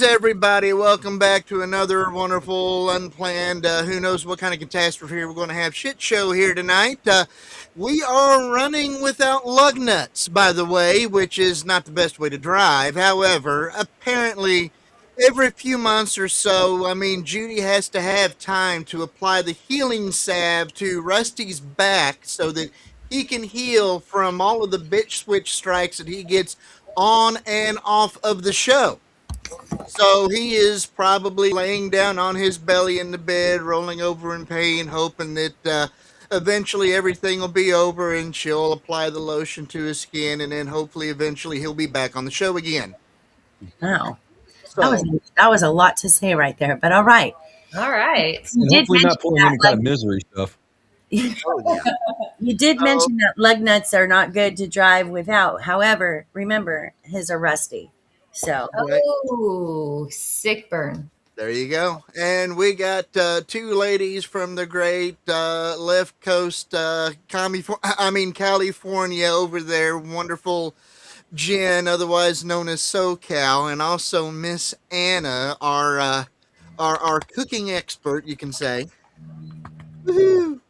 Greetings, everybody. Welcome back to another wonderful, unplanned, who knows what kind of catastrophe we're going to have shit show here tonight. We are running without lug nuts, by the way, which is not the best way to drive. However, apparently, every few months or so, Judy has to have time to apply the healing salve to Rusty's back so that he can heal from all of the bitch switch strikes that he gets on and off of the show. So he is probably laying down on his belly in the bed, rolling over in pain, hoping that eventually everything will be over and she'll apply the lotion to his skin, and then hopefully eventually he'll be back on the show again. Oh, So that was a lot to say right there, but all right. All right. You And did hopefully not mention pulling that, any kind of misery stuff. oh, yeah. you did mention that lug nuts are not good to drive without. However, remember his are rusty. So Oh, sick burn. There you go. And we got two ladies from the great left coast, California over there. Wonderful Jen, otherwise known as SoCal, and also Miss Anna, our cooking expert, you can say. Woohoo!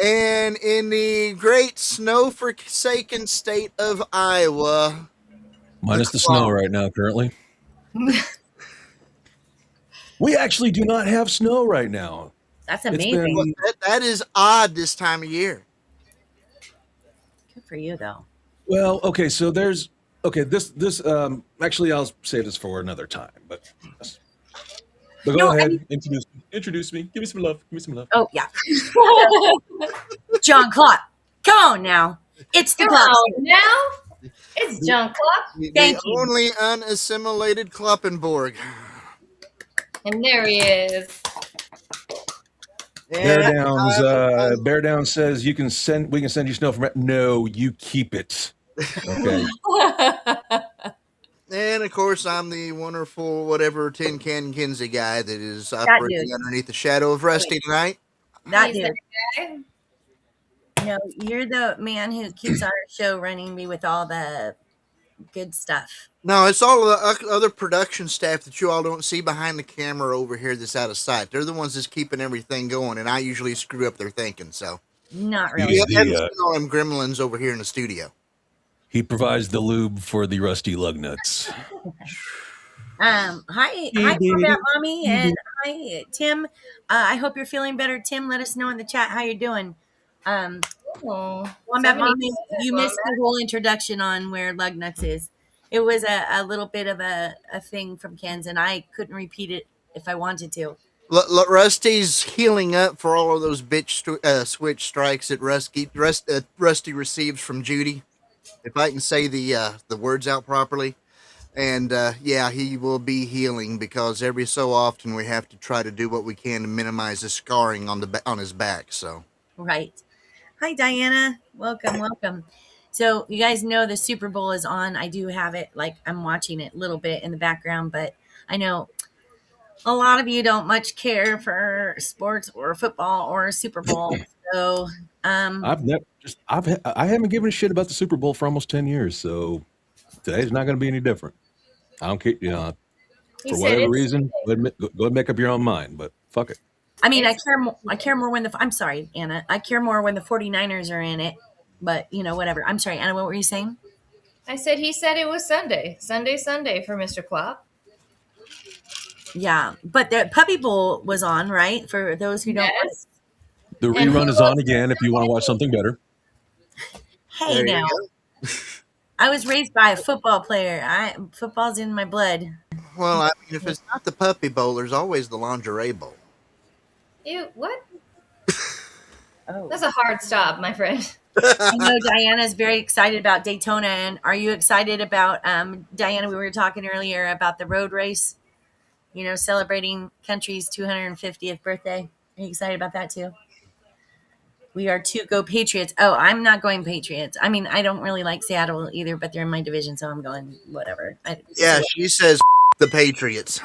And in the great snow-forsaken state of Iowa, Minus the snow right now, currently. We actually do not have snow right now. that's It's amazing. been- that is odd this time of year. Good for you, though. Well, okay, so there's this actually I'll save this for another time, but go No, ahead, introduce me. Give me some love. Oh yeah, John Clark. Come on now, it's the Come Clark. on now. It's John Clark. Thank the you. only unassimilated Kloppenborg. And there he is. Bear Down says we can send you snow from. No, you keep it. Okay. And of course, I'm the wonderful whatever Tin Can Kinsey guy that is operating underneath the shadow of Rusty tonight. That He's dude. that guy. No, you're the man who keeps our show running me with all the good stuff. No, it's all the other production staff that you all don't see behind the camera over here that's out of sight. They're the ones that's keeping everything going, and I usually screw up their thinking. So Not really. you The, haven't seen all them gremlins over here in the studio. He provides the lube for the rusty lug nuts. Hi, Combat Mommy, and hi, Tim. I hope you're feeling better, Tim. Let us know in the chat how you're doing. Oh, Combat somebody Mommy, said you on missed the whole introduction on where lug nuts is. It was a little bit of a thing from Ken's, and I couldn't repeat it if I wanted to. Rusty's healing up for all of those bitch switch strikes that Rusty receives from Judy. If I can say the words out properly. And yeah, he will be healing because every so often we have to try to do what we can to minimize the scarring on his back. So Right. Hi, Diana. Welcome. So you guys know the Super Bowl is on. I do have it, like I'm watching it a little bit in the background, but I know a lot of you don't much care for sports or football or Super Bowl. So I haven't given a shit about the Super Bowl for almost 10 years, so today's not going to be any different. I don't care, He for said whatever it's- reason. Go ahead and make up your own mind, but fuck it. I mean, I care more when I'm sorry, Anna. I care more when the 49ers are in it, but whatever. I'm sorry, Anna, what were you saying? I said he said it was Sunday for Mr. Klopp. Yeah, but the Puppy Bowl was on, right? For those who don't. Yes. The And rerun who is on was- again if you want to watch something better. Hey there you now, go. I was raised by a football player. Football's in my blood. Well, I mean, if it's not the Puppy Bowl, there's always the Lingerie Bowl. Ew, what? Oh, That's a hard stop, my friend. I know Diana's very excited about Daytona, and are you excited about Diana? We were talking earlier about the road race. Celebrating country's 250th birthday. Are you excited about that too? We are to go Patriots. Oh, I'm not going Patriots. I mean, I don't really like Seattle either, but they're in my division, so I'm going whatever. Yeah, she says the Patriots.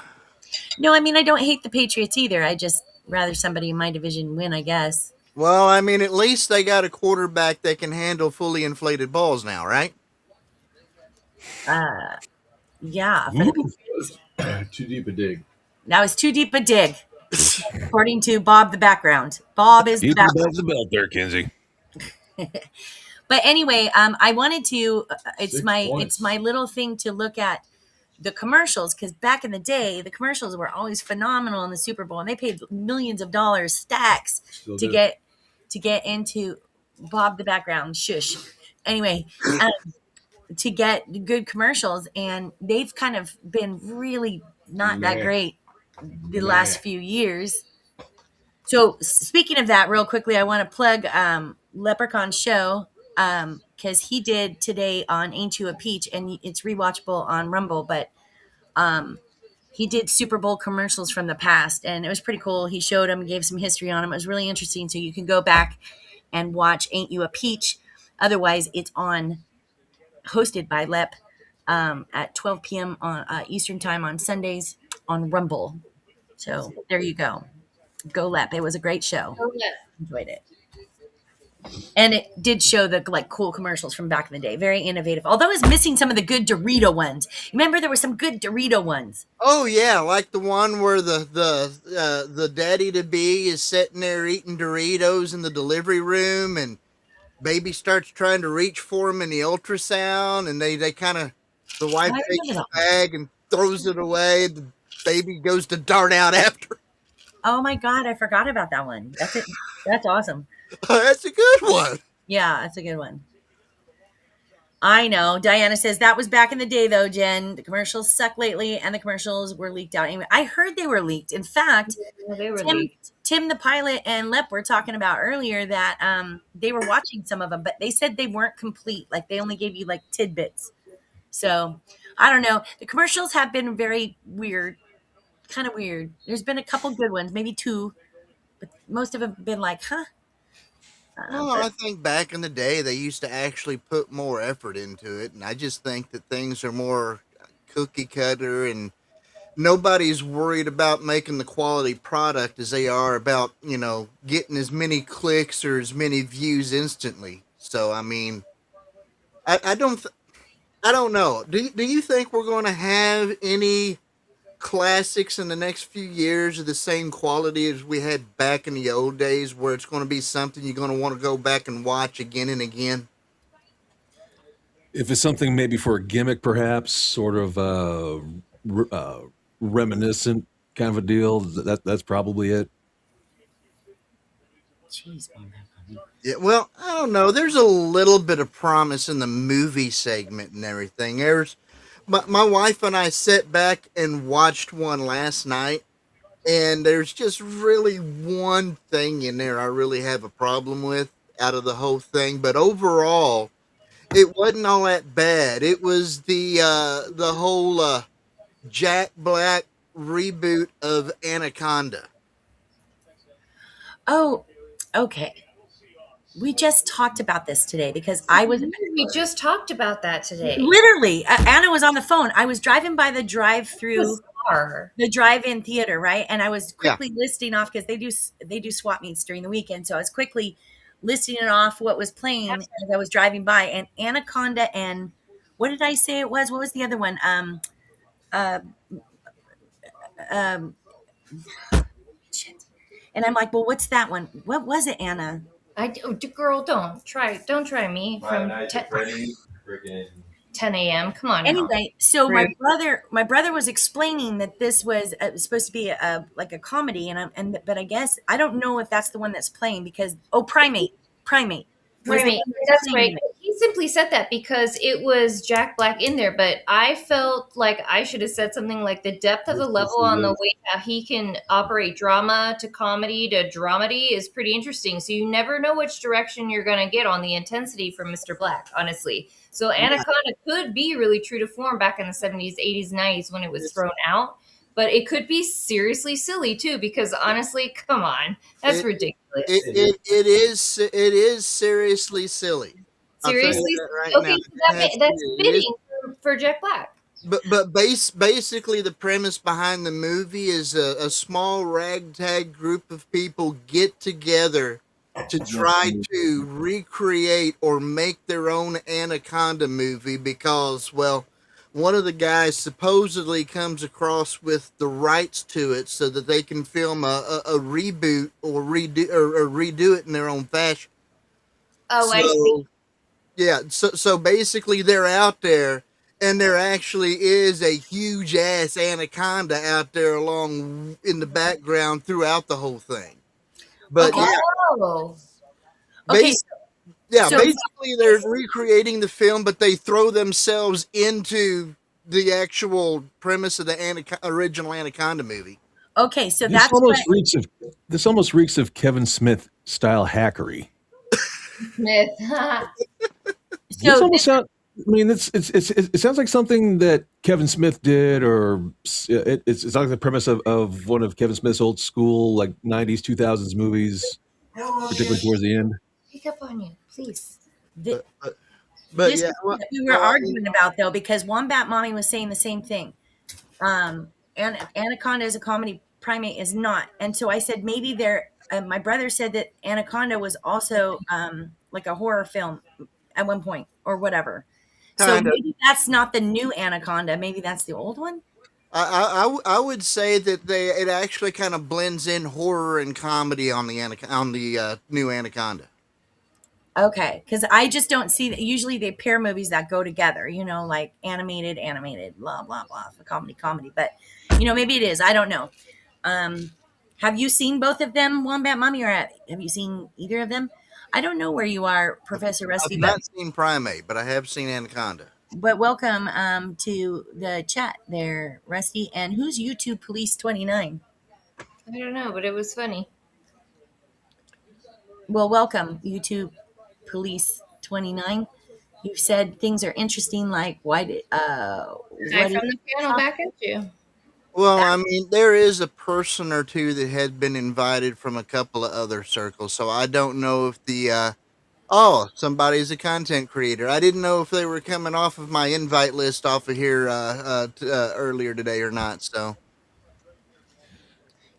No, I mean, I don't hate the Patriots either. I just rather somebody in my division win, I guess. Well, I mean, at least they got a quarterback that can handle fully inflated balls now, right? Yeah. For the Patriots. Too deep a dig. That was too deep a dig, according to Bob the background. Bob is the Keep background. above the belt there, Kinsey. But anyway, I wanted to. It's 6 my points. it's my little thing to look at the commercials, because back in the day, the commercials were always phenomenal in the Super Bowl, and they paid millions of dollars, stacks, Still to do. get into Bob the background. Shush. Anyway, to get good commercials, and they've kind of been really not that Nah. great the last few years. So speaking of that, real quickly, I want to plug Leprechaun Show, because he did today on Ain't You a Peach, and it's rewatchable on Rumble. But he did Super Bowl commercials from the past, and it was pretty cool. He showed them, gave some history on them. It was really interesting. So you can go back and watch Ain't You a Peach. Otherwise, it's hosted by Lep at 12 p.m. on Eastern Time on Sundays on Rumble. So there you go. Go Lep. It was a great show. Oh, yeah. Enjoyed it. And it did show the cool commercials from back in the day. Very innovative. Although it's missing some of the good Dorito ones. Remember, there were some good Dorito ones. Oh yeah, like the one where the daddy to be is sitting there eating Doritos in the delivery room, and baby starts trying to reach for him in the ultrasound, and they kind of, the wife I takes remember the that. bag and throws it away. The baby goes to dart out after. Oh my God, I forgot about that one. That's it. That's awesome. That's a good one. Yeah, that's a good one. I know. Diana says that was back in the day, though, Jen. The commercials suck lately, and the commercials were leaked out. Anyway, I heard they were leaked. In fact, Yeah, they were leaked. Tim the pilot and Lep were talking about earlier that they were watching some of them, but they said they weren't complete. Like, they only gave you tidbits. So I don't know. The commercials have been very weird, kind of weird. There's been a couple good ones, maybe two, but most of them have been like, huh? Well, I think back in the day they used to actually put more effort into it, and I just think that things are more cookie cutter, and nobody's worried about making the quality product as they are about, getting as many clicks or as many views instantly. So I mean, I I don't know. Do you think we're going to have any classics in the next few years of the same quality as we had back in the old days, where it's going to be something you're going to want to go back and watch again and again? If it's something maybe for a gimmick, perhaps, sort of reminiscent kind of a deal, that's probably it. Jeez, man. Yeah, well, I don't know. There's a little bit of promise in the movie segment and everything. My wife and I sat back and watched one last night, and there's just really one thing in there I really have a problem with out of the whole thing. But overall, it wasn't all that bad. It was the whole Jack Black reboot of Anaconda. Oh, okay. We just talked about this today because I was We just talked about that today. literally, Anna was on the phone. I was driving by the drive-through, Bizarre. the drive-in theater, right? And I was Yeah. quickly listing off, because they do swap meets during the weekend. So I was quickly listing it off what was playing as I was driving by. And Anaconda, and what did I say it was? What was the other one? Uh, um, shit. And I'm like, well, what's that one? What was it, Anna? Girl, don't try me from 10 a.m. Come on. now. Anyway, so Rude. my brother was explaining that this was supposed to be a comedy, but I guess I don't know if that's the one that's playing, because Primate was the Right, one that's playing right. it. He simply said that because it was Jack Black in there, but I felt like I should have said something like the depth of the level on the way how he can operate drama to comedy to dramedy is pretty interesting. So you never know which direction you're going to get on the intensity from Mr. Black, honestly. So Anaconda could be really true to form back in the 70s, 80s, 90s when it was thrown out. But it could be seriously silly too, because honestly, come on, that's It- ridiculous. It is seriously silly. I'll tell you Seriously, that right okay, now. so that's It is. fitting for Jack Black. But basically, the premise behind the movie is a small ragtag group of people get together to try to recreate or make their own Anaconda movie, because, well, one of the guys supposedly comes across with the rights to it so that they can film a reboot or redo it in their own fashion. Oh, I see. So yeah, so basically they're out there, and there actually is a huge ass anaconda out there along in the background throughout the whole thing. But Okay. yeah, Oh, Okay. base yeah, So basically they're recreating the film, but they throw themselves into the actual premise of the original Anaconda movie. okay. So This that's what. almost reeks of this almost reeks of Kevin Smith style hackery. Smith. This So almost sound. I mean, it sounds like something that Kevin Smith did, or it's like the premise of one of Kevin Smith's old school like '90s, 2000s movies, particularly towards the end. Pick up on you, please. th- But this yeah, is what we were arguing about though, because Wombat Mommy was saying the same thing. And Anaconda as a comedy primate is not. And so I said maybe there. My brother said that Anaconda was also like a horror film at one point or whatever. So kind of. maybe that's not the new Anaconda. Maybe that's the old one. I would say that it actually kind of blends in horror and comedy on the new Anaconda. Okay, because I just don't see that. Usually they pair movies that go together. Like animated, blah blah blah, for comedy. But maybe it is. I don't know. Um, have you seen both of them, Wombat Mommy, or have you seen either of them? I don't know where you are, Professor I've Rusty, but not seen Primate, but I have seen Anaconda. welcome to the chat there, Rusty. And who's YouTube Police 29? I don't know, but it was funny. Well, welcome YouTube Police 29. You said things are interesting, like why did Hi what is from the panel back at you. Well, I mean, there is a person or two that had been invited from a couple of other circles, so I don't know if somebody's a content creator. I didn't know if they were coming off of my invite list off of here earlier today or not. So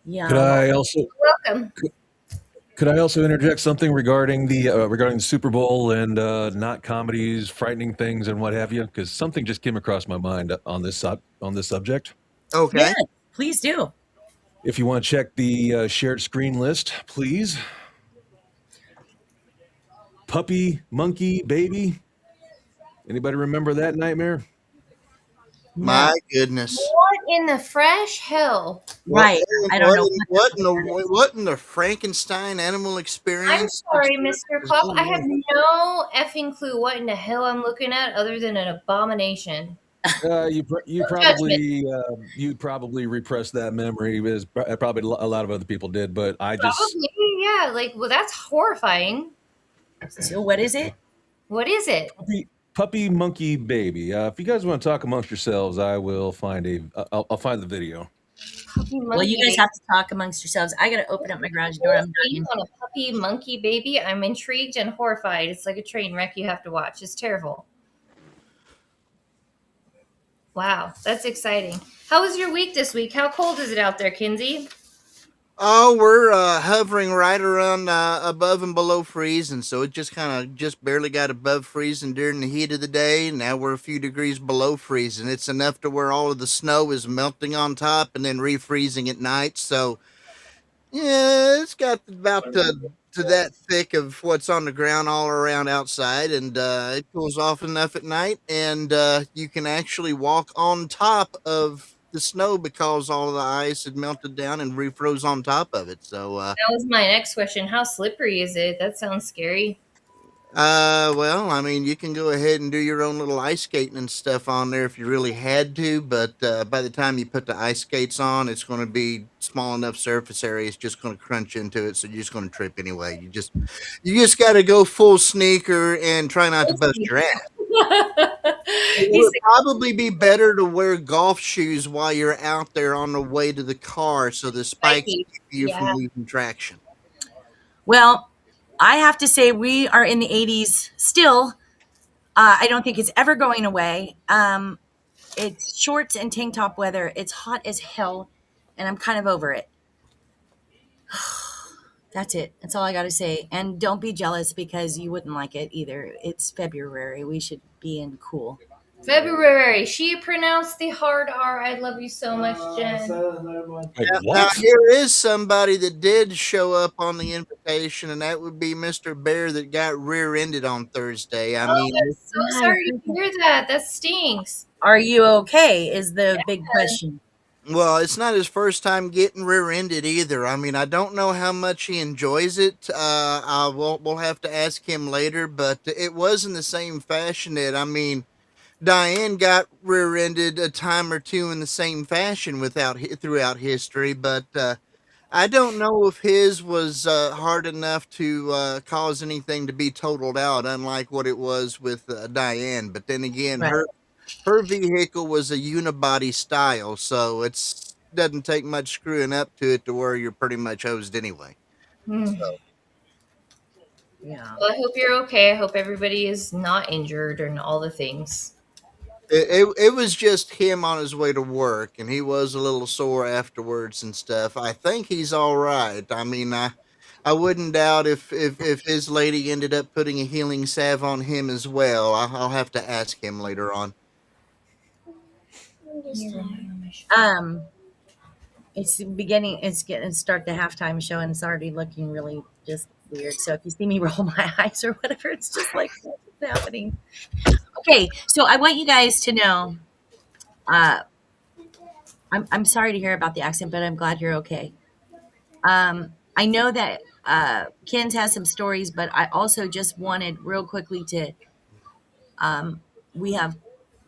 Could yeah. I also Welcome. could I also interject something regarding the Super Bowl and not comedies, frightening things, and what have you? Because something just came across my mind on this subject. okay, Yeah, please do. If you want to check the shared screen list, please. Puppy, monkey, baby. Anybody remember that nightmare? my No. goodness. What in the fresh hell? What Right. I don't know what in the Frankenstein animal I'm experience sorry, Mr. is Pop. going I have on? no effing clue what in the hell I'm looking at other than an abomination. You No judgment. probably repressed that memory, as probably a lot of other people did. But I just Probably, yeah. Like, well, that's horrifying. So what is it? What is it? puppy monkey baby. If you guys want to talk amongst yourselves, I will find I'll find the video. Puppy Well, monkey you guys baby. have to talk amongst yourselves. I gotta open up my garage door. I'm Theme dying. on a puppy monkey baby. I'm intrigued and horrified. It's like a train wreck you have to watch. It's terrible. Wow, that's exciting. How was your week this week? How cold is it out there, Kinsey? Oh, we're hovering right around above and below freezing, so it just barely got above freezing during the heat of the day. Now we're a few degrees below freezing. It's enough to where all of the snow is melting on top and then refreezing at night. So yeah, it's got about to that thick of what's on the ground all around outside, and it cools off enough at night, and you can actually walk on top of the snow because all of the ice had melted down and refroze on top of it. So, That was my next question. How slippery is it? That sounds scary. well, I mean, you can go ahead and do your own little ice skating and stuff on there if you really had to, but by the time you put the ice skates on, it's going to be small enough surface area. It's just going to crunch into it, so you're just going to trip anyway. You just got to go full sneaker and try not to bust your ass. It He's would probably be better to wear golf shoes while you're out there on the way to the car, so the spikes spiky. keep you from Yeah. losing traction. Well, I have to say we are in the 80s still. I don't think it's ever going away. It's shorts and tank top weather. It's hot as hell, and I'm kind of over it. That's it. That's all I got to say. And don't be jealous because you wouldn't like it either. It's February. We should be in cool. February. She pronounced the hard R. I love you so much, Jen. Like, Now, what? here is somebody that did show up on the invitation, and that would be Mr. Bear that got rear-ended on Thursday. I Oh, mean, I'm so sorry to hear that. That stinks. Are you okay? Is the big question. well, it's not his first time getting rear-ended either. I mean, I don't know how much he enjoys it. We'll have to ask him later, but it was in the same fashion that, I mean, Diane got rear-ended a time or two in the same fashion throughout history, but I don't know if his was hard enough to cause anything to be totaled out, unlike what it was with Diane. But then again, Right. her vehicle was a unibody style, so it's doesn't take much screwing up to it to where you're pretty much hosed anyway. Hmm. So Yeah. Well, I hope you're okay. I hope everybody is not injured and all the things. it was just him on his way to work, and he was a little sore afterwards and stuff. I think he's all right. I mean, I wouldn't doubt if his lady ended up putting a healing salve on him as well. I'll have to ask him later on. Um, it's beginning. It's getting start the halftime show, and it's already looking really just weird. So if you see me roll my eyes or whatever, it's just like what's happening. Okay, so I want you guys to know. I'm sorry to hear about the accident, but I'm glad you're okay. I know that Ken's has some stories, but I also just wanted real quickly to. We have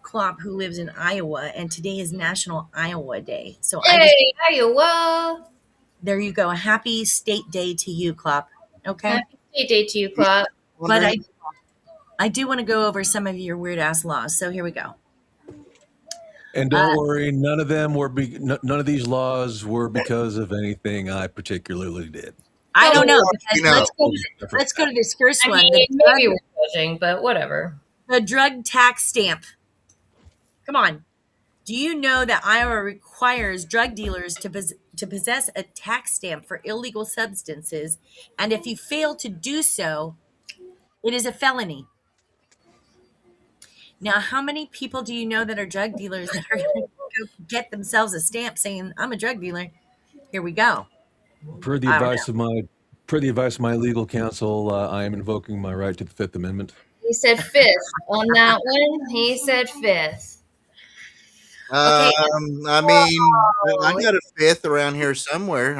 Klopp who lives in Iowa, and today is National Iowa Day. So Hey, Iowa! there you go. Happy State Day to you, Klopp. Okay, Happy State Day to you, Clap. but I do want to go over some of your weird ass laws. So here we go. And don't worry, none of them were. None of these laws were because of anything I particularly did. I don't know. You know. Let's go to this first I one. mean, maybe we're judging, but whatever. The drug tax stamp. Come on. Do you know that Iowa requires drug dealers to possess a tax stamp for illegal substances? And if you fail to do so, it is a felony. Now, how many people do you know that are drug dealers that are going to go get themselves a stamp saying, I'm a drug dealer? Here we go. Per the I don't advice of my legal counsel, I am invoking my right to the Fifth Amendment. He said fifth on that one. He said fifth. Okay. I mean, I got a fifth around here somewhere.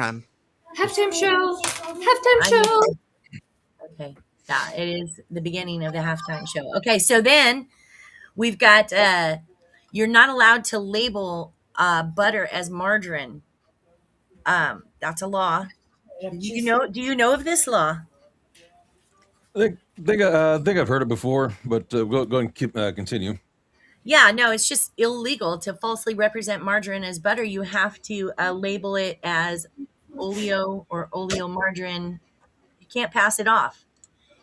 Halftime show. Halftime show. Okay. Yeah, it is the beginning of the halftime show. Okay, so then we've got you're not allowed to label butter as margarine. That's a law. Do you know of this law? I think I've heard it before, but go and continue. Yeah, no, it's just illegal to falsely represent margarine as butter. You have to label it as oleo or oleomargarine. You can't pass it off.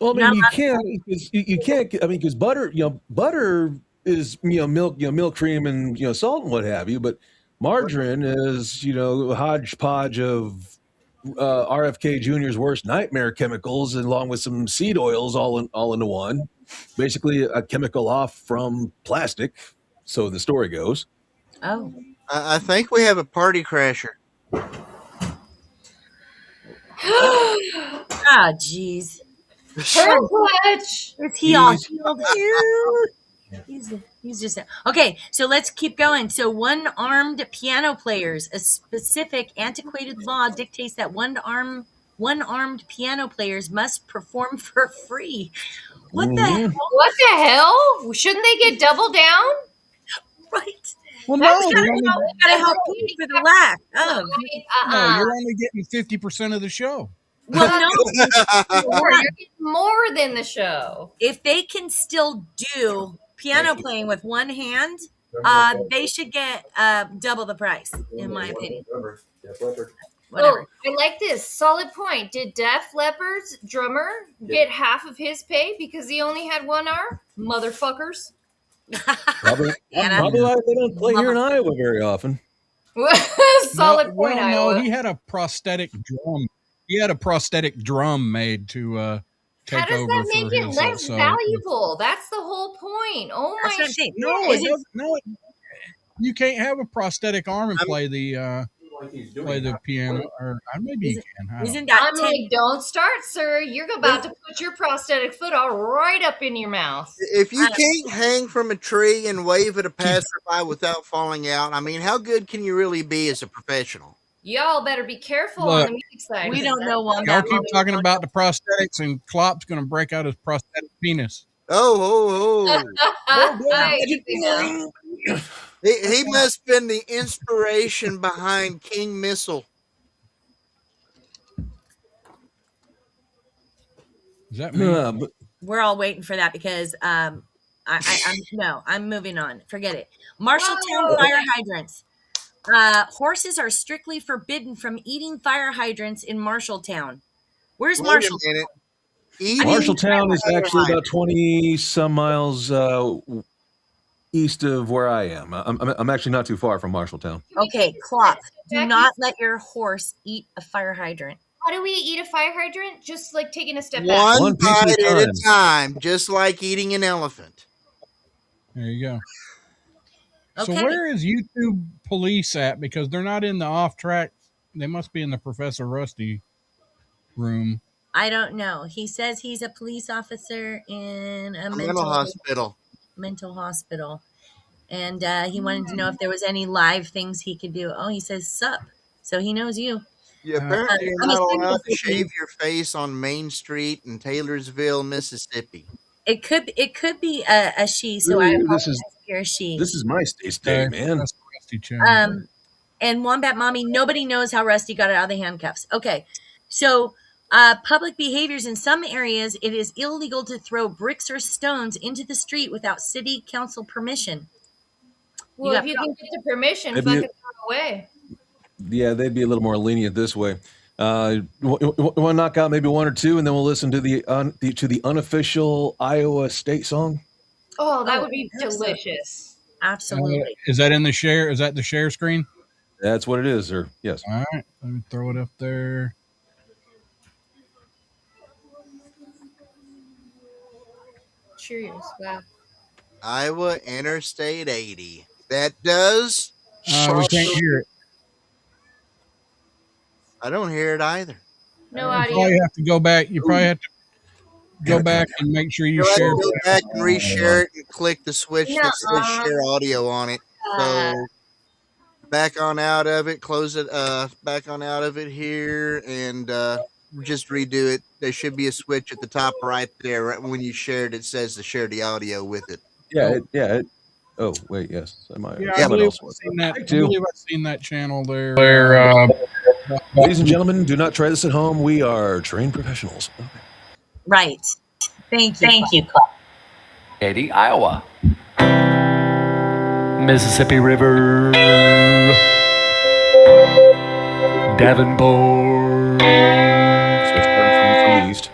Well, I You're mean, not you can't. You can't. I mean, because butter, butter is milk, milk, cream, and salt and what have you. But margarine is a hodgepodge of RFK Jr.'s worst nightmare chemicals, along with some seed oils, all into one. Basically, a chemical off from plastic. So the story goes. Oh. I think we have a party crasher. Ah, jeez. Pearl Clutch. Is he all healed? He's just okay. So let's keep going. So one-armed piano players, a specific antiquated law dictates that one-armed piano players must perform for free. What the hell? What the hell? Shouldn't they get double down? Right. Well, That's no, gotta help pay for the lack. Oh, no, you're only getting 50% of the show. well, no. You're getting more than the show. If they can still do piano playing with one hand, they should get double the price, in my opinion. Whatever. Oh, I like this. Solid point. Did Def Leppard's drummer get half of his pay because he only had one arm? Motherfuckers. Probably why they don't play here in Iowa very often. Solid point, Iowa. No, he had a prosthetic drum. He had a prosthetic drum made to How take does over that for make it his. less valuable? That's the whole point. Oh That's my what I'm saying. No, shit. it Isn't doesn't. No, you can't have a prosthetic arm and play the piano, or maybe you isn't, can. I don't isn't know. that I'm like, don't start, sir. You're about to put your prosthetic foot all right up in your mouth. If you I don't- can't hang from a tree and wave at a Keep- passerby without falling out, I mean, how good can you really be as a professional? Y'all better be careful on Look, the music side. we don't know y'all Wombat keep Mommy. talking about the prosthetics, and Klopp's going to break out his prosthetic penis. Oh, Easy now. he must have been the inspiration behind King Missile. Is that me? But We're all waiting for that because I'm moving on. Forget it. Marshalltown Whoa. fire hydrants. Horses are strictly forbidden from eating fire hydrants in Marshalltown. Where's Wait Marshall? a minute. Marshalltown is fire actually about hydrant. 20 some miles east of where I am. I'm actually not too far from Marshalltown. Okay, Clock. Do Jackie, not let your horse eat a fire hydrant. How do we eat a fire hydrant? Just like taking a step back. One One piece at bite a at a time. time, just like eating an elephant. There you go. Okay. So where is YouTube police at? Because they're not in the off track. They must be in the Professor Rusty room. I don't know. He says he's a police officer in a A mental hospital. mental hospital. And he wanted to know if there was any live things he could do. Oh, he says sup. So he knows you. Yeah, apparently you're I'm not assuming allowed to it's shave your face on Main Street in Taylorsville, Mississippi. It could be a she, so I Ooh, apologize this is if you're a she. this is my state, man. That's the Rusty channel. And Wombat Mommy, nobody knows how Rusty got out of the handcuffs. Okay, so public behaviors in some areas, it is illegal to throw bricks or stones into the street without city council permission. Well, You if you got- can get the permission, Maybe fucking you- throw it away. Yeah, they'd be a little more lenient this way. You want to knock out maybe one or two, and then we'll listen to the unofficial Iowa state song. Oh, that Oh, would be absolutely. delicious. Absolutely. Is that in the share? Is that the share screen? That's what it is, sir. Yes. All right, let me throw it up there. Cheerios. Wow. Iowa Interstate 80. That does. We can't hear it. I don't hear it either. No You audio. probably have to go back. You probably have to go back and make sure you You'll have share. to go back and reshare it and click the switch that says Nuh-uh. share audio on it. So back on out of it, close it, back on out of it here, and just redo it. There should be a switch at the top right there. Right when you shared, it says to share the audio with it. Yeah. Oh wait, yes. Yeah, I Yeah, believe else I've was. seen that. I Take two. believe I've seen that channel there. Ladies and gentlemen, do not try this at home. We are trained professionals. Right. Thank you. Thank you. Katy, Iowa. Mississippi River. Davenport. Switch from the east.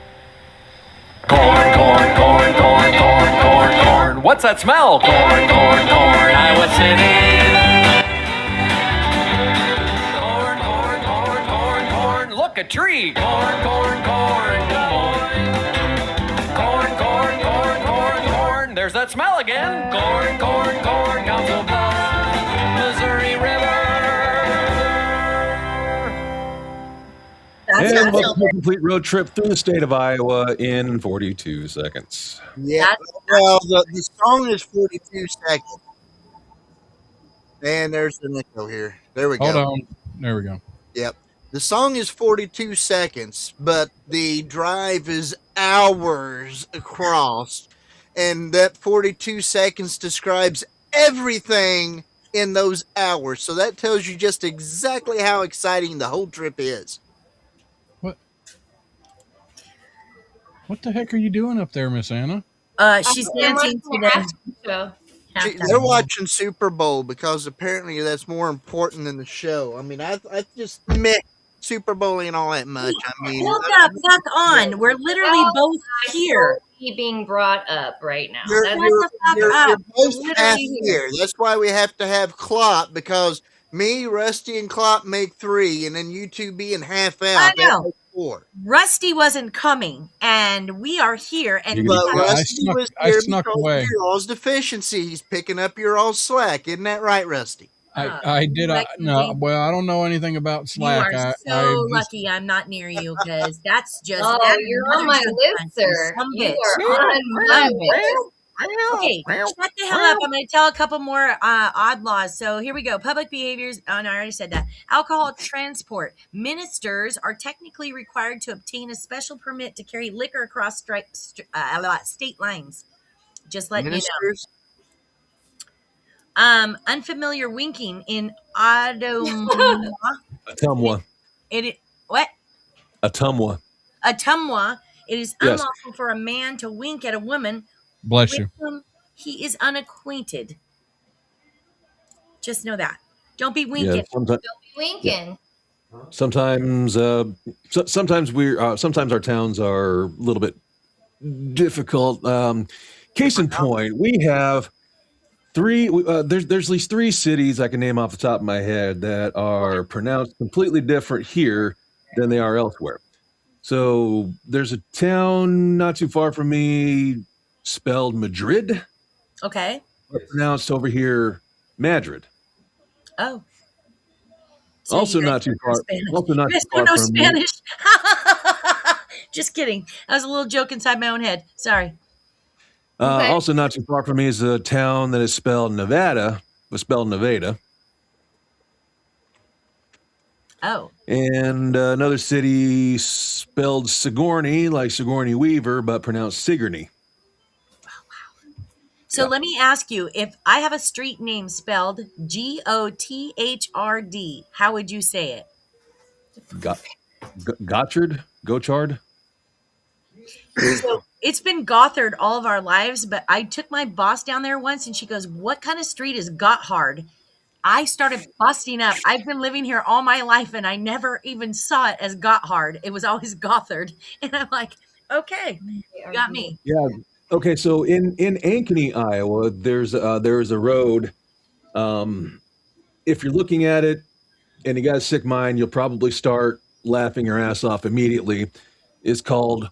Corn, corn, corn, corn, corn, corn, corn. What's that smell? Corn, corn, corn, Iowa City. Corn, corn, corn, corn, corn. Look, a tree. Corn, corn, corn. Good morning. Corn, corn, corn, corn, corn. There's that smell again. Corn, corn, corn. Council Bluffs, Missouri River. That's And awesome. welcome to a complete road trip through the state of Iowa in 42 seconds. Yeah. Well, the song is 42 seconds. And there's the echo here. There we go. Hold on. There we go. Yep. The song is 42 seconds, but the drive is hours across. And that 42 seconds describes everything in those hours. So that tells you just exactly how exciting the whole trip is. What the heck are you doing up there, Miss Anna? She's I'm dancing watching to the the halftime show. They're halftime. watching Super Bowl because apparently that's more important than the show. I mean, I just meh Super Bowling all that much. I mean, Hold up, back on. We're literally both here. He being brought up right now. You're, That's Shut the fuck you're up. both Literally half here. here. That's why we have to have Klopp, because me, Rusty, and Klopp make three, and then you two being half out, I that know. makes before. Rusty wasn't coming, and we are here. And we But Yeah, I Rusty snuck- was I here snuck because away. of your all's deficiency. He's picking up your all's slack. Isn't that right, Rusty? I did. Lucky No, you. well, I don't know anything about You Slack. are I so just, lucky I'm not near you, because that's just Oh, that you're another on my junk list, punch, sir. some You bitch. are on my Some bitch. list. Okay, shut the hell up. I'm going to tell a couple more odd laws. So here we go. Public behaviors. Oh, no, I already said that. Alcohol transport. Ministers are technically required to obtain a special permit to carry liquor across state lines. Just letting you know. Ministers? Unfamiliar winking in Atumwa. Atumwa. What? Atumwa. Atumwa. It is Yes. unlawful for a man to wink at a woman bless with you. whom he is unacquainted. Just know that. Don't be winking. Yeah. Winking. Sometimes sometimes our towns are a little bit difficult. Case in point, we have three. There's at least three cities I can name off the top of my head that are pronounced completely different here than they are elsewhere. So there's a town not too far from me spelled Madrid, Okay. but pronounced over here Madrid. Oh. So Also you guys not too don't know far. Spanish. Also not You too guys don't far know from me. Spanish. Just kidding. That was a little joke inside my own head. Sorry. Okay. Also not too far from me is a town that is spelled Nevada, but spelled Nevada. Oh. And another city spelled Sigourney, like Sigourney Weaver, but pronounced Sigourney. So Yeah. let me ask you, if I have a street name spelled Gothrd, how would you say it? Gochard? So it's been Gothard all of our lives, but I took my boss down there once and she goes, "What kind of street is Gotthard?" I started busting up. I've been living here all my life and I never even saw it as Gotthard. It was always Gothard. And I'm like, okay, you got me. Yeah. Okay, so in Ankeny, Iowa, there's a road. If you're looking at it and you got a sick mind, you'll probably start laughing your ass off immediately. It's called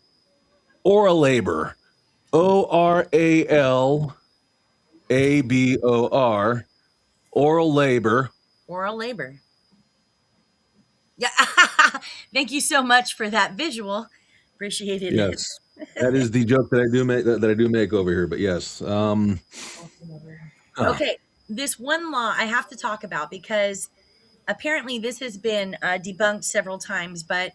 Oralabor. ORALABOR. Oral labor. Oral labor. Yeah. Thank you so much for that visual. Appreciated it. Yes, that is the joke that I do make over here. But yes, Okay, this one law I have to talk about because apparently this has been debunked several times, but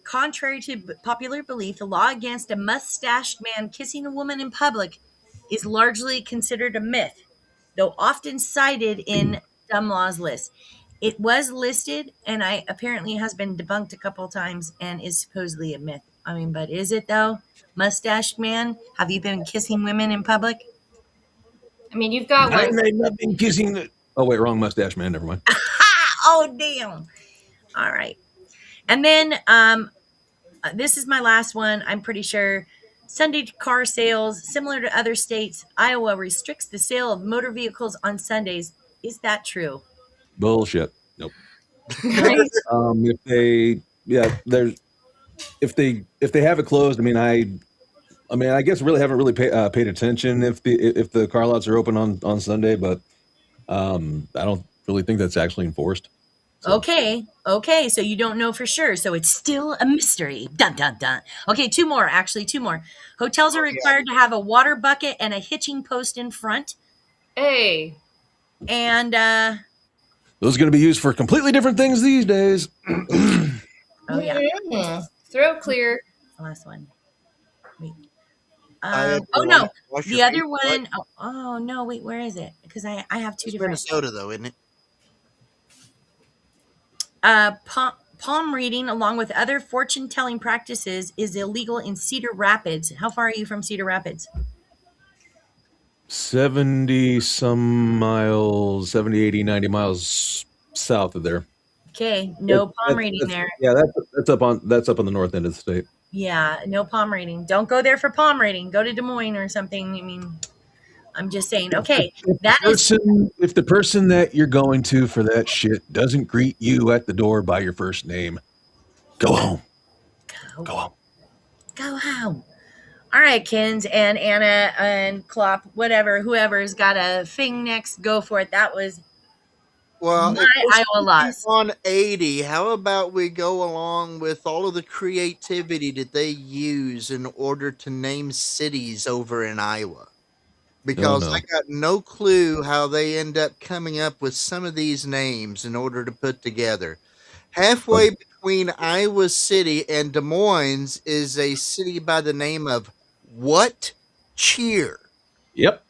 contrary to popular belief, the law against a mustached man kissing a woman in public is largely considered a myth, though often cited in dumb laws list. It was listed and I apparently has been debunked a couple of times and is supposedly a myth. I mean, but is it though? Mustached man, have you been kissing women in public? I mean, you've got I one. made nothing kissing. Oh wait, wrong mustache man. Never mind. Oh damn. All right. And then this is my last one. I'm pretty sure Sunday car sales, similar to other states, Iowa restricts the sale of motor vehicles on Sundays. Is that true? Bullshit. Nope. Nice. If they, yeah, there's if they have it closed. I mean, I guess really haven't really paid attention if the car lots are open on Sunday, but I don't really think that's actually enforced. So. Okay. So you don't know for sure. So it's still a mystery. Dun dun dun. Okay, two more. Hotels are required to have a water bucket and a hitching post in front. Hey. And Those are going to be used for completely different things these days. oh yeah, Throat clear. the last one. Wait. I had Oh to no, wash the your other feet. What? one. Oh no, wait, where is it? Because I have two It's different. Minnesota, though, isn't it? Palm reading, along with other fortune telling practices, is illegal in Cedar Rapids. How far are you from Cedar Rapids? 70 some miles, 70, 80, 90 miles south of there. Okay, no palm reading there. Yeah, that's up on the north end of the state. Yeah, no palm reading. Don't go there for palm reading. Go to Des Moines or something. I mean, I'm just saying. Okay, If the person that you're going to for that shit doesn't greet you at the door by your first name, Go home. Go, Go home. go home. All right, Kins and Anna and Klopp, whatever, whoever's got a thing next, go for it. That was Well, my if we're Iowa speaking loss. on 80, how about we go along with all of the creativity that they use in order to name cities over in Iowa? Oh Because I no. got no clue how they end up coming up with some of these names in order to put together. Halfway between Iowa City and Des Moines is a city by the name of What Cheer. Yep.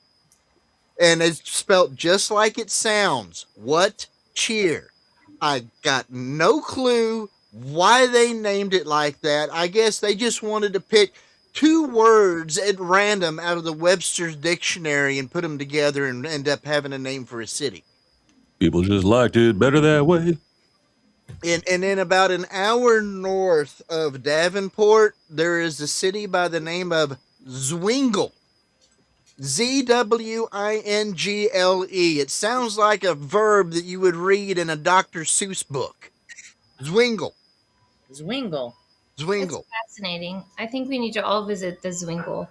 And it's spelled just like it sounds. What Cheer. I got no clue why they named it like that. I guess they just wanted to pick two words at random out of the Webster's dictionary and put them together and end up having a name for a city. People just liked it better that way. And then about an hour north of Davenport, there is a city by the name of Zwingle. Zwingle. It sounds like a verb that you would read in a Dr. Seuss book. Zwingle. Zwingle. Zwingle. It's fascinating. I think we need to all visit the Zwingle.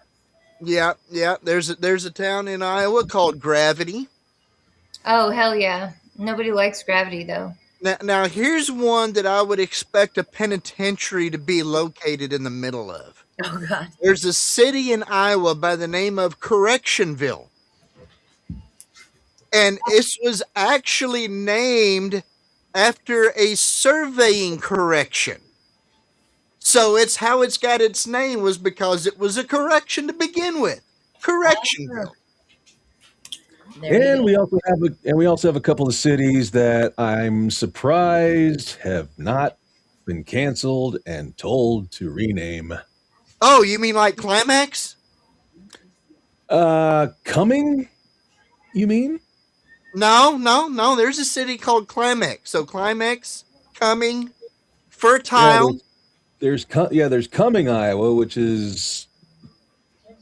Yeah. There's a town in Iowa called Gravity. Oh, hell yeah. Nobody likes gravity, though. Now here's one that I would expect a penitentiary to be located in the middle of. Oh, God. There's a city in Iowa by the name of Correctionville. And this was actually named after a surveying correction. So it's how it's got its name was because it was a correction to begin with. Correctionville. There you And go. we also have a couple of cities that I'm surprised have not been canceled and told to rename. Oh, you mean like Climax? Coming? You mean? No. There's a city called Climax. So Climax, Coming, Yeah, Fertile. there's Cumming, Iowa, which is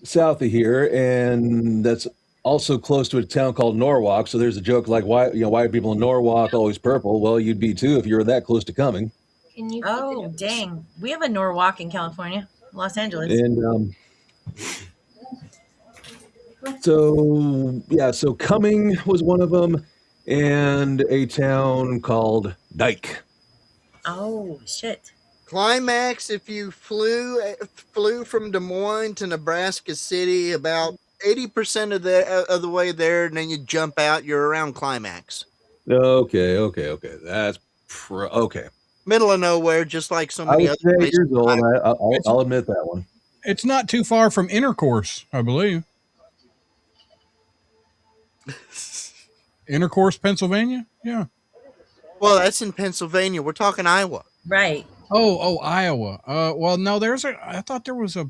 south of here, and that's also close to a town called Norwalk. So there's a joke like, why are people in Norwalk always purple? Well, you'd be too if you were that close to Cumming. Can you flip it Oh, over? dang. We have a Norwalk in California, Los Angeles. And so Cumming was one of them, and a town called Dyke. Oh, shit. Climax, if you flew from Des Moines to Nebraska City, about 80% of the way there, and then you jump out, you're around Climax. Okay. That's okay. Middle of nowhere, just like so I many was other 8 places. years old. I'll admit that one. It's not too far from Intercourse, I believe. Intercourse, Pennsylvania? Yeah. Well, that's in Pennsylvania. We're talking Iowa. Right. Oh, Iowa. Well, no, I thought there was a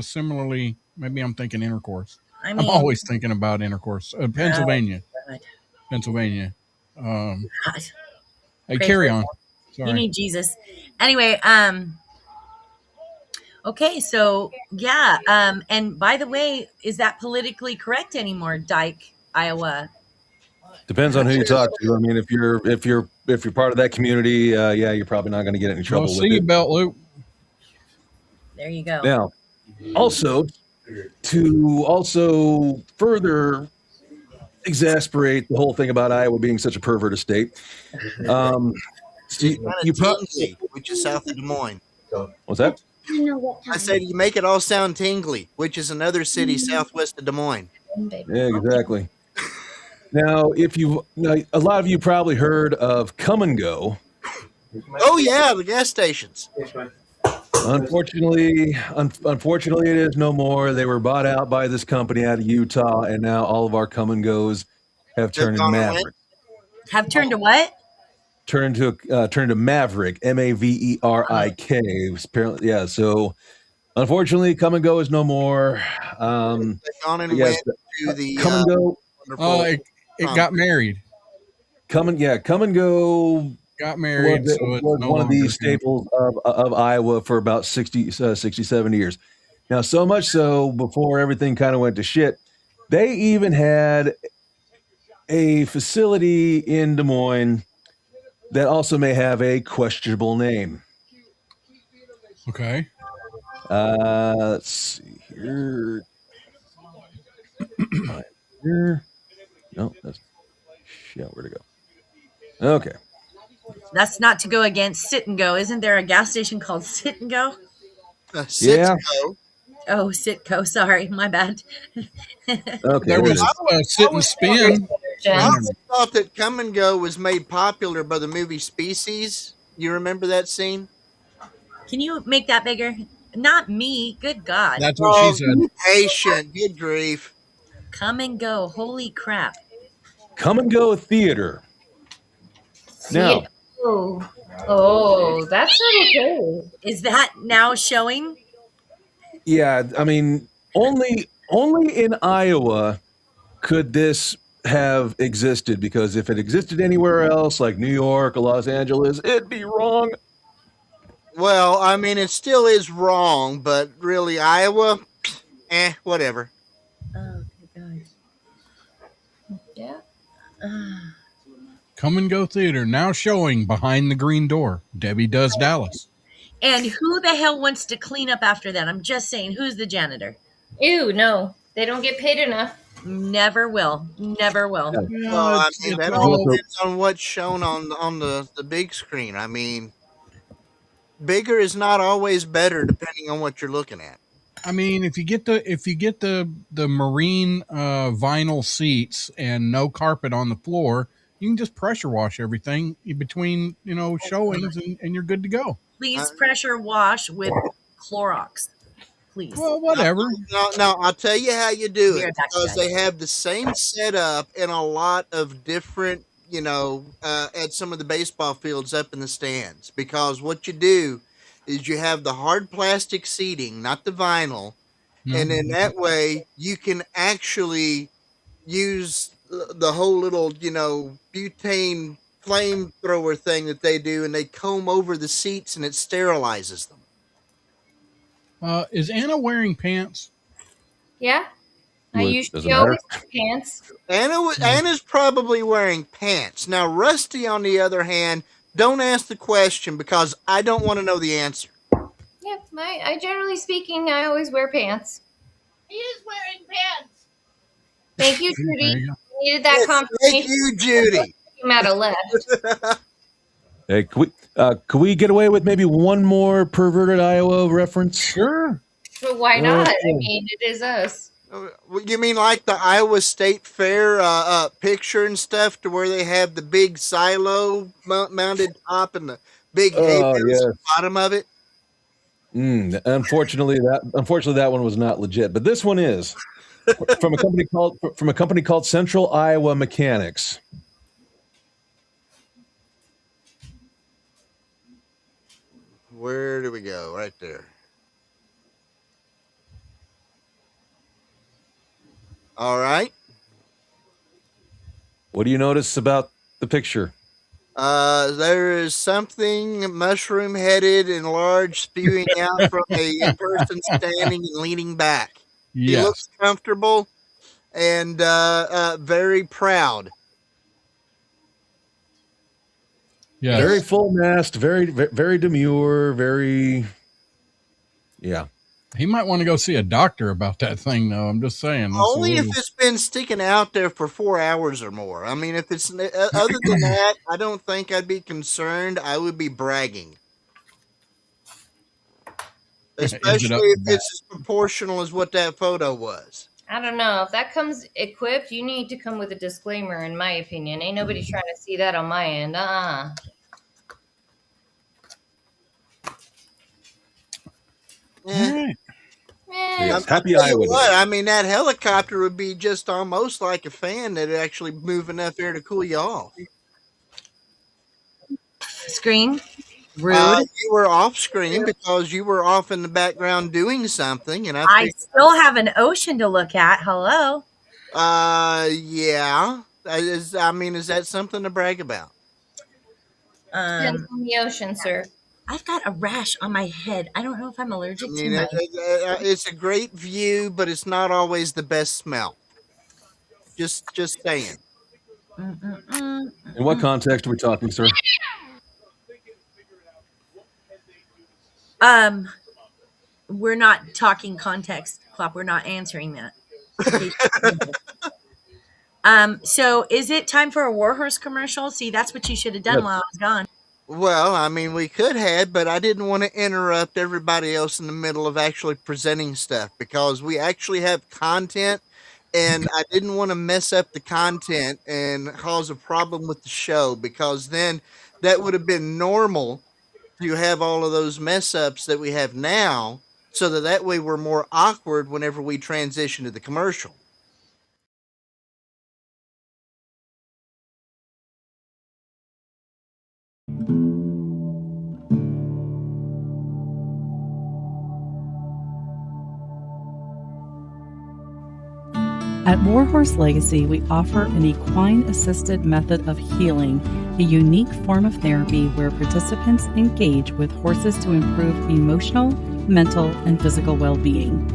similarly, maybe I'm thinking Intercourse. I I'm mean, always thinking about Intercourse. Pennsylvania. God. Pennsylvania. God. Hey, Pray carry for on. You Sorry. need Jesus. Anyway, okay, so yeah, and by the way, is that politically correct anymore, Dyke, Iowa? Depends on who you talk to. I mean, if you're part of that community, yeah, you're probably not going to get any trouble with it. Seatbelt loop. There you go. Now, also to further exasperate the whole thing about Iowa being such a perverted state, you probably Tingley, which is south of Des Moines. what's that? I said you make it all sound Tingley, which is another city southwest of Des Moines. Yeah, exactly. Now, a lot of you probably heard of Come and Go. Oh yeah, the gas stations. Unfortunately, it is no more. They were bought out by this company out of Utah, and now all of our Come and Goes have turned into gone away? Maverick. Have turned to what? Turned to Maverick, Maverik. Apparently, yeah. So, unfortunately, Come and Go is no more. They've gone and Yes, went to the Come and Go. Oh, it got married. Come and Go Got married. was, So it's was no one of longer these staples of Iowa for about 67 years. Now, so much so, before everything kind of went to shit, they even had a facility in Des Moines that also may have a questionable name. Okay. Let's see here. Here. No, that's where'd it go? Okay. That's not to go against Sit and Go. Isn't there a gas station called Sit and Go? Yeah. Sitco. Oh, Sitco. Sorry, my bad. Okay. There was Sit and was- Spin. I always thought that Come and Go was made popular by the movie Species. You remember that scene? Can you make that bigger? Not me. Good God. That's what she said. Be patient. Good grief. Come and Go. Holy crap. Come and Go Theater. Now, Oh, that's not okay. Is that now showing? yeah, I mean, only in Iowa could this have existed, because if it existed anywhere else, like New York or Los Angeles, it'd be wrong. Well, I mean, it still is wrong, but really, Iowa, whatever. Oh, good God. Yeah. Come and Go Theater now showing Behind the Green Door. Debbie Does Dallas. And who the hell wants to clean up after that? I'm just saying, who's the janitor? Ew, no. They don't get paid enough. Never will. Never will. Well, I mean, that all all- depends on what's shown on the big screen. I mean, bigger is not always better depending on what you're looking at. I mean, if you get the marine vinyl seats and no carpet on the floor, you can just pressure wash everything in between, showings, and you're good to go. Please pressure wash with Clorox. Please. Well, whatever. No, I'll tell you how you do Be it, right back, because guys. they have the same setup in a lot of different, at some of the baseball fields up in the stands. Because what you do is you have the hard plastic seating, not the vinyl, and in that way you can actually use the whole little, butane flamethrower thing that they do, and they comb over the seats and it sterilizes them. Is Anna wearing pants? Yeah. I Well, usually doesn't always wear pants. Anna's probably wearing pants. Now, Rusty, on the other hand, don't ask the question because I don't want to know the answer. Yeah, I generally speaking, I always wear pants. He is wearing pants. Thank you, There Judy. you go. Needed that Thank confirmation. you, Judy. Came out of left. Hey, could we get away with maybe one more perverted Iowa reference? Sure. But why not? I Okay. mean, it is us. You mean like the Iowa State Fair picture and stuff, to where they have the big silo mounted top and the big hay Oh, bales yes. at the bottom of it? Unfortunately, that one was not legit, but this one is from a company called Central Iowa Mechanics. Where do we go? Right there. All right. What do you notice about the picture? There is something mushroom-headed and large spewing out from a person standing and leaning back. He Yes. looks comfortable and very proud. Yes. Very full mast, very demure, very, yeah. He might want to go see a doctor about that thing, though. I'm just saying. That's Only a if little- it's been sticking out there for 4 hours or more. I mean, if it's other than that, I don't think I'd be concerned. I would be bragging, especially if it's as proportional as what that photo was. I don't know. If that comes equipped, you need to come with a disclaimer, in my opinion. Ain't nobody trying to see that on my end. All right. Yes, I'll happy tell you Iowa Day. what, I mean, that helicopter would be just almost like a fan that actually move enough air to cool you off. Screen. Rude. You were off screen because you were off in the background doing something, and I still have an ocean to look at. Hello. yeah. Is that something to brag about? Depends on the ocean, sir. I've got a rash on my head. I don't know if I'm allergic I to mean, my. it's a great view, but it's not always the best smell. Just saying. Mm-mm-mm. In what context are we talking, sir? Um, we're not talking context, Clop. We're not answering that. Okay. So is it time for a Warhorse commercial? See, that's what you should have done Yep. while I was gone. Well, I mean, we could have, but I didn't want to interrupt everybody else in the middle of actually presenting stuff because we actually have content and I didn't want to mess up the content and cause a problem with the show because then that would have been normal to have all of those mess ups that we have now so that way we're more awkward whenever we transition to the commercial. At Warhorse Legacy, we offer an equine-assisted method of healing, a unique form of therapy where participants engage with horses to improve emotional, mental, and physical well-being.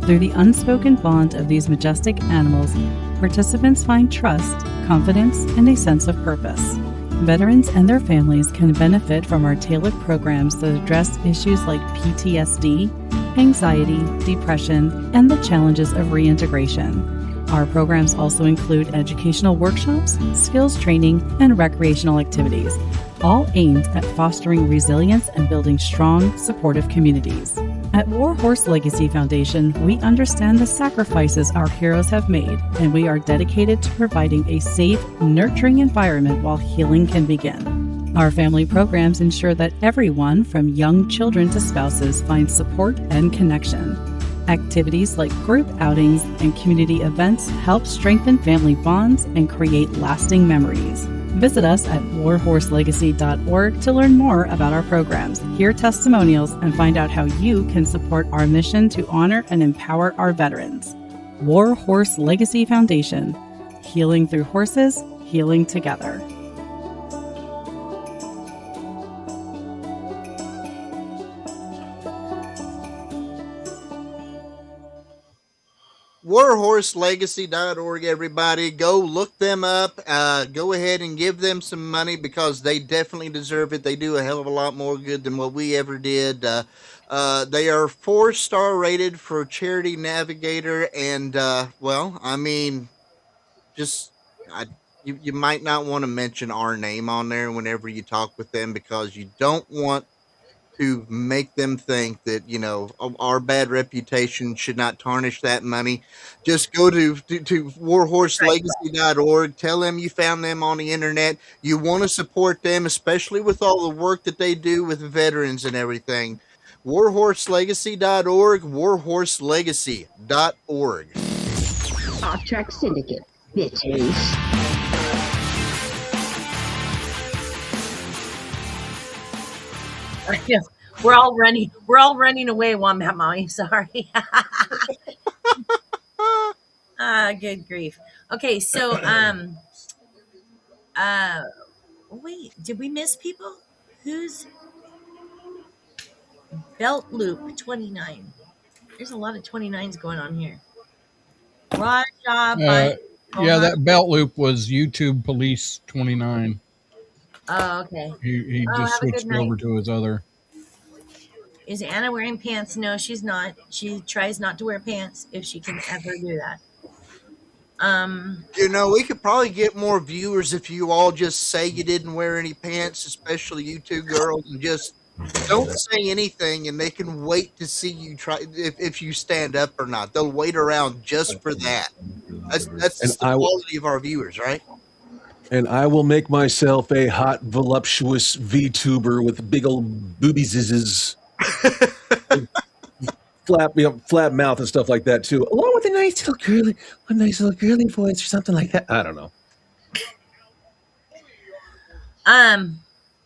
Through the unspoken bond of these majestic animals, participants find trust, confidence, and a sense of purpose. Veterans and their families can benefit from our tailored programs that address issues like PTSD, anxiety, depression, and the challenges of reintegration. Our programs also include educational workshops, skills training, and recreational activities, all aimed at fostering resilience and building strong, supportive communities. At Warhorse Legacy Foundation, we understand the sacrifices our heroes have made, and we are dedicated to providing a safe, nurturing environment while healing can begin. Our family programs ensure that everyone, from young children to spouses, finds support and connection. Activities like group outings and community events help strengthen family bonds and create lasting memories. Visit us at warhorselegacy.org to learn more about our programs, hear testimonials, and find out how you can support our mission to honor and empower our veterans. Warhorse Legacy Foundation. Healing through horses, healing together. Warhorselegacy.org, everybody. Go look them up. Go ahead and give them some money because they definitely deserve it. They do a hell of a lot more good than what we ever did. They are 4-star rated for Charity Navigator, and well, I mean, just I, you might not want to mention our name on there whenever you talk with them because you don't want to make them think that our bad reputation should not tarnish that money. Just go to warhorselegacy.org. Tell them you found them on the internet. You want to support them, especially with all the work that they do with veterans and everything. Warhorselegacy.org, warhorselegacy.org. Offtrack Syndicate, bitches. Yeah, we're all running. We're all running away, Wombat Mommy. Sorry. Good grief. Okay, so wait, did we miss people? Who's Belt Loop 29? There's a lot of 29s going on here. Raja by Yeah, that belt loop was YouTube Police 29. Oh, okay. He Oh, just have a good switched night. over to his other. Is Anna wearing pants? No, she's not. She tries not to wear pants if she can ever do that. We could probably get more viewers if you all just say you didn't wear any pants, especially you two girls, and just don't say anything, and they can wait to see you try if you stand up or not. They'll wait around just for that. That's the quality of our viewers, right? And I will make myself a hot, voluptuous VTuber with big old boobies, flat mouth and stuff like that too, along with a nice little girly voice or something like that. I don't know.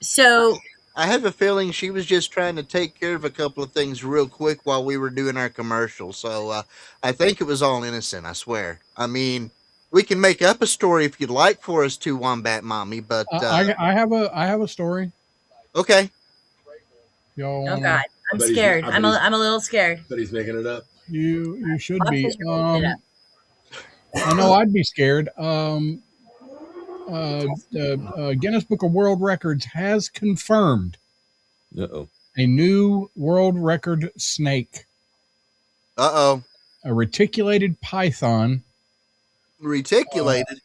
So I have a feeling she was just trying to take care of a couple of things real quick while we were doing our commercial. So I think it was all innocent. I swear. I mean, we can make up a story if you'd like for us to, Wombat Mommy. But I have a story. Okay. Y'all oh God, I'm scared. I'm a little scared. But he's making it up. You should Bob be. says you're making it up. I know I'd be scared. Guinness Book of World Records has confirmed Uh-oh. a new world record snake, Uh-oh. a reticulated python, Reticulated.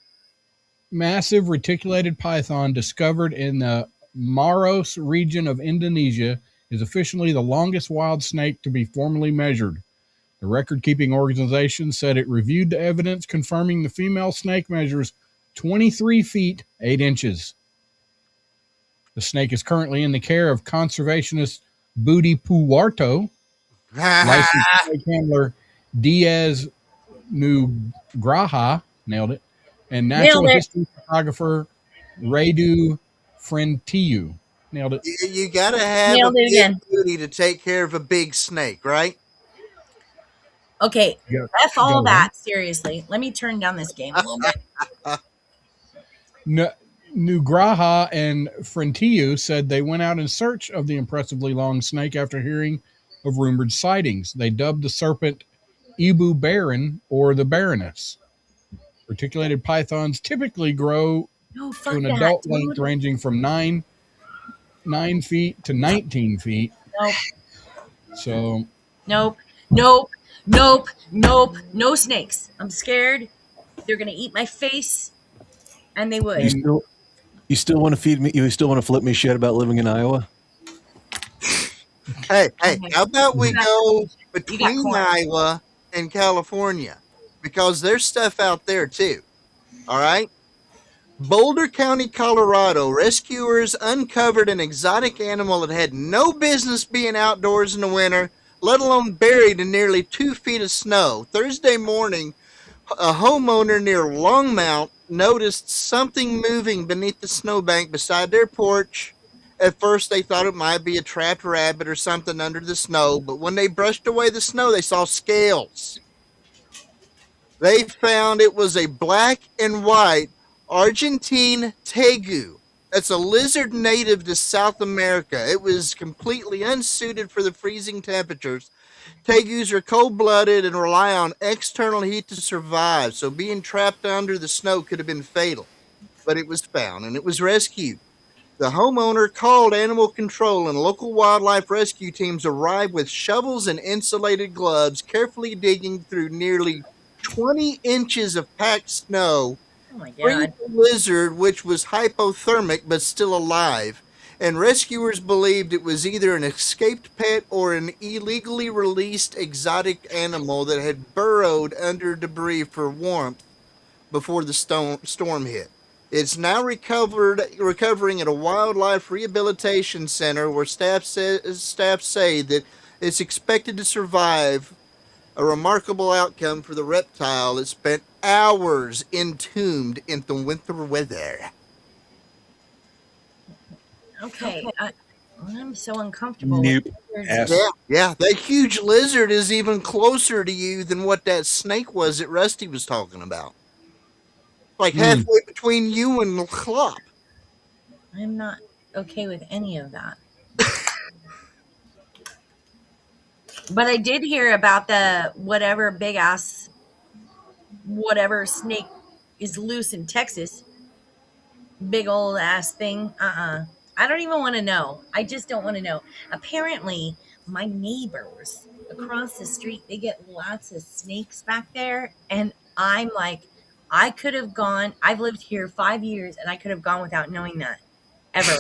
massive reticulated python discovered in the Maros region of Indonesia, is officially the longest wild snake to be formally measured. The record-keeping organization said it reviewed the evidence, confirming the female snake measures 23 feet 8 inches. The snake is currently in the care of conservationist Budi Puwarto, licensed snake handler Diaz Nugraha, nailed it, and natural Nailed it. history photographer Radu Frentiu, nailed it. You got to have a Nailed it big again. booty to take care of a big snake, right? Okay, You got- F you got all it that. Seriously, let me turn down this game a little bit. Nugraha and Frentiu said they went out in search of the impressively long snake after hearing of rumored sightings. They dubbed the serpent Ibu Baron, or the Baroness. Reticulated pythons typically grow No, to fuck an that, adult dude. length ranging from 9 feet to 19 feet. Nope, So nope, nope, nope, nope. No snakes. I'm scared. They're gonna eat my face, and they would. You still want to feed me? You still want to flip me shit about living in Iowa? Hey, Okay. how about we You got- go you got between corn. Iowa and California? Because there's stuff out there too. All right? Boulder County, Colorado, rescuers uncovered an exotic animal that had no business being outdoors in the winter, let alone buried in nearly 2 feet of snow. Thursday morning, a homeowner near Longmount noticed something moving beneath the snowbank beside their porch. At first, they thought it might be a trapped rabbit or something under the snow, but when they brushed away the snow, they saw scales. They found it was a black and white Argentine tegu. That's a lizard native to South America. It was completely unsuited for the freezing temperatures. Tegus are cold-blooded and rely on external heat to survive, so being trapped under the snow could have been fatal. But it was found and it was rescued. The homeowner called animal control, and local wildlife rescue teams arrived with shovels and insulated gloves, carefully digging through nearly 20 inches of packed snow. Oh my Freed god. the lizard, which was hypothermic but still alive, and rescuers believed it was either an escaped pet or an illegally released exotic animal that had burrowed under debris for warmth before the storm hit. It's now recovering at a wildlife rehabilitation center where staff say that it's expected to survive. A remarkable outcome for the reptile that spent hours entombed in the winter weather. Okay, I'm so uncomfortable. Nope. With lizards. Ass. Yeah, that huge lizard is even closer to you than what that snake was that Rusty was talking about. Like halfway between you and the clop. I'm not okay with any of that. But I did hear about the whatever big ass, whatever snake is loose in Texas. Big old ass thing. I don't even want to know. I just don't want to know. Apparently, my neighbors across the street, they get lots of snakes back there. And I'm like, I could have gone, I've lived here 5 years and I could have gone without knowing that ever.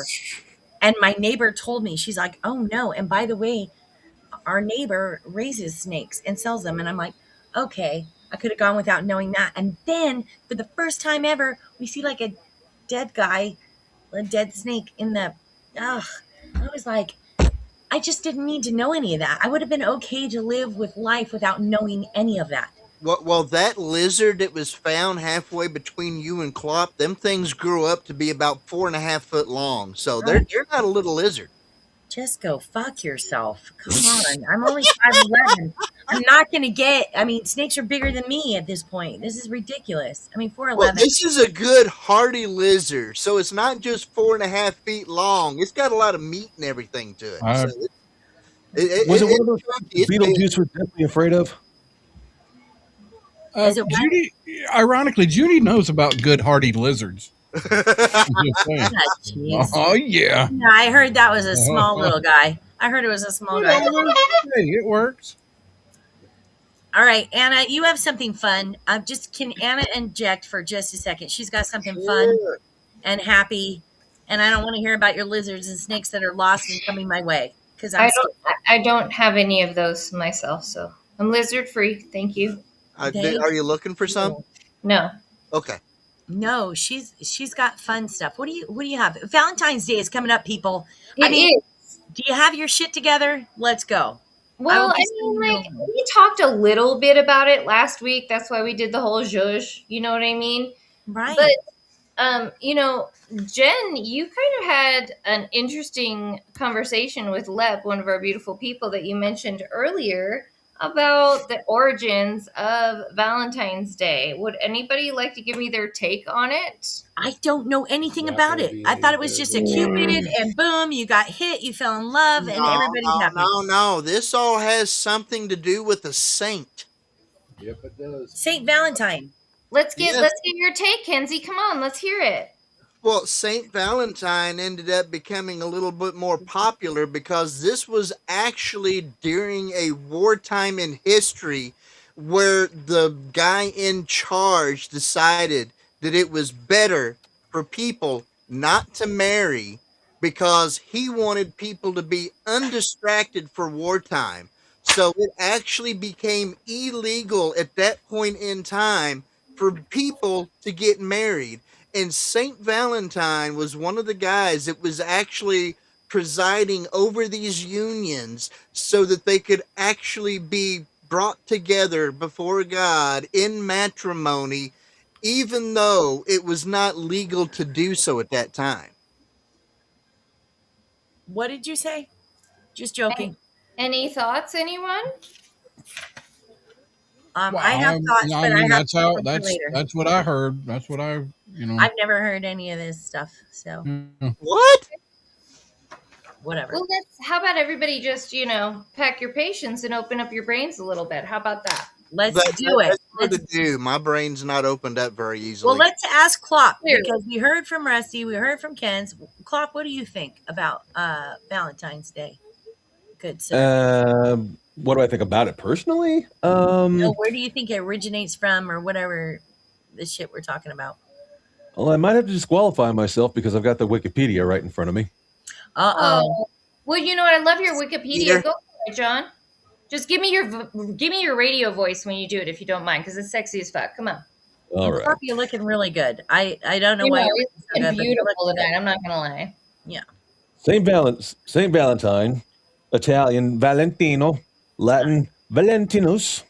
And my neighbor told me, she's like, oh no. And by the way, our neighbor raises snakes and sells them. And I'm like, okay, I could have gone without knowing that. And then for the first time ever, we see like a dead guy, a dead snake in the, I was like, I just didn't need to know any of that. I would have been okay to live with life without knowing any of that. Well, that lizard that was found halfway between you and Clop, them things grew up to be about 4.5 foot long. So they're not a little lizard. Just go fuck yourself. Come on. I'm only 5'11". I'm not going to get, I mean, snakes are bigger than me at this point. This is ridiculous. I mean, 4'11". Well, this is a good hardy lizard, so it's not just 4.5 feet long. It's got a lot of meat and everything to it. So Was it one of those Beetlejuice was definitely afraid of? Judy, ironically, Judy knows about good hardy lizards. I'm just saying. Jeez. Oh yeah. Yeah, I heard that was a small little guy. I heard it was a small guy. Whatever. Hey, it works. All right, Anna, you have something fun. Just can Anna inject for just a second? She's got something fun Sure. and happy, and I don't want to hear about your lizards and snakes that are lost and coming my way because I'm I scared. don't. I don't have any of those myself, so I'm lizard free. Thank you. Are you looking for some? No. Okay. No, she's got fun stuff. What do you have? Valentine's Day is coming up, people. It is. Do you have your shit together? Let's go. Well, will be I sending mean, you like, along. we talked a little bit about it last week. That's why we did the whole zhuzh. You know what I mean? Right. But Jen, you kind of had an interesting conversation with Lep, one of our beautiful people that you mentioned earlier, about the origins of Valentine's Day. Would anybody like to give me their take on it? I don't know anything about it. I thought it was just a Cupid, and boom, you got hit, you fell in love, and everybody's happy. No. This all has something to do with a saint. Yep, it does. Saint Valentine. Let's get Yes. your take, Kenzie. Come on, let's hear it. Well, Saint Valentine ended up becoming a little bit more popular because this was actually during a wartime in history where the guy in charge decided that it was better for people not to marry because he wanted people to be undistracted for wartime. So it actually became illegal at that point in time for people to get married. And Saint Valentine was one of the guys that was actually presiding over these unions so that they could actually be brought together before God in matrimony, even though it was not legal to do so at that time. What did you say? Just joking. Any thoughts, anyone? I have thoughts, but I have that's to how talk to you later. that's what I heard. That's what I I've never heard any of this stuff, so What? whatever. Well, how about everybody just, pack your patience and open up your brains a little bit? How about that? Let's do it. That's hard to do. My brain's not opened up very easily. Well, let's ask Clock Clearly. because we heard from Rusty, we heard from Ken's. Clock, what do you think about Valentine's Day? Good sir. What do I think about it personally? No, where do you think it originates from, or whatever the shit we're talking about? Well, I might have to disqualify myself because I've got the Wikipedia right in front of me. Uh-oh. Well, you know what? I love your Wikipedia. Peter? Go for it, John. Just give me your radio voice when you do it, if you don't mind, because it's sexy as fuck. Come on. All right. Clock, you're looking really good. I don't know You why know, you're it's looking so good, but you beautiful look tonight. good. I'm not gonna lie. Yeah. Saint Valentine, Italian Valentino, Latin Valentinus,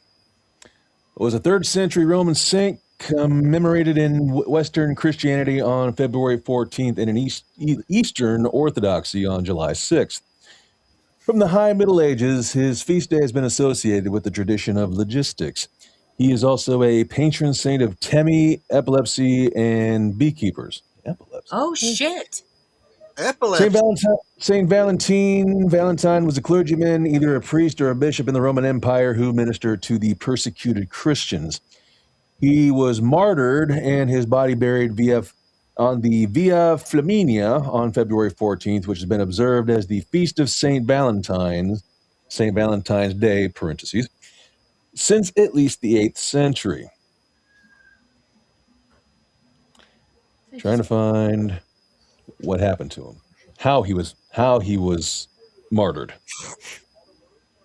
was a 3rd century Roman saint commemorated in Western Christianity on February 14th and in Eastern Orthodoxy on July 6th. From the High Middle Ages, his feast day has been associated with the tradition of logistics. He is also a patron saint of Temi, epilepsy, and beekeepers. Epilepsy. Oh shit. Epilepsy. Saint Valentine was a clergyman, either a priest or a bishop in the Roman Empire who ministered to the persecuted Christians. He was martyred and his body buried on the Via Flaminia on February 14th, which has been observed as the Feast of Saint Valentine's Day, parentheses, since at least the 8th century. Trying to find what happened to him, how he was martyred.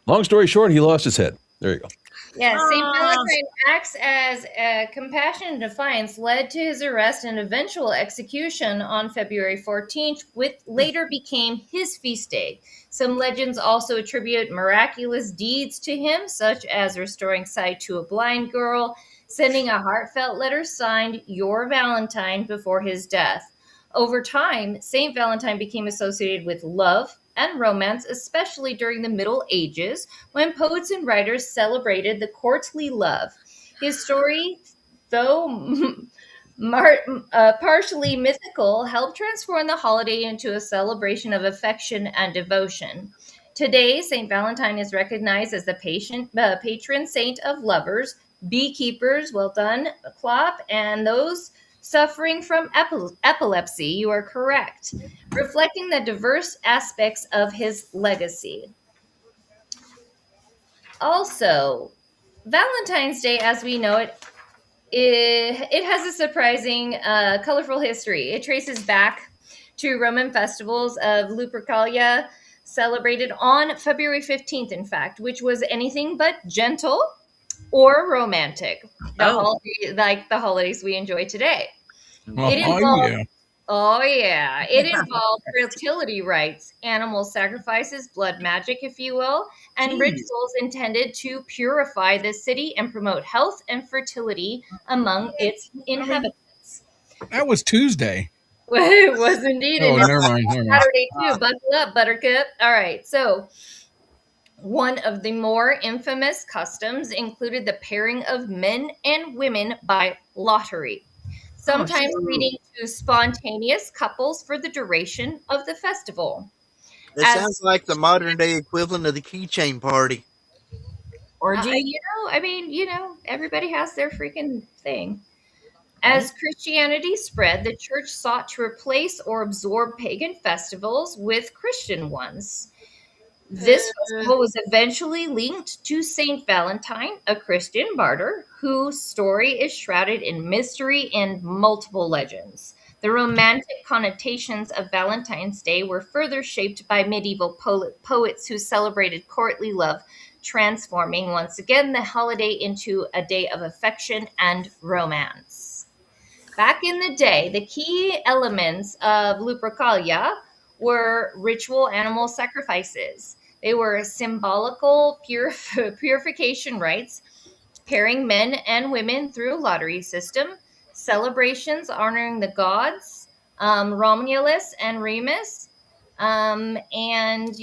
Long story short, he lost his head. There you go. Yeah, St. Valentine acts as compassion and defiance led to his arrest and eventual execution on February 14th, which later became his feast day. Some legends also attribute miraculous deeds to him, such as restoring sight to a blind girl, sending a heartfelt letter signed Your Valentine before his death. Over time, St. Valentine became associated with love and romance, especially during the Middle Ages, when poets and writers celebrated the courtly love. His story, though partially mythical, helped transform the holiday into a celebration of affection and devotion. Today, St. Valentine is recognized as the patron saint of lovers, beekeepers, well done, Klopp, and those suffering from epilepsy. You are correct, reflecting the diverse aspects of his legacy. Also, Valentine's Day, as we know it has a surprising, colorful history. It traces back to Roman festivals of Lupercalia, celebrated on February 15th, in fact, which was anything but gentle or romantic. Like the holidays we enjoy today. It Oh involved yeah. Oh yeah, it involved fertility rites, animal sacrifices, blood magic, if you will, and Jeez. rituals intended to purify the city and promote health and fertility among its inhabitants. That was Tuesday. It was indeed, Oh, and it's never mind. Never mind. Saturday too. Buckle up, Buttercup. All right, so one of the more infamous customs included the pairing of men and women by lottery, sometimes leading to spontaneous couples for the duration of the festival. It As sounds like the modern day equivalent of the keychain party. Orgy. I mean, everybody has their freaking thing. As Christianity spread, the church sought to replace or absorb pagan festivals with Christian ones. This festival was eventually linked to Saint Valentine, a Christian martyr whose story is shrouded in mystery and multiple legends. The romantic connotations of Valentine's Day were further shaped by medieval poets who celebrated courtly love, transforming once again the holiday into a day of affection and romance. Back in the day, the key elements of Lupercalia were ritual animal sacrifices. They were symbolical purification rites, pairing men and women through a lottery system, celebrations honoring the gods, Romulus and Remus, and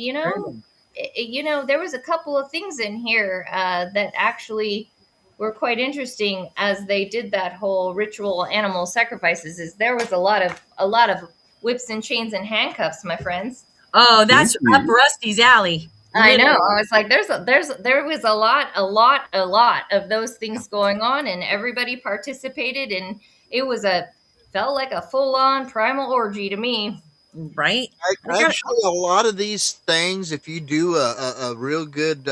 there was a couple of things in here that actually were quite interesting as they did that whole ritual animal sacrifices. Is there was a lot of whips and chains and handcuffs, my friends. Oh, that's up Rusty's alley. I know. I was like, there was a lot of those things going on, and everybody participated, and it felt like a full on primal orgy to me. Right? Actually, a lot of these things, if you do a real good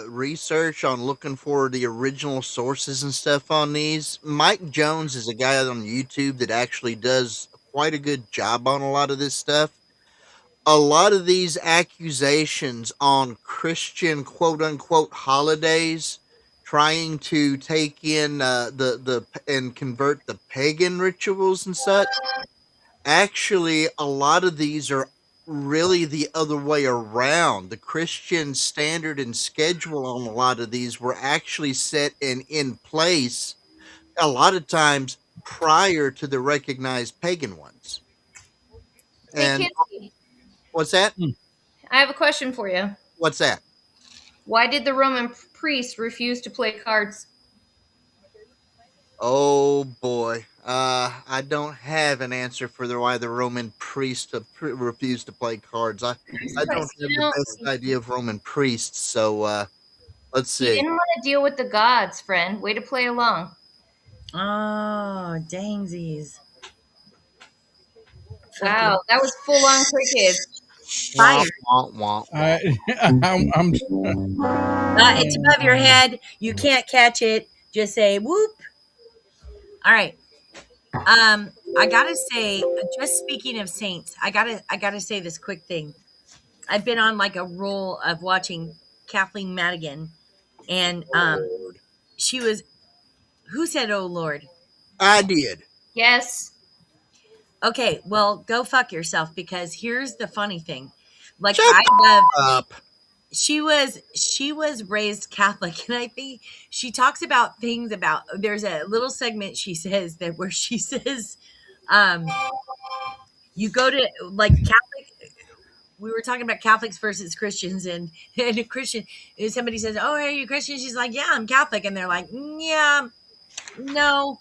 research on looking for the original sources and stuff on these, Mike Jones is a guy on YouTube that actually does quite a good job on a lot of this stuff. A lot of these accusations on Christian quote unquote holidays, trying to take in the and convert the pagan rituals and such. Actually, a lot of these are really the other way around. The Christian standard and schedule on a lot of these were actually set and in place a lot of times prior to the recognized pagan ones. Hey, And Kinsey, what's that? I have a question for you. What's that? Why did the Roman priests refuse to play cards? Oh boy, I don't have an answer for why the Roman priests refused to play cards. I don't have the best idea of Roman priests, so let's He see. didn't want to deal with the gods, friend. Way to play along. Oh, dangsies. Wow, that was full on crickets. Fire. Wah, wah, wah. I'm It's above your head. You can't catch it. Just say whoop. All right. I gotta say, just speaking of saints, I gotta say this quick thing. I've been on like a roll of watching Kathleen Madigan, and she was. Who said, "Oh Lord"? I did. Yes. Okay, well, go fuck yourself because here's the funny thing. Like Shut I love up. she was raised Catholic, and I think she talks about things about there's a little segment she says that where she says you go to like Catholic, we were talking about Catholics versus Christians, and a Christian, if somebody says, "Oh, are you Christian?" She's like, "Yeah, I'm Catholic," and they're like, "Yeah, no,"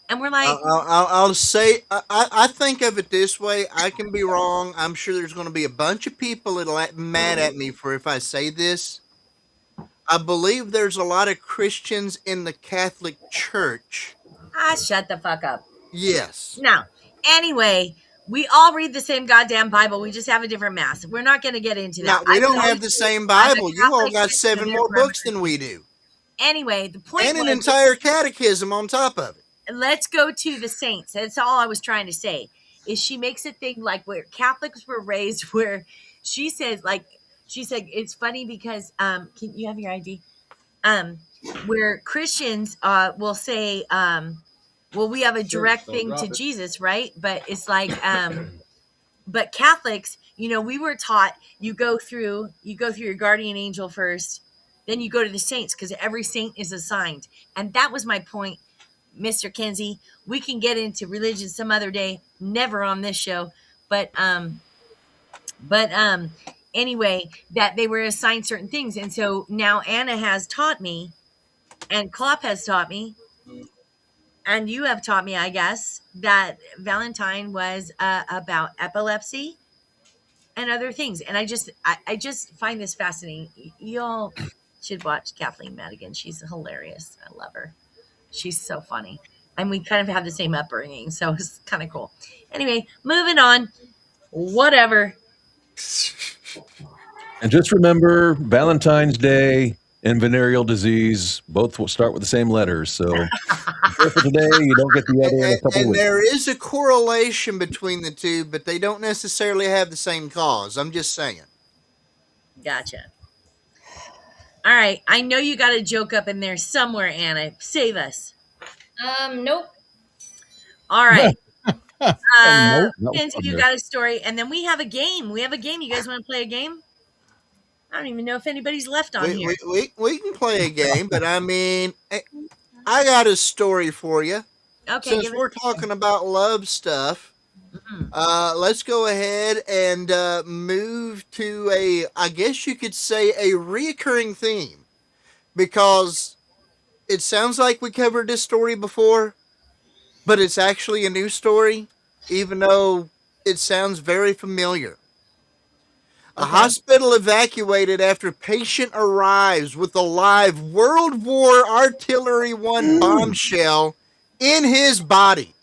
and we're like, I'll say I think of it this way. I can be wrong. I'm sure there's going to be a bunch of people that'll mad at me for if I say this. I believe there's a lot of Christians in the Catholic Church. shut the fuck up. Yes. Now, anyway, we all read the same goddamn Bible. We just have a different mass. We're not going to get into that. Now, we I don't will have always the say same I'm a Bible. You all Catholic got and 7 more books than we do, Anyway, the point and an was, entire catechism on top of it. let's go to the saints. That's all I was trying to say. Is she makes a thing like where Catholics were raised, where she says, like, she said, it's funny because can you have your ID? Where Christians will say, well, we have a direct thing to Jesus, right? But it's like but Catholics, we were taught you go through your guardian angel first, then you go to the saints because every saint is assigned. And that was my point, Mr. Kenzie. We can get into religion some other day, never on this show. But anyway, that they were assigned certain things. And so now Anna has taught me, and Klopp has taught me, and you have taught me, I guess, that Valentine was about epilepsy and other things. And I just find this fascinating. Y'all should watch Kathleen Madigan. She's hilarious. I love her. She's so funny. And we kind of have the same upbringing, so it's kind of cool. Anyway, moving on. Whatever. And just remember, Valentine's Day and venereal disease both will start with the same letters. So for today, you don't get the other in a couple of And weeks. there is a correlation between the two, but they don't necessarily have the same cause. I'm just saying. Gotcha. All right. I know you got a joke up in there somewhere, Anna. Save us. Nope. All right. Nope, not Kenzie, on you there. got a story, and then we have a game. You guys want to play a game? I don't even know if anybody's left on here. We can play a game, but I mean, I got a story for you. Okay, Since give we're us. talking about love stuff, let's go ahead and move to I guess you could say, a reoccurring theme, because it sounds like we covered this story before, but it's actually a new story, even though it sounds very familiar. A Okay. hospital evacuated after patient arrives with a live World War Artillery One bombshell in his body.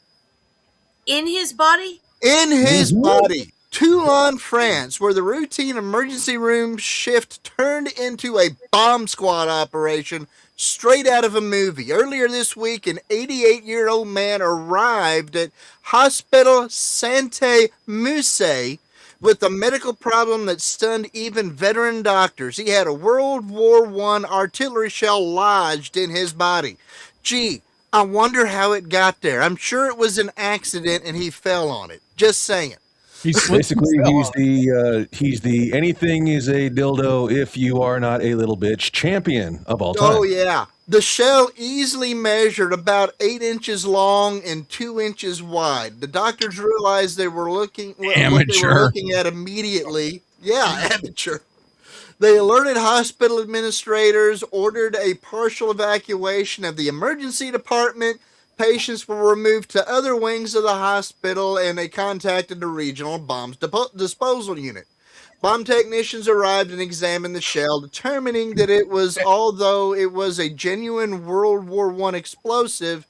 In his body? In his Mhm. body. Toulon, France, where the routine emergency room shift turned into a bomb squad operation straight out of a movie. Earlier this week, an 88-year-old man arrived at Hospital Santé Musée with a medical problem that stunned even veteran doctors. He had a World War I artillery shell lodged in his body. Gee, I wonder how it got there. I'm sure it was an accident and he fell on it. Just saying. He slipped and Basically, fell. he's the anything is a dildo if you are not a little bitch champion of all time. Oh, yeah. The shell easily measured about 8 inches long and 2 inches wide. The doctors realized they were looking what they were Amateur. looking at immediately. Yeah, amateur. They alerted hospital administrators, ordered a partial evacuation of the emergency department. Patients were removed to other wings of the hospital, and they contacted the regional bombs disposal unit. Bomb technicians arrived and examined the shell, determining that although it was a genuine World War I explosive,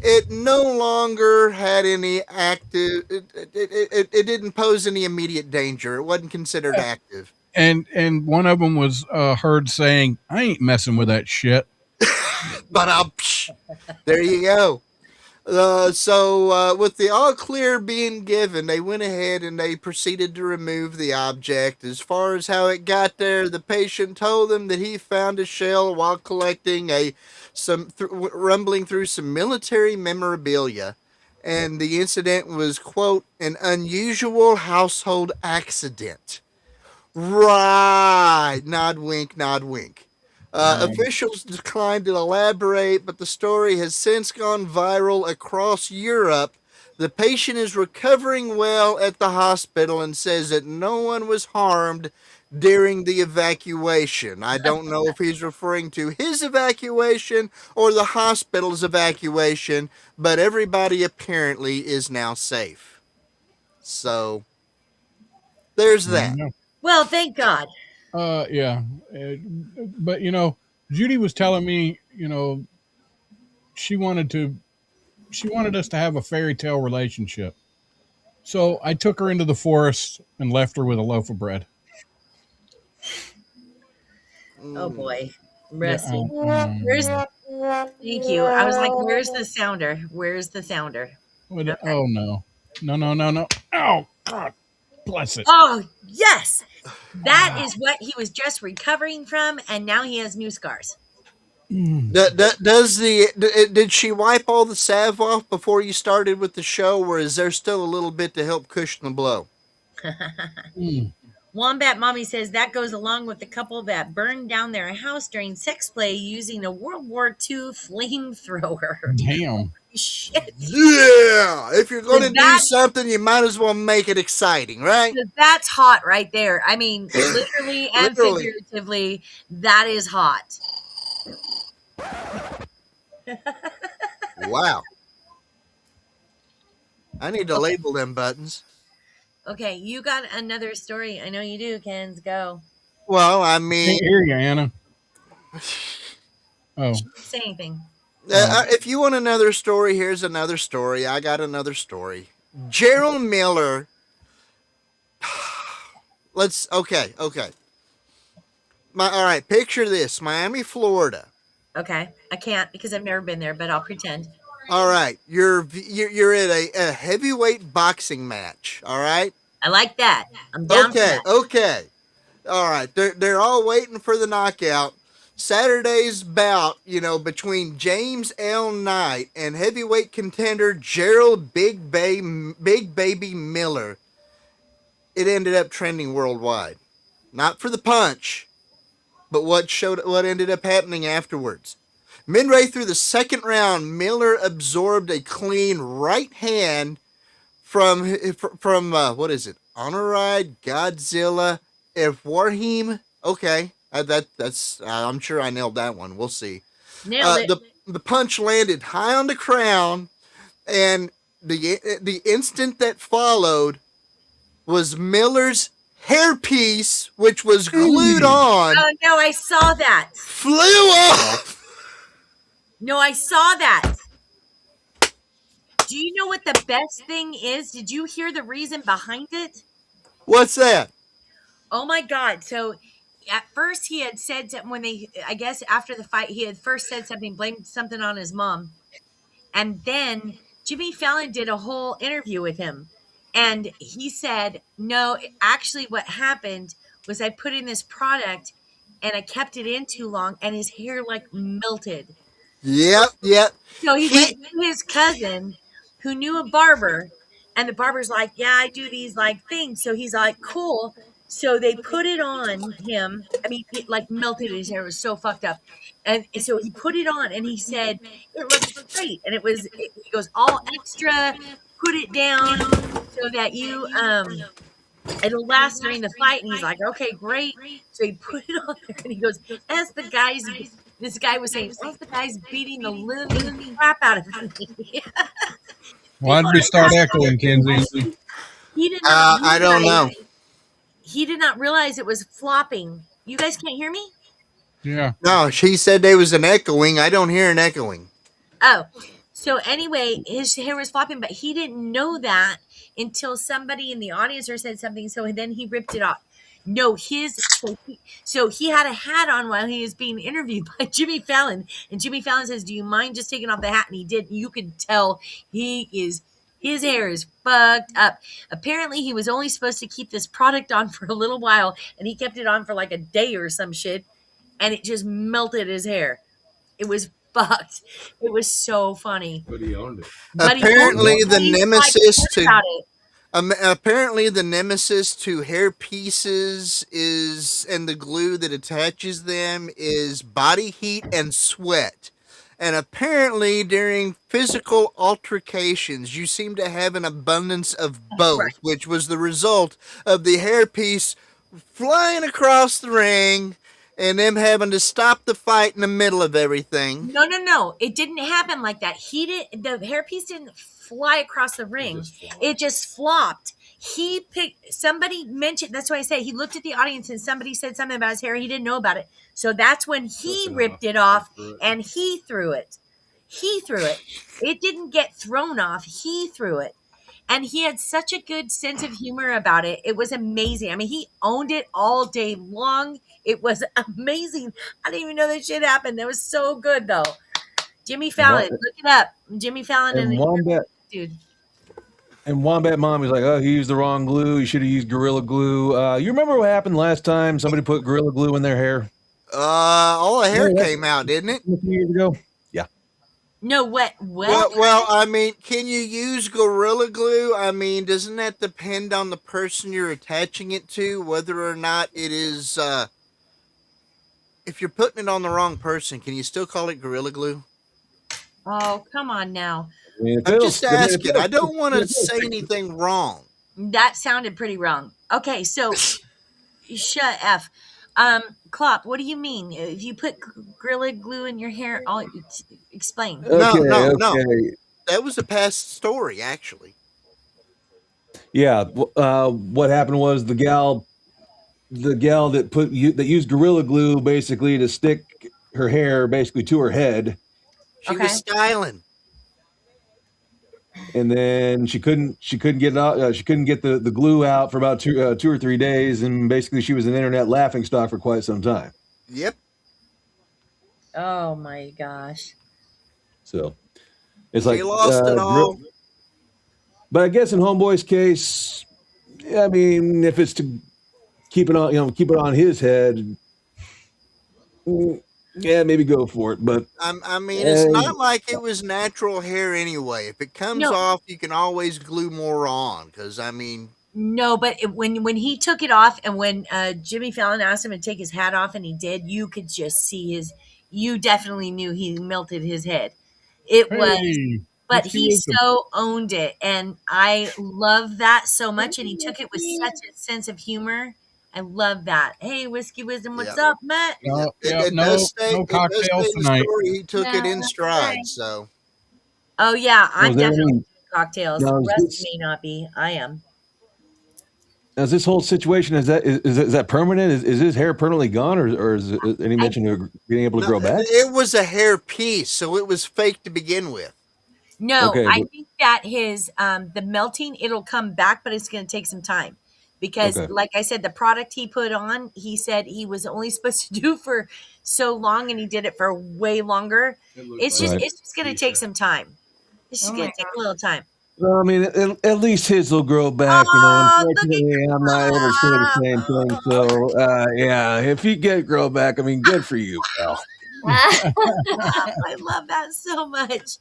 it no longer had any active. It didn't pose any immediate danger. It wasn't considered active. And one of them was heard saying, "I ain't messing with that shit." But there you go. With the all clear being given, they went ahead and they proceeded to remove the object. As far as how it got there, the patient told them that he found a shell while collecting rumbling through some military memorabilia, and the incident was, quote, an unusual household accident. Right. Nod wink, nod wink. Officials declined to elaborate, but the story has since gone viral across Europe. The patient is recovering well at the hospital and says that no one was harmed during the evacuation. I don't know if he's referring to his evacuation or the hospital's evacuation, but everybody apparently is now safe. So, there's that. Well, thank God. Yeah. But Judy was telling me, she wanted to she wanted us to have a fairy tale relationship. So I took her into the forest and left her with a loaf of bread. Oh boy, Yeah, Rusty. Where's? Thank you. I was like, where's the sounder? Where's the sounder? Okay. oh no, no! Oh God, bless it. Oh yes, that is what he was just recovering from, and now he has new scars. Did she wipe all the salve off before you started with the show, or is there still a little bit to help cushion the blow? Mm. Wombat Mommy says that goes along with the couple that burned down their house during sex play using a World War II flamethrower. Damn. Shit. Yeah, if you're going to do That- something, you might as well make it exciting, right? That's hot right there. I mean, literally and Literally. figuratively, that is hot. Wow. I need to label them buttons. Okay, you got another story. I know you do, Kens. Go. Well, I mean, Can't hear you, Anna. Oh, Say anything. if you want another story, here's another story. I got another story. Gerald Miller. Okay. All right, picture this: Miami, Florida. Okay, I can't because I've never been there, but I'll pretend. All right, you're at a heavyweight boxing match. All right. I like that. I'm down for that. Okay. All right, they're all waiting for the knockout. Saturday's bout, between James L. Knight and heavyweight contender Gerald Big Baby Miller. It ended up trending worldwide. Not for the punch, but what ended up happening afterwards. Midway through the second round, Miller absorbed a clean right hand from what is it? Honoride Godzilla Warheem. Okay, that's I'm sure I nailed that one. We'll see. Nailed it. The punch landed high on the crown, and the instant that followed was Miller's hairpiece, which was glued on. Oh no, I saw that. Flew off. No, I saw that. Do you know what the best thing is? Did you hear the reason behind it? What's that? Oh my God. So at first he had said something I guess after the fight, he had first said something, blamed something on his mom. And then Jimmy Fallon did a whole interview with him. And he said, no, actually what happened was I put in this product and I kept it in too long and his hair like melted. Yep. So he went to his cousin who knew a barber, and the barber's like, yeah, I do these like things. So he's like, cool. So they put it on him. I mean, it like melted his hair. It was so fucked up. And so he put it on and he said, it looks great. And he goes, all extra, put it down so that it'll last during the fight. And he's like, okay, great. So he put it on there and he goes, this guy was saying, as the guy's beating the living crap out of me. why did we start echoing, Kenzie? He did not. I don't know. He did not realize it was flopping. You guys can't hear me? Yeah. No, she said there was an echoing. I don't hear an echoing. Oh, so anyway, his hair was flopping, but he didn't know that until somebody in the audience said something. So then he ripped it off. No, so he had a hat on while he was being interviewed by Jimmy Fallon, and Jimmy Fallon says, "Do you mind just taking off the hat?" And he did. You could tell his hair is fucked up. Apparently, he was only supposed to keep this product on for a little while, and he kept it on for like a day or some shit, and it just melted his hair. It was fucked. It was so funny. But he owned it. Apparently, the nemesis to about it. Apparently, the nemesis to hair pieces and the glue that attaches them is body heat and sweat. And apparently, during physical altercations, you seem to have an abundance of both, Right. which was the result of the hairpiece flying across the ring and them having to stop the fight in the middle of everything. No. It didn't happen like that. The hairpiece didn't fly across the ring. It just flopped. Somebody mentioned, that's why I say he looked at the audience and somebody said something about his hair. He didn't know about it. So that's when he ripped it off and he threw it. He threw it. It didn't get thrown off. He threw it. And he had such a good sense of humor about it. It was amazing. I mean, he owned it all day long. It was amazing. I didn't even know that shit happened. That was so good, though. Jimmy Fallon, look it up. Jimmy Fallon and Wombat, dude. and Wombat Mom was like, "Oh, he used the wrong glue. He should have used Gorilla Glue." You remember what happened last time? Somebody put Gorilla Glue in their hair. All the hair Yeah, came out, didn't it? A few years ago. Yeah. No, what? Well, I mean, can you use Gorilla Glue? I mean, doesn't that depend on the person you're attaching it to, whether or not it is, if you're putting it on the wrong person, can you still call it Gorilla Glue? Oh, come on now. I mean, I'm just asking. I don't want to say anything wrong. That sounded pretty wrong. Okay, so shut F. Klopp, what do you mean? If you put Gorilla Glue in your hair, explain. No. That was a past story, actually. Yeah. What happened was the gal that used Gorilla Glue basically to stick her hair basically to her head. She was styling. And then she couldn't get it out. She couldn't get the glue out for about 2 or 3 days, and basically she was an internet laughingstock for quite some time. Yep. Oh my gosh. So it's He like lost it all. But I guess in Homeboy's case, I mean, if it's to keep it on his head, yeah, maybe go for it. But I mean, it's not like it was natural hair anyway. If it comes off, you can always glue more on. Because I mean, no, but when he took it off, and when Jimmy Fallon asked him to take his hat off, and he did, you could just see you definitely knew he melted his head. It was, but he so owned it, and I love that so much. And he took it with such a sense of humor. I love that. Hey, Whiskey Wisdom, what's up, Matt? No cocktails tonight. He took it in stride. So, oh yeah, I'm definitely doing cocktails. Now, The rest may not be. I am. Now, is this whole situation is that permanent? Is his hair permanently gone, or is it any mention of being able to grow back? It was a hair piece, so it was fake to begin with. No, I think that his the melting, it'll come back, but it's going to take some time. Because, like I said, the product he put on, he said he was only supposed to do for so long, and he did it for way longer. It's just going to take some time. It's just going to take a little time. Well, I mean, at least his will grow back. Unfortunately, I'm not able to say the same thing. So, yeah, if you grow back, I mean, good for you, pal. I love that so much.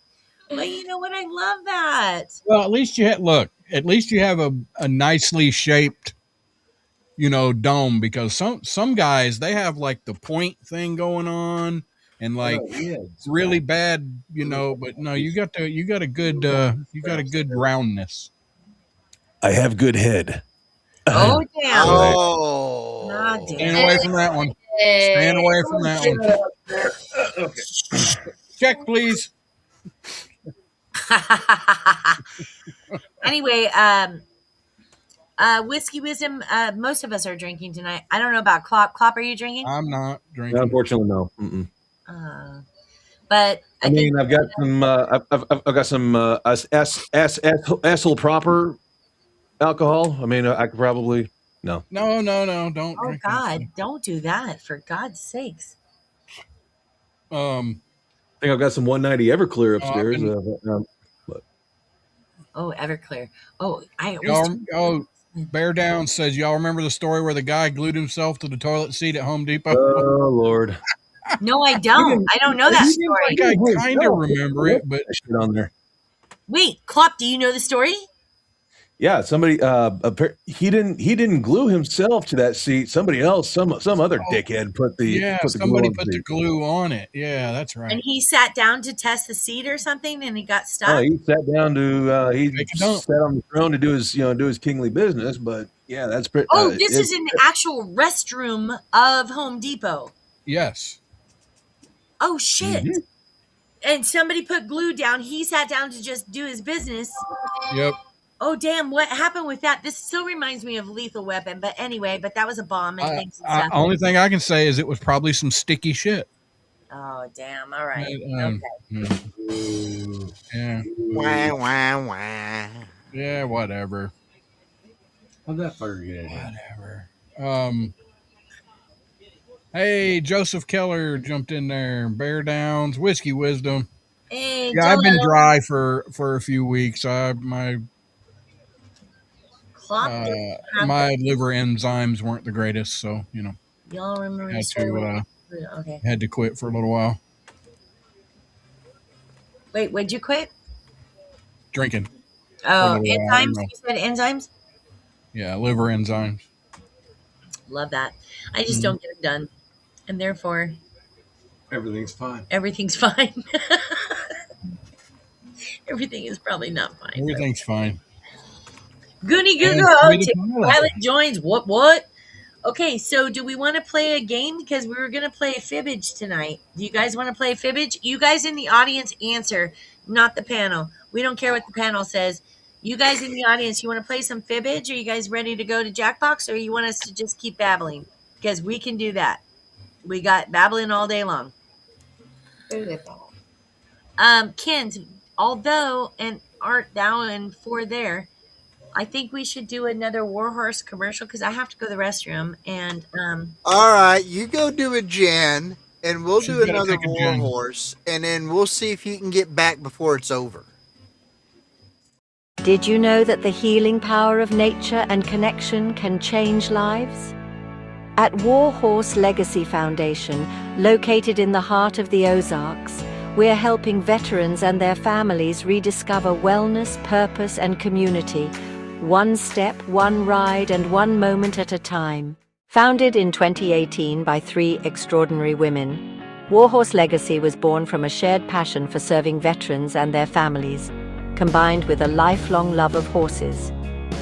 But you know what? I love that. Well, at least you have a nicely shaped, dome, because some guys, they have like the point thing going on and like really bad, but no, you got a good roundness. I have good head. Oh damn. Oh. Staying away from that one. Staying away from that one. Okay. Check, please. Anyway, Whiskey Wisdom, most of us are drinking tonight. I don't know about Klopp. Klopp, are you drinking? I'm not drinking. Unfortunately, no. But I mean, I've got some. I've got some asshole proper alcohol. I mean, I could probably no. Don't. Oh drink God, don't do that, for God's sakes. I think I've got some 190 Everclear upstairs. Oh, Everclear. Oh, Bear Down says, y'all remember the story where the guy glued himself to the toilet seat at Home Depot? Oh, Lord. No, I don't. I don't know that story. I kind of remember it, but shit on there. Wait, Klopp, do you know the story? Yeah, somebody. He didn't glue himself to that seat. Somebody else, some other dickhead put the the glue on it. Yeah, that's right. And he sat down to test the seat or something, and he got stuck. Oh, he sat down to sat on the throne to do his kingly business. But yeah, that's pretty. Oh, this is in the actual restroom of Home Depot. Yes. Oh shit! Mm-hmm. And somebody put glue down. He sat down to just do his business. Yep. Oh damn! What happened with that? This still reminds me of Lethal Weapon, but anyway, that was a bomb and things and stuff. Only thing I can say is it was probably some sticky shit. Oh, damn. All right. Um, Okay. yeah. Wah, wah, wah. Yeah, whatever. How'd that fire get in here? Whatever. Hey, Joseph Keller jumped in there. Bear Downs, Whiskey Wisdom. Hey, Yeah, I've been dry for a few weeks. My Clock my liver enzymes weren't the greatest, so Y'all remember had the story? to Okay. had to quit for a little while Wait, would you quit? drinking. Oh, little while, enzymes? You said enzymes? Yeah, liver enzymes. Love that. I just Mhm. don't get them done. And therefore, Everything's fine. everything's fine. Everything is probably not fine. Everything's fine. Goony And Google, tomato, Tim tomato. Pilot joins. What? Okay, so do we want to play a game? Because we were going to play Fibbage tonight. Do you guys want to play Fibbage? You guys in the audience answer, not the panel. We don't care what the panel says. You guys in the audience, you want to play some Fibbage? Are you guys ready to go to Jackbox, or you want us to just keep babbling? Because we can do that. We got babbling all day long. Kent, although and Art down and for there, I think we should do another Warhorse commercial because I have to go to the restroom. And All right, you go do a Jen, and we'll She's do gotta another take a Jen. Warhorse, and then we'll see if you can get back before it's over. Did you know that the healing power of nature and connection can change lives? At Warhorse Legacy Foundation, located in the heart of the Ozarks, we're helping veterans and their families rediscover wellness, purpose, and community, one step, one ride, and one moment at a time. Founded in 2018 by 3 extraordinary women, Warhorse Legacy was born from a shared passion for serving veterans and their families, combined with a lifelong love of horses.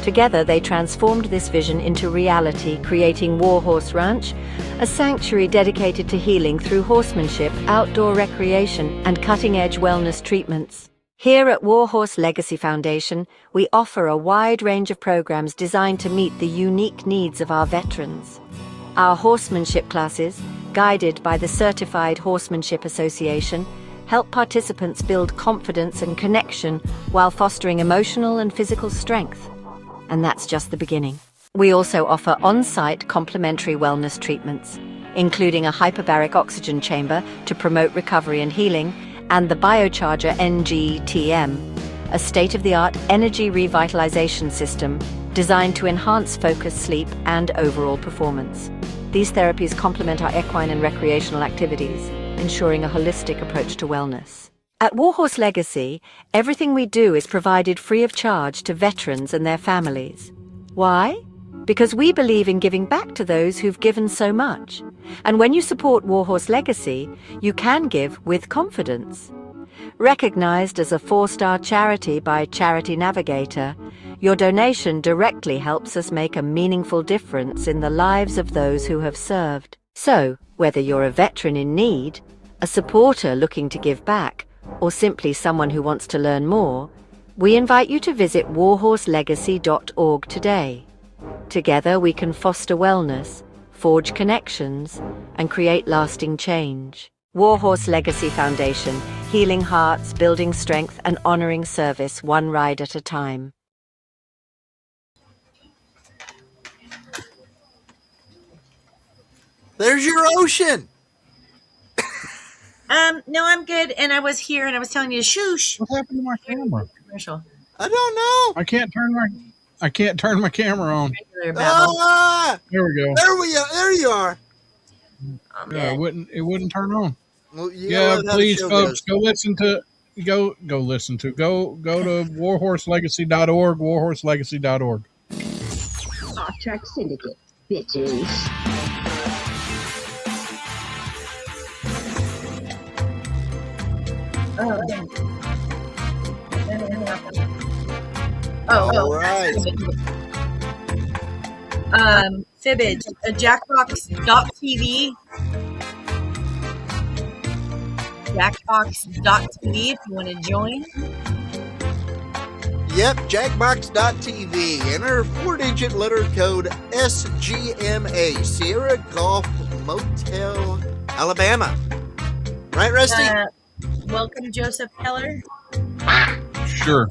Together, they transformed this vision into reality, creating Warhorse Ranch, a sanctuary dedicated to healing through horsemanship, outdoor recreation, and cutting-edge wellness treatments. Here at Warhorse Legacy Foundation, we offer a wide range of programs designed to meet the unique needs of our veterans. Our horsemanship classes, guided by the Certified Horsemanship Association, help participants build confidence and connection while fostering emotional and physical strength. And that's just the beginning. We also offer on-site complimentary wellness treatments, including a hyperbaric oxygen chamber to promote recovery and healing, and the Biocharger NGTM, a state-of-the-art energy revitalization system designed to enhance focus, sleep, and overall performance. These therapies complement our equine and recreational activities, ensuring a holistic approach to wellness. At Warhorse Legacy, everything we do is provided free of charge to veterans and their families. Why? Because we believe in giving back to those who've given so much. And when you support Warhorse Legacy, you can give with confidence. Recognized as a 4-star charity by Charity Navigator, your donation directly helps us make a meaningful difference in the lives of those who have served. So, whether you're a veteran in need, a supporter looking to give back, or simply someone who wants to learn more, we invite you to visit warhorselegacy.org today. Together we can foster wellness, forge connections, and create lasting change. Warhorse Legacy Foundation, healing hearts, building strength, and honoring service one ride at a time. There's your ocean. No, I'm good. And I was here and I was telling you to shoosh. What happened to my camera? Commercial. I don't know. I can't turn my camera on. Regular babble. Ah, There we go. there you are. I'm Yeah, dead. it wouldn't turn on. Well, you Yeah, know how the please, show folks, goes. go to warhorselegacy.org, warhorselegacy.org. Offtrack Syndicate, bitches. Oh, okay. All right. Fibbage, Jackbox.tv. Jackbox.tv if you want to join. Yep, jackbox.tv. Enter 4-digit letter code SGMA, Sierra Golf Motel, Alabama. Right, Rusty? Welcome, Joseph Keller. Sure.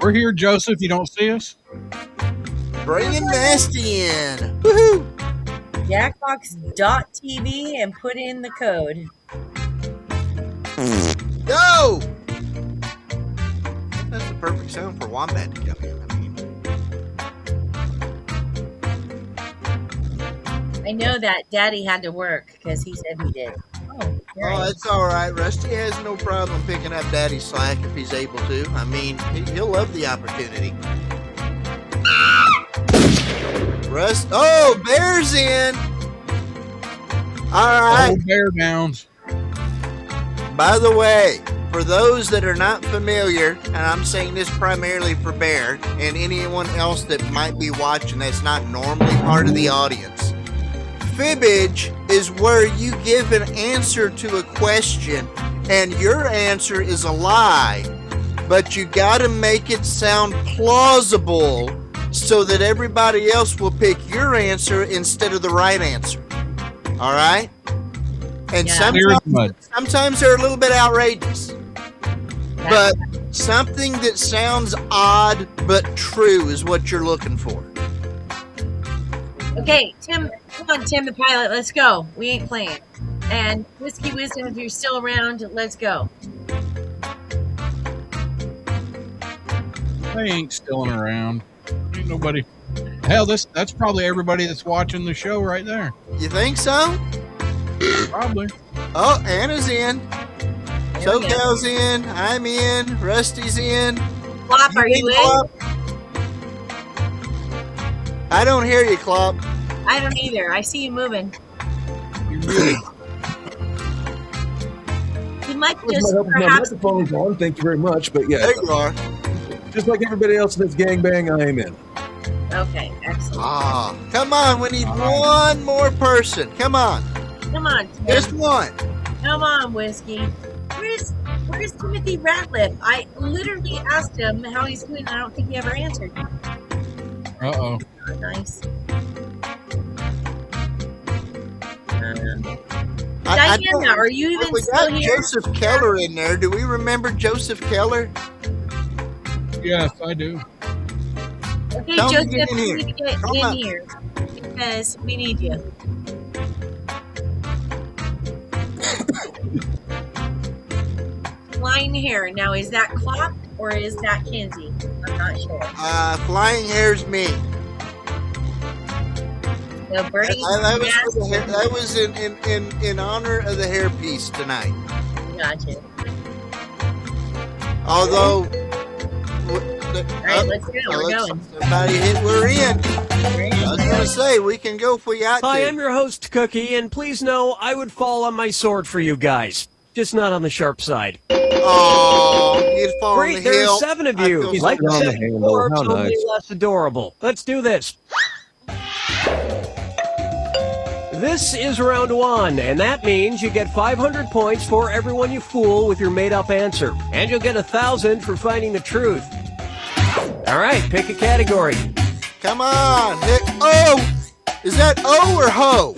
We're here, Joseph. You don't see us? Bringing Nasty in. Woohoo! Jackbox.tv and put in the code. Go! That's the perfect sound for Wombat to come in. I know that Daddy had to work because he said he did. Oh, that's all right. Rusty has no problem picking up Daddy's slack if he's able to. I mean, he'll love the opportunity. Oh, Bear's in. All right. Oh, Bear Downs. By the way, for those that are not familiar, and I'm saying this primarily for Bear and anyone else that might be watching that's not normally part of the audience, fibbage is where you give an answer to a question and your answer is a lie, but you got to make it sound plausible so that everybody else will pick your answer instead of the right answer. All right? And sometimes they're a little bit outrageous. But something that sounds odd but true is what you're looking for. Okay, Tim, come on, Tim the pilot, let's go. We ain't playing. And Whiskey Wisdom, if you're still around, let's go. They ain't stilling around. Ain't nobody. Hell, that's probably everybody that's watching the show right there. You think so? Probably. Oh, Anna's in. SoCal's in. I'm in. Rusty's in. Clop, are you in? I don't hear you, Clop. I don't either. I see you moving. You're muted. You might My just perhaps. microphone's on. Thank you very much. But yeah, There you are. just like everybody else in this gangbang, I am in. Okay, excellent. Come on. We need one more person. Come on. Come on, Tim. Just one. Come on, Whiskey. Where's Timothy Ratliff? I literally asked him how he's doing, and I don't think he ever answered. Uh-oh. Nice. Diana, are you even we still got here? Joseph Keller in there. Do we remember Joseph Keller? Yes, I do. Okay, Tell him Joseph, to get in you here. need to get Come in on. here because we need you. Flying hair. Now, is that Clop or is that Kenzie? I'm not sure. Flying hair's me. No, Bernie. That was in honor of the hairpiece tonight. Gotcha. Although, All right, let's go. We're going. We're in. I was going to say, we can go if we got to. Hi, I'm your host, Cookie, and please know I would fall on my sword for you guys. Just not on the sharp side. Oh, you'd fall on Great, the there hill. are 7 of you. He's Like on the 7 handle. dwarves, How only nice. less adorable. Let's do this. This is round 1, and that means you get 500 points for everyone you fool with your made-up answer. And you'll get 1,000 for finding the truth. All right, pick a category. Come on. Oh, is that O or Ho?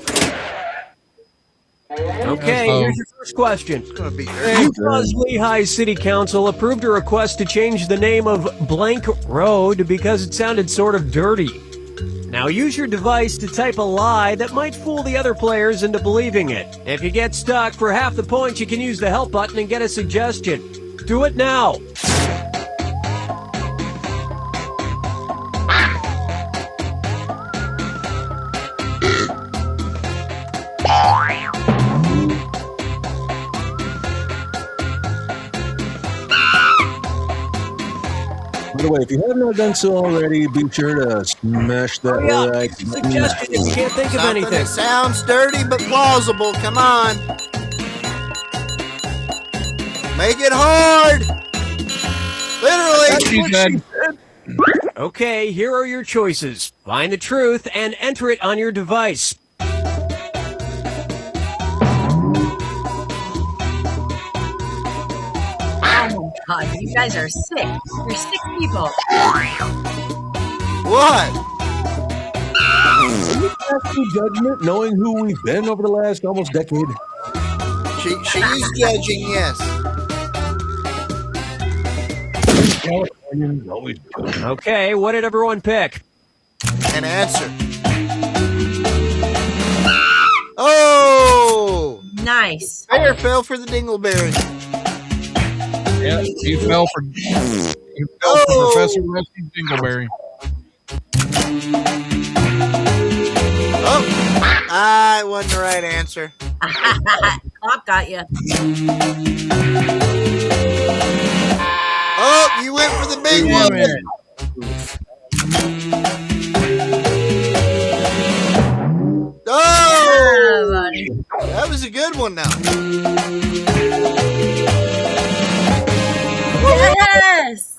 Okay, here's your first question. It's going to be Utah's Lehigh City Council approved a request to change the name of Blank Road because it sounded sort of dirty. Now use your device to type a lie that might fool the other players into believing it. If you get stuck, for half the points you can use the help button and get a suggestion. Do it now. By the way, if you have not done so already, be sure to smash that like button. Suggestion if you can't think of something anything. that sounds dirty but plausible. Come on. Make it hard. Literally. Okay, here are your choices. Find the truth and enter it on your device. Oh my God, you guys are sick. You're sick people. What? Are you casting judgment, knowing who we've been over the last almost decade? She is judging, yes. Californians always judge. Okay, what did everyone pick? An answer. Oh! Nice. Bear fell for the dingleberry. Yeah, he fell for Professor Rusty Dingleberry. It wasn't the right answer. Clock got you. Oh, you went for the big Damn one. it. Oh! buddy. That was a good one now. Yes.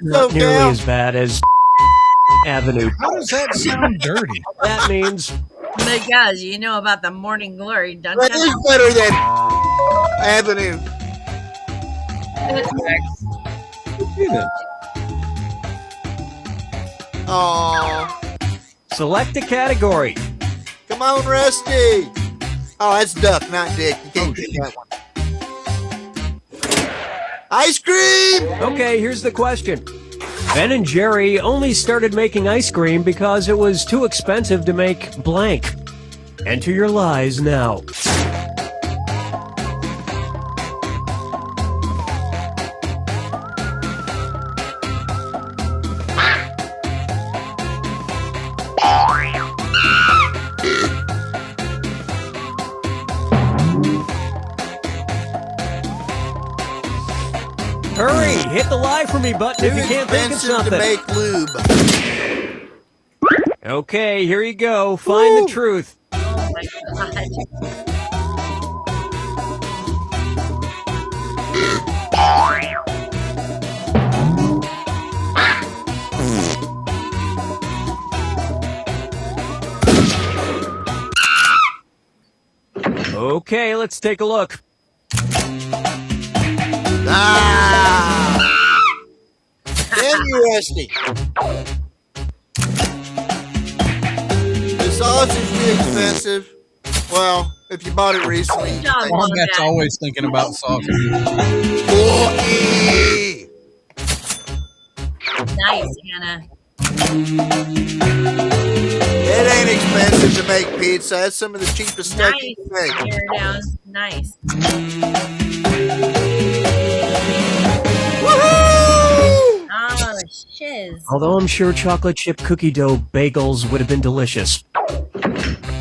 Not nearly as bad as Avenue. How does that sound dirty? That means Because you know about the morning glory, don't That you? is better than Avenue. Oh, select a category. come on, Rusty. Oh, that's duck, not dick. You can't get that one. Ice cream. Okay, here's the question. Ben and Jerry only started making ice cream because it was too expensive to make blank. Enter your lies now. Hurry, hit the lie for me button if you can't think of Expensive to something. make lube. Okay, here you go. Find the truth. Oh my god. Okay, let's take a look. Ah! Damn you, Rusty. The sausage is too expensive. Well, if you bought it recently. you John think- Wombat's always thinking about sausage. Porky! Nice, Hannah. It ain't expensive to make pizza. That's some of the cheapest stuff Nice. you can make. Tear down. Nice. Woohoo! Oh, shiz. Although I'm sure chocolate chip cookie dough bagels would have been delicious.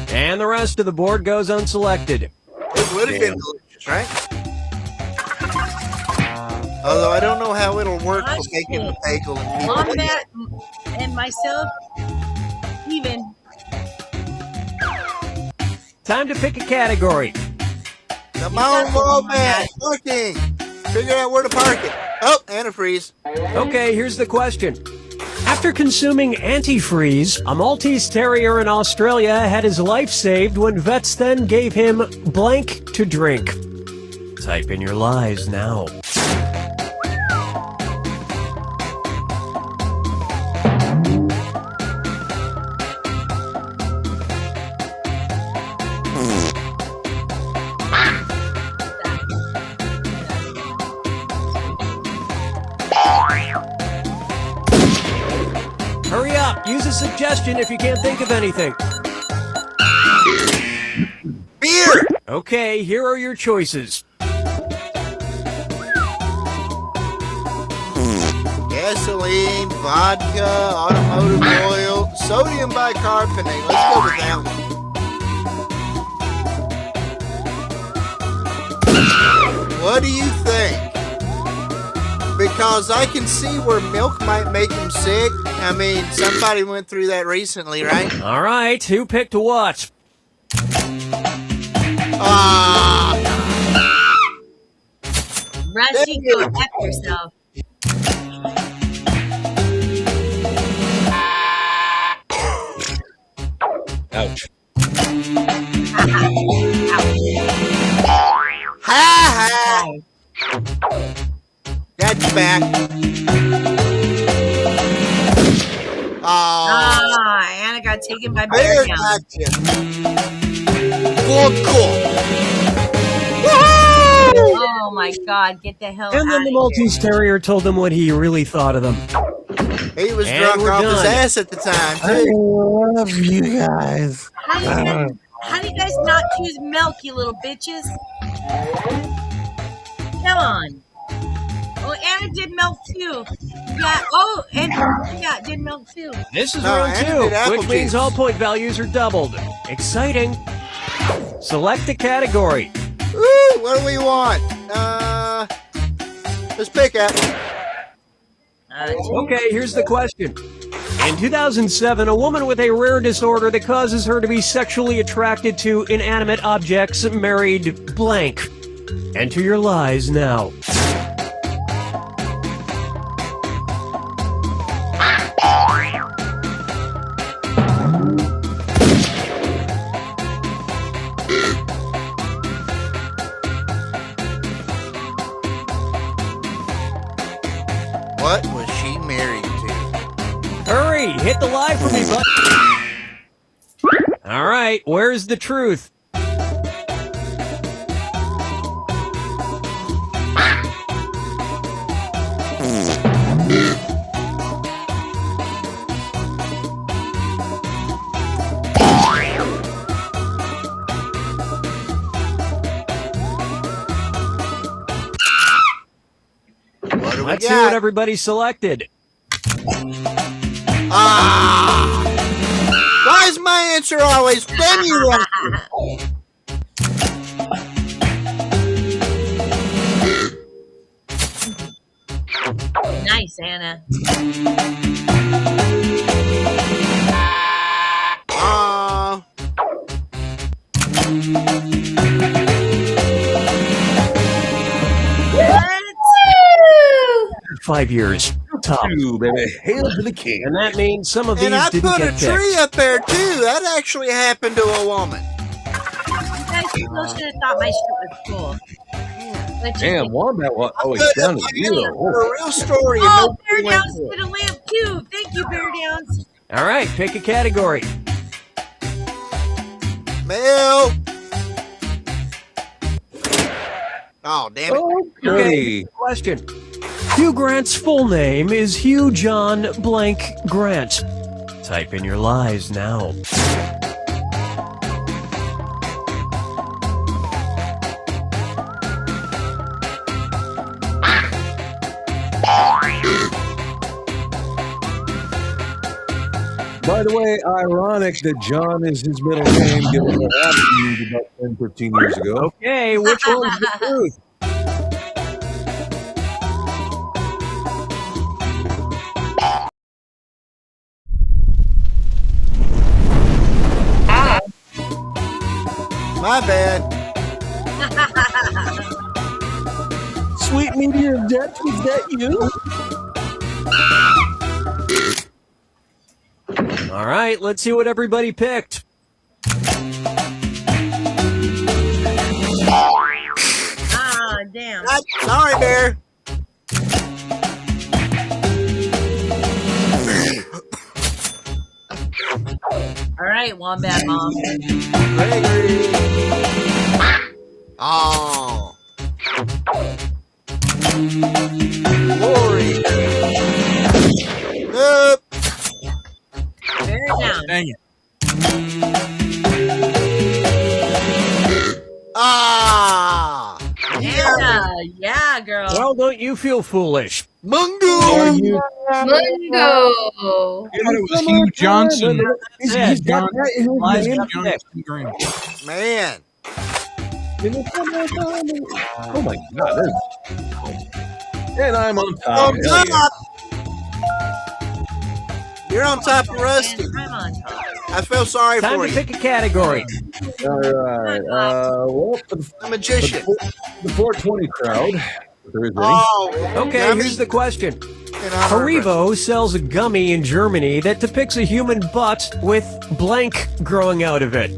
And the rest of the board goes unselected. It would have been delicious, right? Although I don't know how it'll work for making a bagel and pizza. Wombat and myself, even. Time to pick a category. Come on, Wombat! Parking! Figure out where to park it. Oh, antifreeze. Okay, here's the question. After consuming antifreeze, a Maltese Terrier in Australia had his life saved when vets then gave him blank to drink. Type in your lies now. Hurry up! Use a suggestion if you can't think of anything. Beer! Okay, here are your choices. Gasoline, vodka, automotive oil, sodium bicarbonate. Let's go with that one. What do you think? Because I can see where milk might make him sick. I mean, somebody went through that recently, right? All right, who picked what? Ah, Rusty, go F yourself. Ouch. ha ha! Got you back. Oh, Ah, Anna got taken by bear Bear down. got you. Cool. Oh my God! Get the hell out And then the of Maltese Terrier told them what he really thought of them. He was And drunk we're off his done. ass at the time, I too. love you guys. How do you guys not choose milk, you little bitches? Come on. Oh, Anna did milk too. Yeah. Oh, and yeah, did milk too. This is No, round Anna 2, did apple which means juice. all point values are doubled. Exciting. Select a category. Woo, what do we want? Let's pick up. Okay, here's the question. In 2007, a woman with a rare disorder that causes her to be sexually attracted to inanimate objects married blank. Enter your lies now. What was she married to? Hurry, hit the lie for me, bud. All right, where's the truth? What do we Let's see what got? everybody selected. Why is my answer always February? Nice, Anna. What? 5 years. Top. Ooh, baby. Hail to the king. And that means some of these And I didn't put a get tree picked. up there too. That actually happened to a woman. You guys still should have thought my shit was cool. But you Damn, didn't. Wombat was always Put down up to my you. hand for a real story. And Oh, Bear nobody went Downs for it. did a lamp too. Thank you, Bear Downs. All right, pick a category. Mel. Oh, damn it. Okay, question. Hugh Grant's full name is Hugh John Blank Grant. Type in your lies now. By the way, ironic that John is his middle name, given what happened to you about 10, 15 years ago. Okay, which one's the truth? My bad. Sweet meteor of death, was that you? All right, let's see what everybody picked. Ah, damn. Sorry, Bear. All right, Wombat Mom. Gregory. Oh. Glory. Nope. Bear Downs. Dang it. Ah. Anna. Yeah, girl. Well, don't you feel foolish? Mungo. Mungo. I thought it was Hugh Johnson. He's John, got that in his Liza name. Johnson Green. Man. Oh my god. And I'm on top. On Hell yeah. top. You're on top of Rusty. And I'm on top. I feel sorry Time for to you. pick a category. All right. Well, for The magician. the 420 crowd, if there is any. Oh. Okay, Gummy here's the question. in honor of Haribo sells a gummy in Germany that depicts a human butt with blank growing out of it.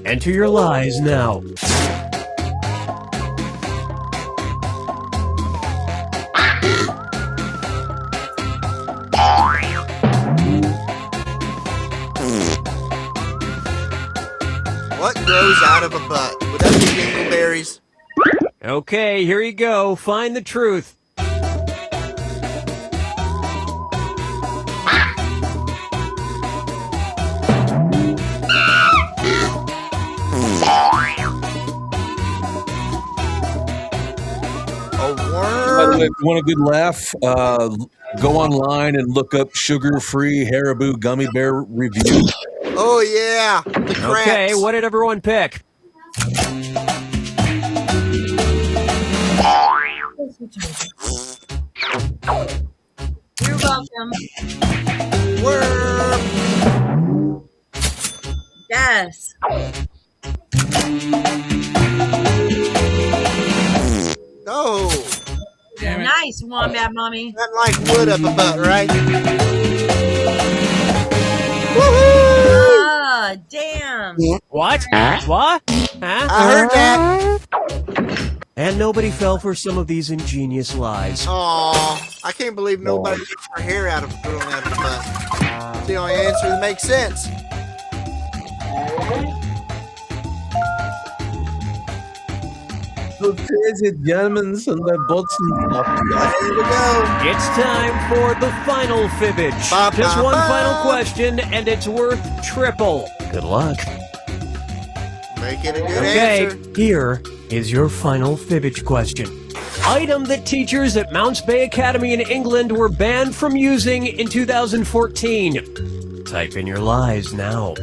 Enter your lies now. grows out of a butt. Would that be dingleberries? Okay, here you go. Find the truth. A By the worm? way, if you want a good laugh, go online and look up sugar-free Haribo gummy bear review. Oh, yeah. The cracks. Okay, what did everyone pick? You're welcome. Worm. Yes. Oh. Damn it. Nice, Wombat Mommy. Nothing like wood up a butt, right? Woohoo! Ah, damn. What? What? Huh? I heard that. And nobody fell for some of these ingenious lies. Aw, I can't believe nobody gets their hair out of growing out of the butt. It's the only answer that makes sense. So crazy diamonds on their butts and stuff. Here we go. It's time for the final fibbage. Ba, Just ba, one ba. final question, and it's worth triple. Good luck. Make it a good Okay, answer. here is your final fibbage question. Item that teachers at Mounts Bay Academy in England were banned from using in 2014. Type in your lies now.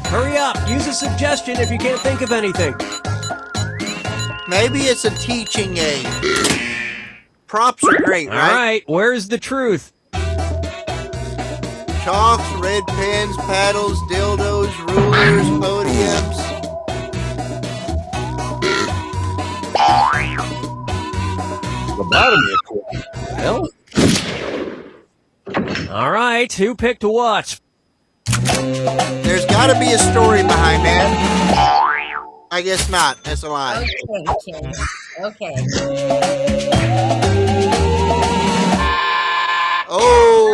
Hurry up, use a suggestion if you can't think of anything. Maybe it's a teaching aid. Props are great, All right? right, where's the truth? Chalks, red pens, paddles, dildos, rulers, podiums. Lobotomy, of course. Hell, All right, who picked what? There's got to be a story behind that. I guess not. That's a lie. Okay, kids. Okay. Oh.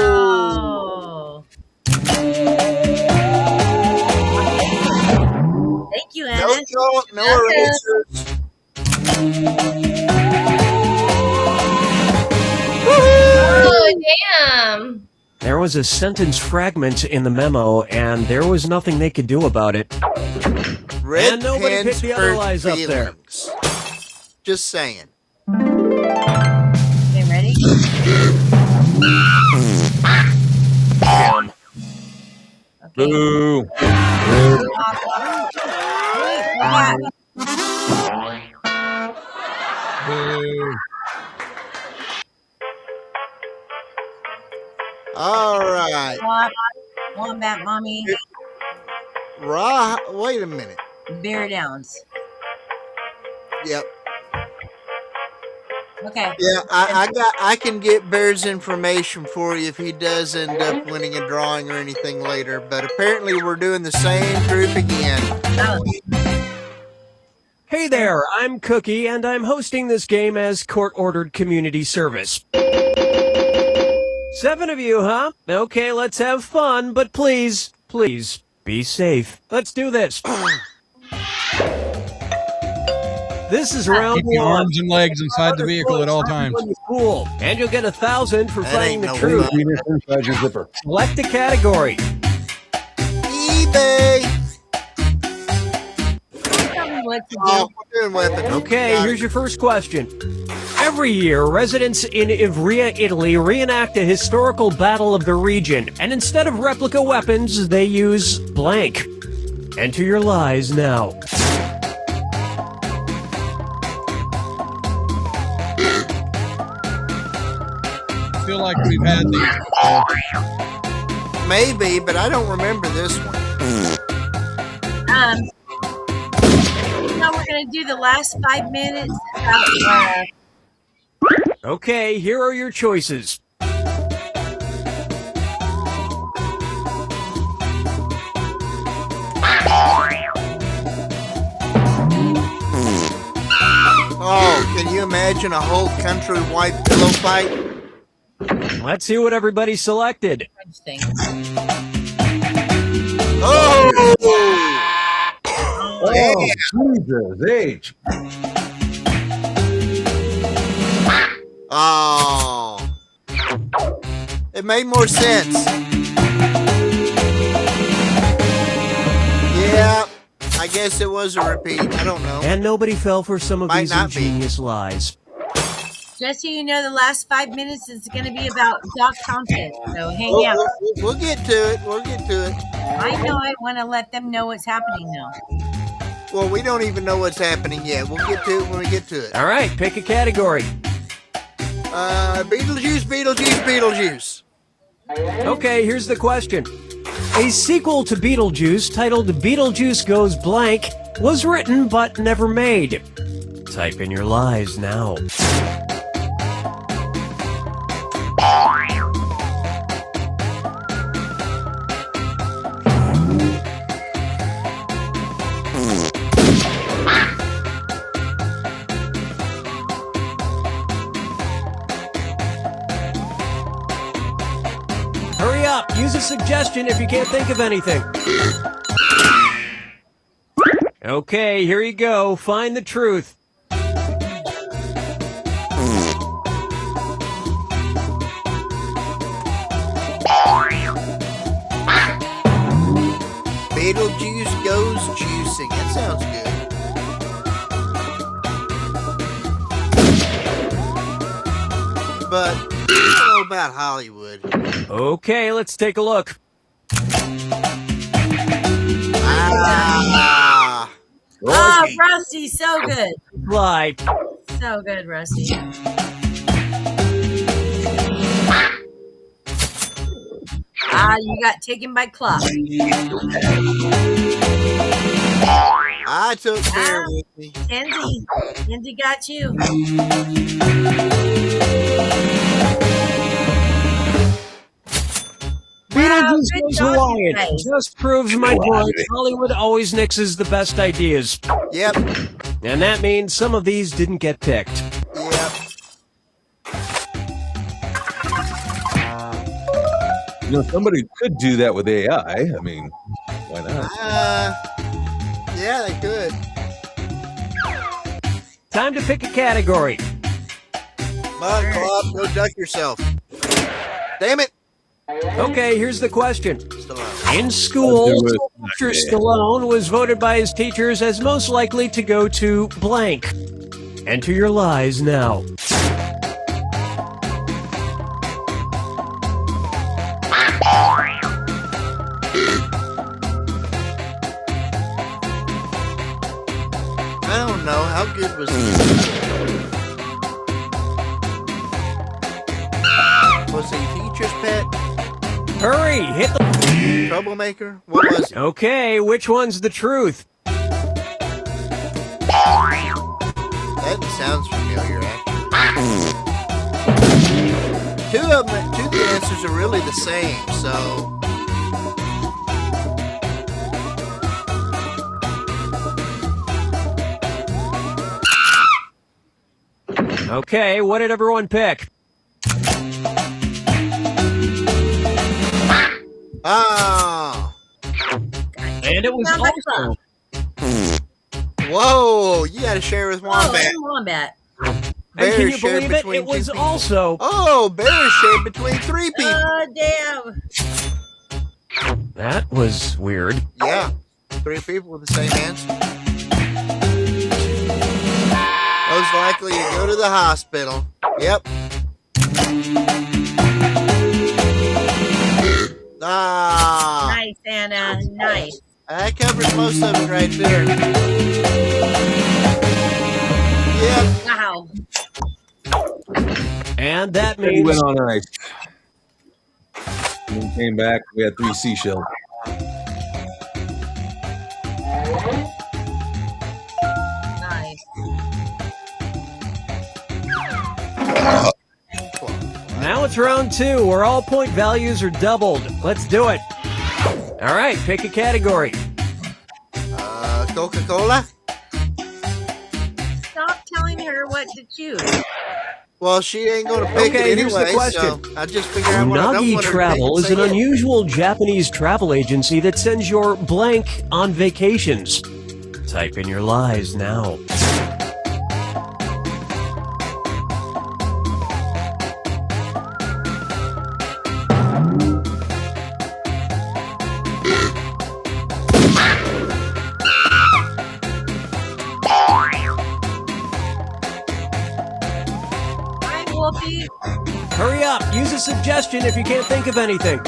Oh. Thank you, No Anna. chalk, no erasers. Oh, damn. There was a sentence fragment in the memo, and there was nothing they could do about it. Red And nobody pens picked the other hurt lies up there. feelings. Just saying. Okay, ready? Okay. boo. Boo. All right. Wombat Mommy. Wait a minute. Bear Downs. Yep. Okay. Yeah, I can get Bear's information for you if he does end up winning a drawing or anything later. But apparently we're doing the same group again. Hey there, I'm Cookie, and I'm hosting this game as court-ordered community service. 7 of you, huh? Okay, let's have fun, but please, please, be safe. Let's do this. This is round Keep your one. arms and legs inside the vehicle at all times. Cool. And you'll get 1,000 for That finding ain't the no truth. fun. Inside your zipper. Select a category. eBay. Tell me what to Oh, do. we're doing weapons. Okay, Got here's it. your first question. Every year, residents in Ivrea, Italy reenact a historical battle of the region, and instead of replica weapons, they use blank. Enter your lies now. I feel like we've had these. Maybe, but I don't remember this one. Now we're gonna do the last 5 minutes. Okay, here are your choices. imagine a whole countrywide pillow fight? Let's see what everybody selected. Oh! Oh, Jesus H. Oh. It made more sense. Yeah, I guess it was a repeat. I don't know. And nobody fell for some of Might these not be. ingenious lies. Just so you know, the last 5 minutes is going to be about Doc Thompson. So hang out. We'll get to it. We'll get to it. I know I want to let them know what's happening now. Well, we don't even know what's happening yet. We'll get to it when we get to it. All right, pick a category. Beetlejuice, Beetlejuice, Beetlejuice. Okay, here's the question. A sequel to Beetlejuice titled Beetlejuice Goes Blank was written but never made. Type in your lies now. Hurry up, use a suggestion if you can't think of anything. Okay, here you go. Find the truth. Beetlejuice goes juicing. That sounds good. But I don't know about Hollywood. Okay, let's take a look. Oh, Rusty, so good. Lie. So good, Rusty. You got taken by Club. I took care of it. Kenzie got you. Beetlejuice good Goes job, Hawaiian. you guys. Just proves my point. Hollywood always nixes the best ideas. Yep. And that means some of these didn't get picked. Yep. You know, somebody could do that with AI. I mean, why not? Yeah, they could. Time to pick a category. Come on, Club, go duck yourself. Damn it. Okay, here's the question. Stallone. In school, Let's do it. Sylvester Stallone was voted by his teachers as most likely to go to blank. Enter your lies now. I don't know. How good was he? Was he teacher's pet? Hurry, hit the... Troublemaker? What was he? Okay, which one's the truth? That sounds familiar, actually. Two of the answers are really the same, so... Okay, what did everyone pick? Ah! And it was also... Whoa! You gotta share with Wombat. Wombat. And Bears can you shared believe it? between It was two people. also... Oh, Bears shared between 3 people. Oh, damn. That was weird. Yeah. 3 people with the same answer. Most likely to go to the hospital. Yep. Ah. Nice, Anna. Nice. That covers most of it right there. Yep. Wow. And that We means... went on ice. And then came back. We had 3 seashells. Nice. Now it's round 2, where all point values are doubled. Let's do it. All right, pick a category. Coca-Cola? Stop telling telling her what to choose. Well, she ain't going to pick Okay, it here's the anyway, so question. I just figure out what I don't Unagi want her to Travel pick is and an say it. unusual Japanese travel agency that sends your blank on vacations. Type in your lies now. Hi, Wolfie. Hurry up, use a suggestion if you can't think of anything.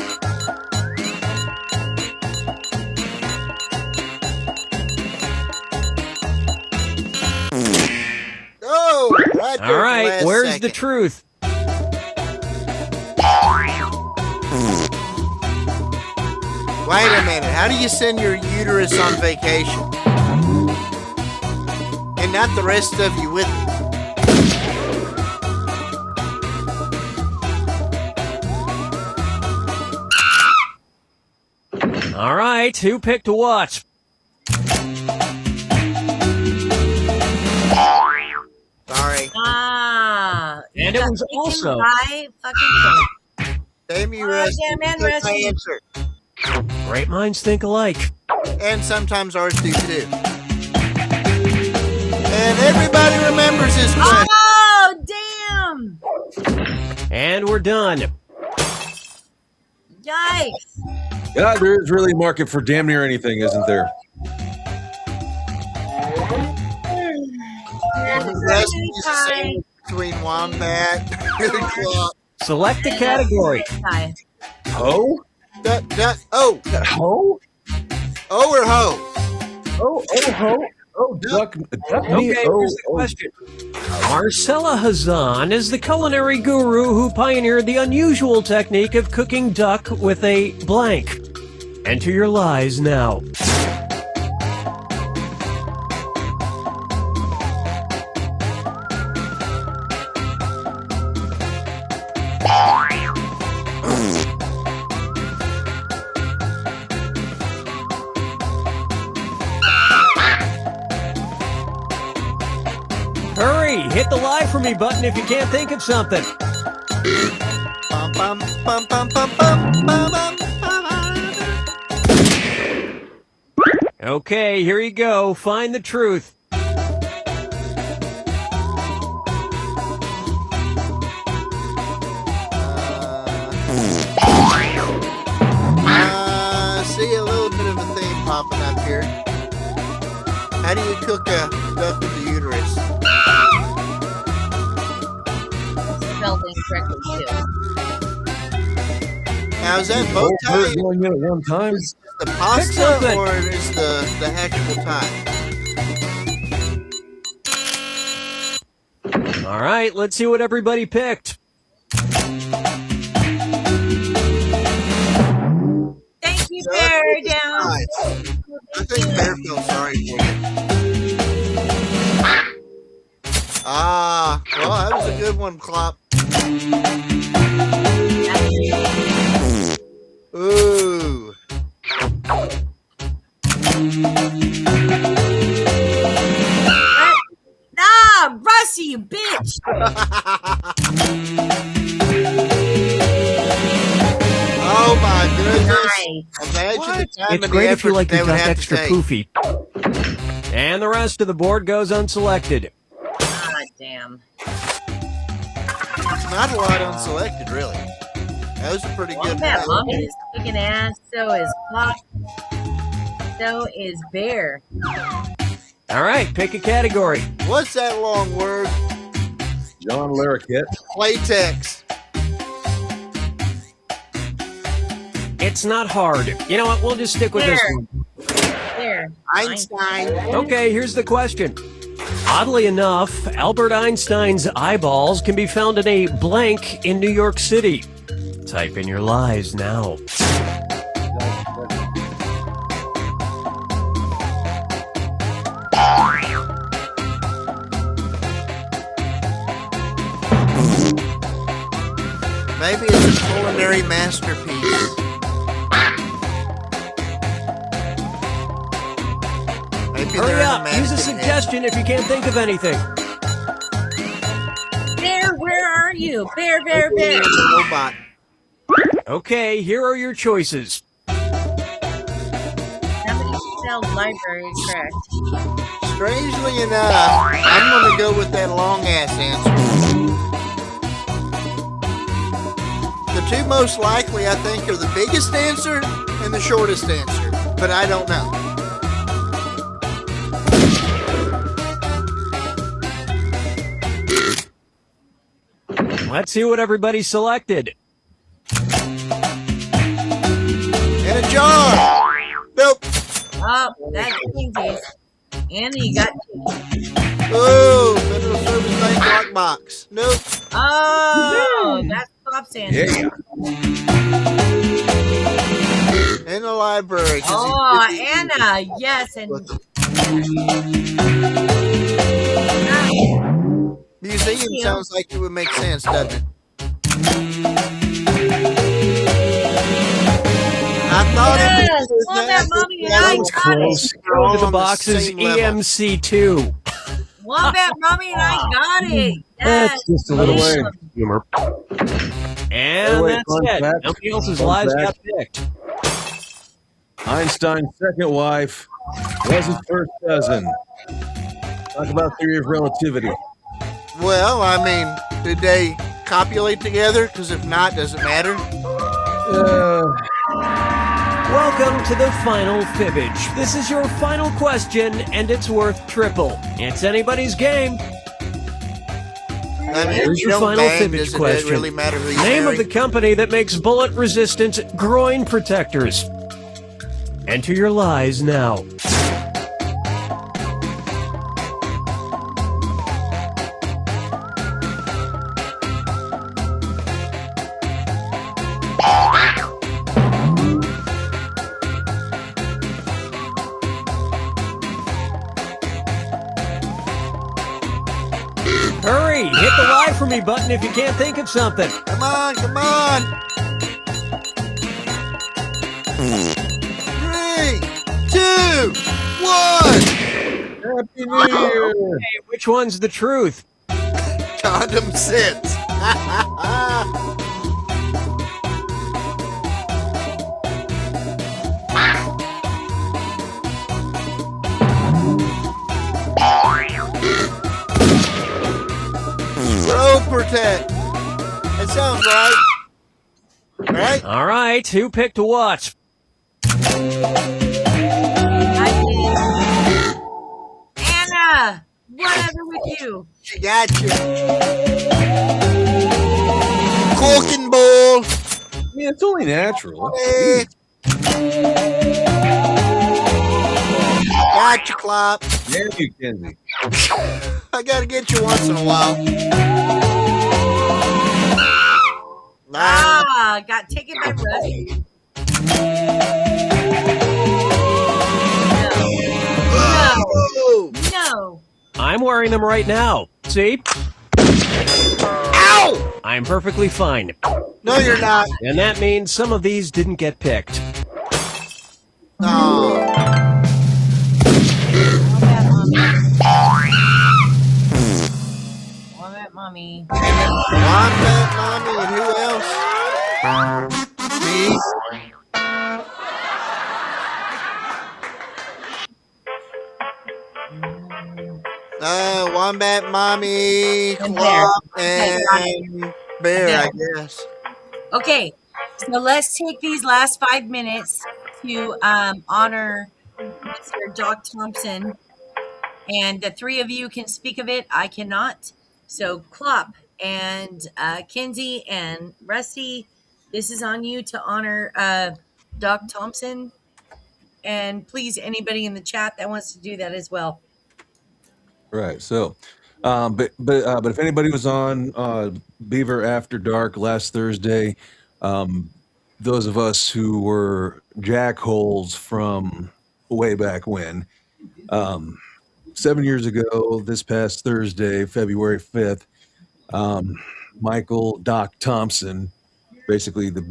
Oh, right there. All right, where's second. the truth? Wait a minute. How do you send your uterus on vacation? And not the rest of you with it. All right, who picked what? Sorry. Ah. And it was also- By fucking Damn you, Oh, Rusty. damn it, That's my Rusty. answer. Great minds think alike. And sometimes ours do too. And everybody remembers this question. Oh, damn. And we're done. Yikes. Yeah, there is really a market for damn near anything, isn't there? Rusty's the same between Wombat and Claw. Select a category. Hi. Ho? Oh. Ho? Oh or ho? Oh, ho. Oh, duck. Okay, here's the question. Marcella Hazan is the culinary guru who pioneered the unusual technique of cooking duck with a blank. Enter your lies now. Hurry, hit the lie for me button if you can't think of something. Bum, bum, bum, bum, bum, bum, bum, bum, bum. Okay, here you go. Find the truth. See a little bit of a theme popping up here. How do you cook a duck with the uterus? Spelled incorrectly, too. Now, is that bow tie going in at one time? the pasta something. or is the actual tie? All right, let's see what everybody picked. Thank you, Bear Down. I think Bear feels sorry for you. Ah, well, that was a good one, Clop. Ooh. Ah, Rusty, you bitch. Oh my goodness! Nice. Imagine the time It's and great the if you effort like they your would duck have extra to take. poofy. And the rest of the board goes unselected. Ah, damn. Not a lot unselected, really. That was a pretty good Wombat one. Mommy is kicking ass. So is Clock. So is Bear. All right, pick a category. What's that long word? John Larroquette. Playtex. It's not hard. You know what? We'll just stick with this There. one. There. Einstein. Okay, here's the question. Oddly enough, Albert Einstein's eyeballs can be found in a blank in New York City. Type in your lies now. Maybe it's a culinary masterpiece. Maybe Hurry they're in up, use a mannequin head. suggestion if you can't think of anything. where are you? Bear, bear, bear. There's a robot. Okay, here are your choices. Somebody spelled library correct. Strangely enough, I'm going to go with that long ass answer. The two most likely, I think, are the biggest answer and the shortest answer, but I don't know. Let's see what everybody selected. In a jar. Nope. Oh, that's Lindsay's. Andy, you got Oh, Federal Service Bank lockbox. Nope. Oh, that's Pop's answer. Yeah. In the library. 'cause Oh, Anna, yes, and museum sounds like it would make sense, doesn't it? I thought yes, it was Wombat Mommy and I That was got close. it. We're all Go to the on the boxes same level. EMC2. Wombat Mommy and I got it. That's just a little awesome. humor. And Wait, that's fun it. fact. Nobody else's Fun lives fact. got picked. Einstein's second wife was his first cousin. Talk about theory of relativity. Well, I mean, did they copulate together? Because if not, does it matter? Welcome to the final fibbage. This is your final question, and it's worth triple. It's anybody's game. I mean, Here's if you your don't final bang, fibbage does it question. really matter who you Name marry? of the company that makes bullet-resistant groin protectors. Enter your lies now. Hurry! Hit the lie for me button if you can't think of something. Come on, come on. 3, 2, 1. Happy New Year! Hey, which one's the truth? Condom sits. Pro protect. That sounds right. Right? All right, who picked what? Anna, whatever with you. She got you. Corking ball. Yeah, it's only natural. Eh. Got you, Clop. Damn you, Kenzie. I gotta get you once in a while. Ah, got taken by Rusty. Oh. No. I'm wearing them right now. See? Ow! I'm perfectly fine. No, you're not. And that means some of these didn't get picked. No. Wombat Mommy. Wombat Mommy and who else? Me. Wombat Mommy, And Clop, Bear. and Bear, I guess. Okay, so let's take these last 5 minutes to honor Mr. Doc Thompson. And the three of you can speak of it. I cannot. So Clop and Kinsey and Rusty, this is on you to honor Doc Thompson. And please, anybody in the chat that wants to do that as well. Right. So, but if anybody was on Beaver After Dark last Thursday, those of us who were jackholes from way back when, 7 years ago, this past Thursday, February 5th, Michael Doc Thompson, basically the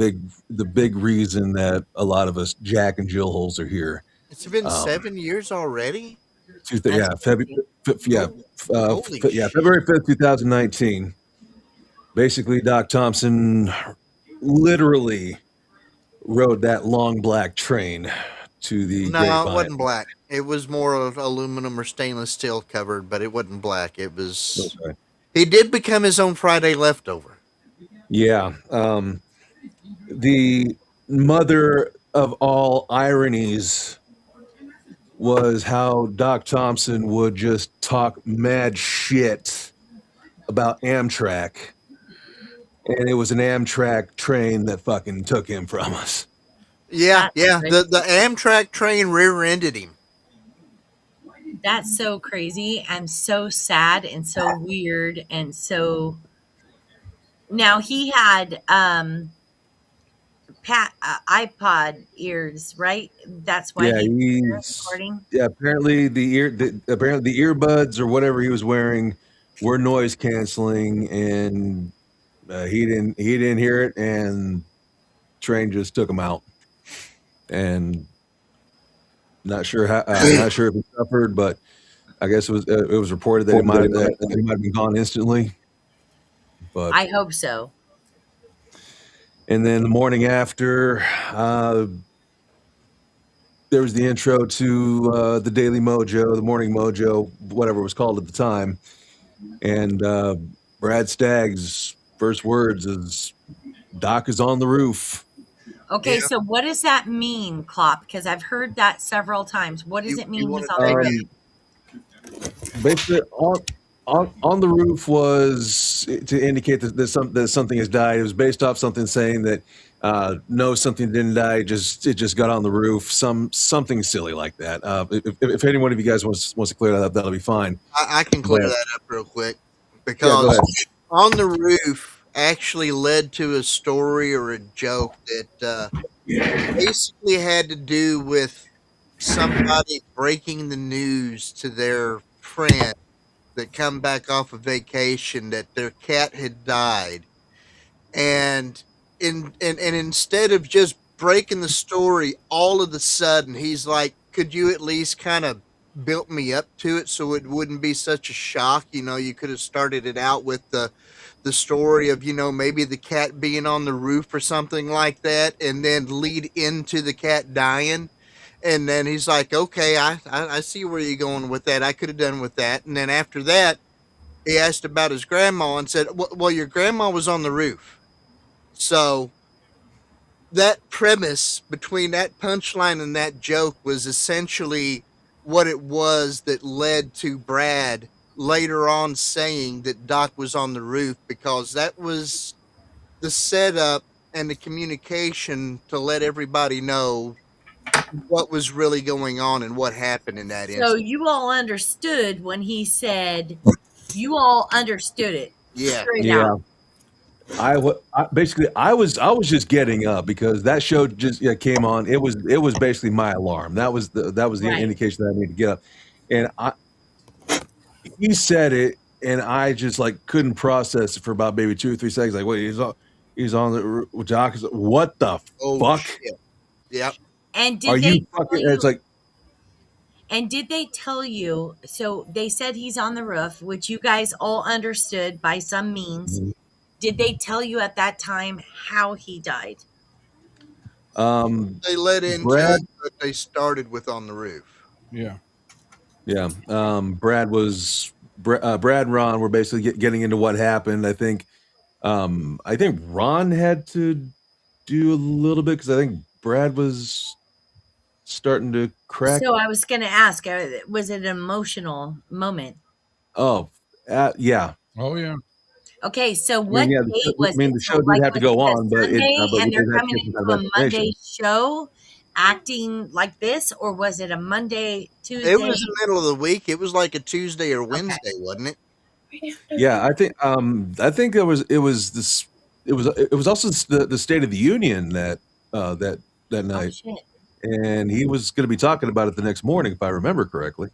big reason that a lot of us Jack and Jill holes are here. It's been 7 years already? February 5th, 2019. basically Doc Thompson literally rode that long black train to the No, it grapevine. wasn't black. It was more of aluminum or stainless steel covered, but it wasn't black. It was. Okay. He did become his own Friday leftover. Yeah. The mother of all ironies was how Doc Thompson would just talk mad shit about Amtrak. And it was an Amtrak train that fucking took him from us. Yeah, That's yeah. crazy. The Amtrak train rear-ended him. That's so crazy and so sad and so weird and so. Now he had iPod ears, right? That's why Yeah, he was he's recording. yeah. Apparently the earbuds or whatever he was wearing were noise canceling, and he didn't hear it, and train just took him out. And not sure how not sure if he suffered, but I guess it was reported that he might have been gone instantly. But I hope so. and then the morning after, there was the intro to the Daily Mojo, the Morning Mojo, whatever it was called at the time, and Brad Stagg's first words is, "Doc is on the roof." Okay, Yeah. so what does that mean, Klopp? Because I've heard that several times. What does it mean want he's to on the take roof? Basically, on the roof was to indicate that something has died. It was based off something saying that no, something didn't die. It just got on the roof. Something silly like that. If any one of you guys wants to clear that up, that'll be fine. I can clear But- that up real quick Yeah, go because ahead. on the roof actually led to a story or a joke that basically had to do with somebody breaking the news to their friend that come back off of vacation that their cat had died. And and instead of just breaking the story all of the sudden, he's like, could you at least kind of built me up to it so it wouldn't be such a shock? You know, you could have started it out with the story of, you know, maybe the cat being on the roof or something like that, and then lead into the cat dying. And then he's like, okay, I see where you're going with that. I could have done with that. And then after that, he asked about his grandma and said, well, your grandma was on the roof. So that premise between that punchline and that joke was essentially what it was that led to Brad later on saying that Doc was on the roof, because that was the setup and the communication to let everybody know what was really going on and what happened in that So instance. you all understood when he said, you all understood it. Yeah. Straight Yeah. out. I was just getting up because that show just came on. It was basically my alarm. That was the Right. indication that I need to get up. And he said it, and I just like couldn't process it for about maybe 2 or 3 seconds. Like, wait, he's on the dock. What the Oh, fuck? shit. Yep. And did Are they you tell fucking? you, It's like, and did they tell you, so they said he's on the roof, which you guys all understood by some means. Did they tell you at that time how he died? They led into Brad. it, but they started with on the roof. Yeah. Yeah. Brad and Ron were basically getting into what happened. I think Ron had to do a little bit because I think Brad was starting to crack. So I was going to ask, was it an emotional moment? Oh, yeah. Oh yeah. Okay, so I what mean, yeah, date was the it? show So, did like, have to was go it a on, but Sunday we and did they're have to coming get some into kind a of information. Monday show acting like this, or was it a Monday, Tuesday? It was the middle of the week. It was like a Tuesday or Wednesday, wasn't it? Yeah, I think it was also the State of the Union that that Oh, night, shit. and he was going to be talking about it the next morning, if I remember correctly.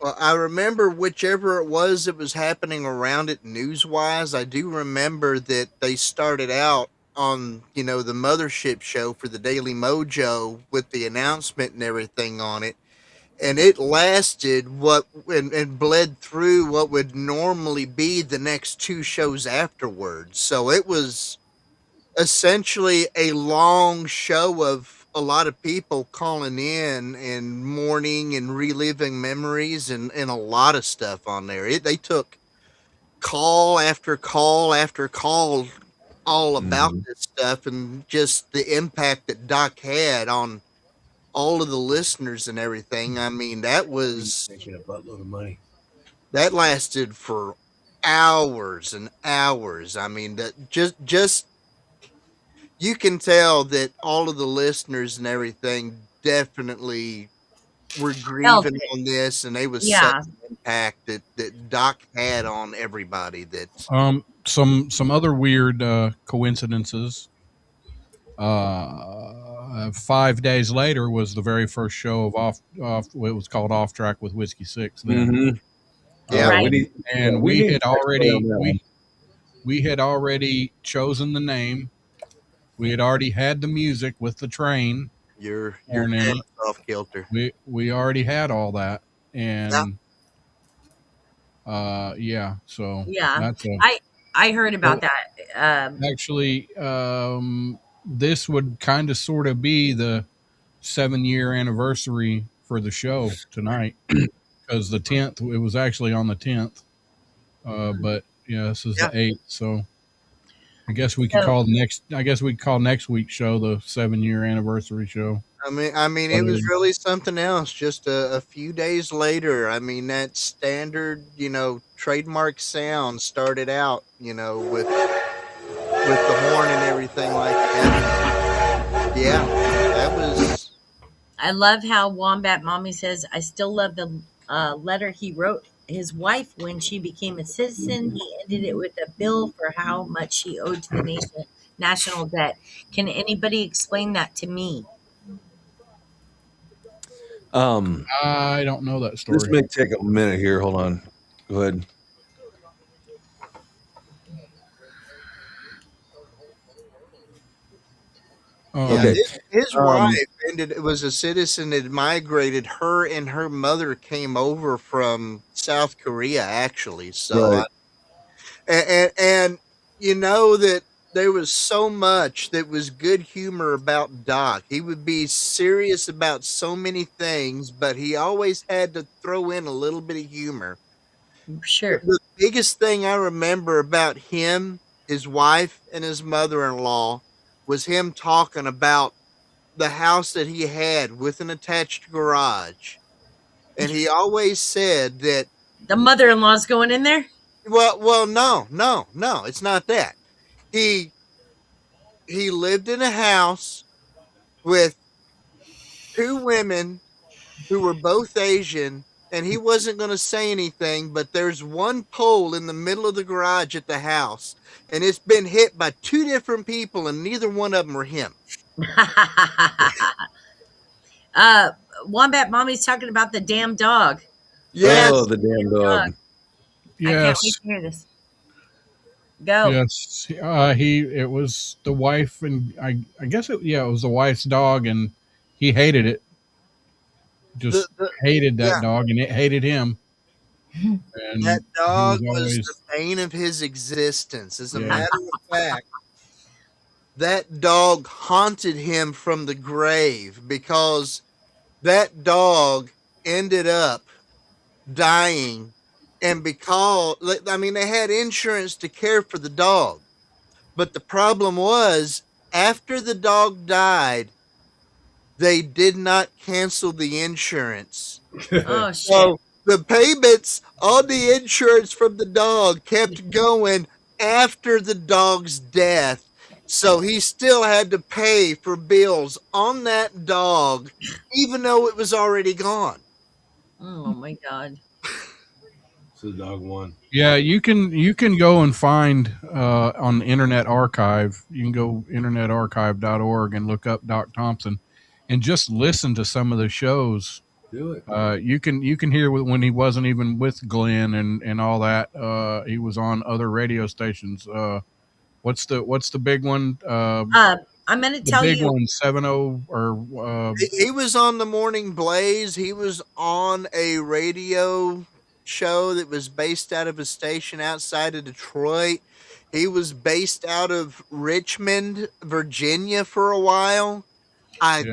Well, I remember whichever it was that was happening around it news-wise. I do remember that they started out on, you know, the mothership show for the Daily Mojo with the announcement and everything on it. and it lasted and bled through what would normally be the next two shows afterwards. So it was essentially a long show of a lot of people calling in and mourning and reliving memories and a lot of stuff on there. They took call after call after call all about Mm-hmm. this stuff and just the impact that Doc had on all of the listeners and everything. I mean, He's making a buttload of money. that lasted for hours and hours. I mean, that just you can tell that all of the listeners and everything definitely were Felt grieving it. on this, and they was such Yeah. an impact that Doc had on everybody. That Some other weird coincidences. 5 days later was the very first show of off. It was called Off Track with Whiskey Six. Then, Mm-hmm. Yeah, yeah, Right. and we we need had to play on already that one. we had already chosen the name. We had already had the music with the train you're thrown in kind it. of off kilter. We already had all that, Yeah, and yeah. So Yeah. that's a I heard about that. actually this would kind of sort of be the 7-year anniversary for the show tonight because the 10th, it was actually on the 10th, but yeah, this is yeah. the 8th, so I guess we could So call next week's show the 7-year anniversary show. I mean, it was really something else. Just a few days later, I mean, that standard, trademark sound started out, with the horn and everything like that. Yeah, that was. I love how Wombat Mommy says, I still love the letter he wrote his wife when she became a citizen. He ended it with a bill for how much she owed to the national debt. Can anybody explain that to me? I don't know that This story. may take a minute here. Hold on. Go ahead. Yeah, Okay. his wife was a citizen that migrated. Her and her mother came over from South Korea, actually. So, Right. and you know that there was so much that was good humor about Doc. He would be serious about so many things, but he always had to throw in a little bit of humor. Sure. The biggest thing I remember about him, his wife, and his mother-in-law was him talking about the house that he had with an attached garage. And he always said that, The mother in law's going in there? no, it's not that. He he lived in a house with two women who were both Asian, and he wasn't going to say anything, but there's one pole in the middle of the garage at the house, and it's been hit by two different people, and neither one of them were him. Wombat Mommy's talking about the damn dog. Yes. Oh, the damn dog. I can't Yes. wait to hear this. Go. Yes, it was the wife, and I guess it was the wife's dog, and he hated it. Just hated that Yeah. dog, and it hated him. And That dog he was the always bane of his existence. As a Yeah. matter of fact, that dog haunted him from the grave because that dog ended up dying. And because, I mean, they had insurance to care for the dog. But the problem was, after the dog died, they did not cancel the insurance. Oh, shit. So the payments on the insurance from the dog kept going after the dog's death. So he still had to pay for bills on that dog, even though it was already gone. Oh, my God. So the dog won. Yeah, you can go and find on the Internet Archive. You can go internetarchive.org and look up Doc Thompson, and just listen to some of the shows. Do it. You can hear when he wasn't even with Glenn and all that. He was on other radio stations. What's the big one? I'm going to The tell big you. one, 70 or He was on the Morning Blaze. He was on a radio show that was based out of a station outside of Detroit. He was based out of Richmond, Virginia for a while. I yeah.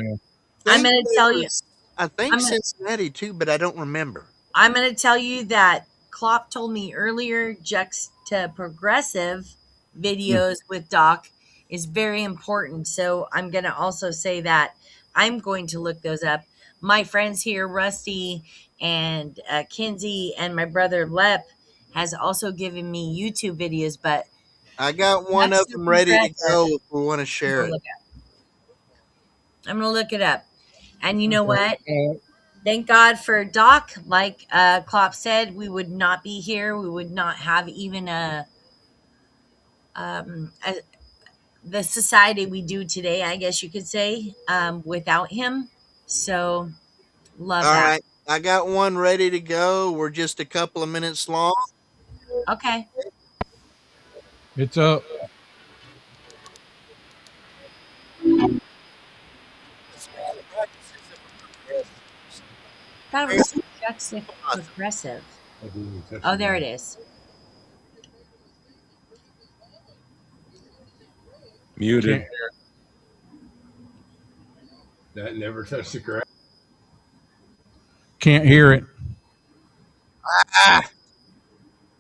I'm think going to there tell you. was, I think I'm gonna, Cincinnati too, but I don't remember. I'm going to tell you that Klopp told me earlier juxtaprogressive videos with Doc is very important. So I'm going to also say that I'm going to look those up. My friends here, Rusty and Kinsey, and my brother Lep, has also given me YouTube videos, but I got one of them ready to juxtaprogressive, go if we want to I'm share gonna it. look I'm going to look it up. And you know what? Thank God for Doc. Like Klopp said, we would not be here. We would not have even a the society we do today, I guess you could say, without him. So love All that. right. I got one ready to go. We're just a couple of minutes long. Okay. It's up. Thought it was juxtaprogressive. Oh, there it is. Muted. Can't That never touched the ground. Can't hear it. Ah,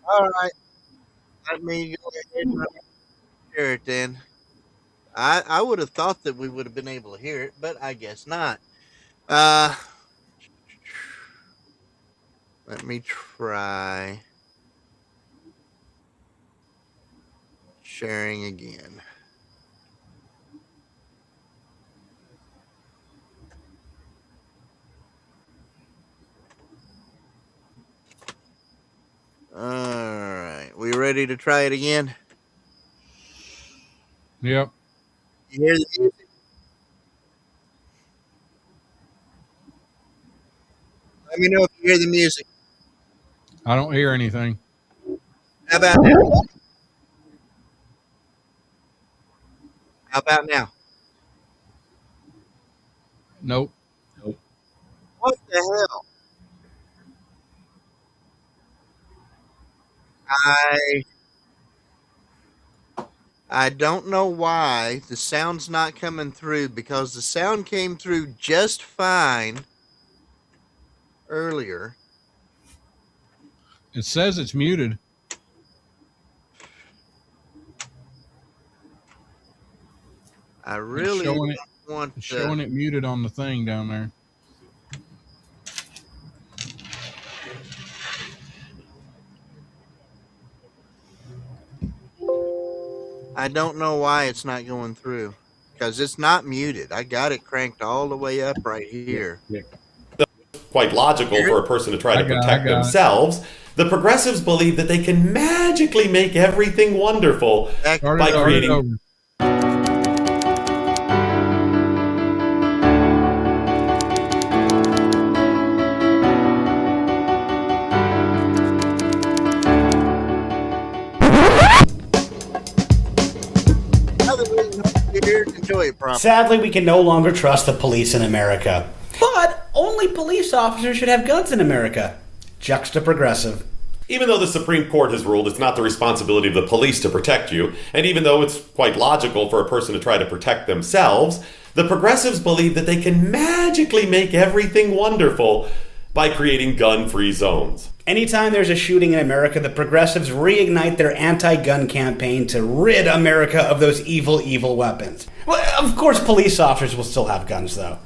all right. Let me go ahead and share it then. I would have thought that we would have been able to hear it, but I guess not. Uh, let me try sharing again. All right. We ready to try it again? Yep. You hear the music? Let me know if you hear the music. I don't hear anything. How about now? How about now? Nope. What the hell? I don't know why the sound's not coming through, because the sound came through just fine earlier. It says it's muted. I really don't want It's showing it muted on the thing down there. I don't know why it's not going through, because it's not muted. I got it cranked all the way up right here. Quite logical for a person to try to protect got it. themselves. The progressives believe that they can magically make everything wonderful by creating. Enjoy it properly. Sadly, we can no longer trust the police in America. But only police officers should have guns in America. Juxtaprogressive. Even though the Supreme Court has ruled it's not the responsibility of the police to protect you, and even though it's quite logical for a person to try to protect themselves, the progressives believe that they can magically make everything wonderful by creating gun-free zones. Anytime there's a shooting in America, the progressives reignite their anti-gun campaign to rid America of those evil, evil weapons. Well, of course, police officers will still have guns, though.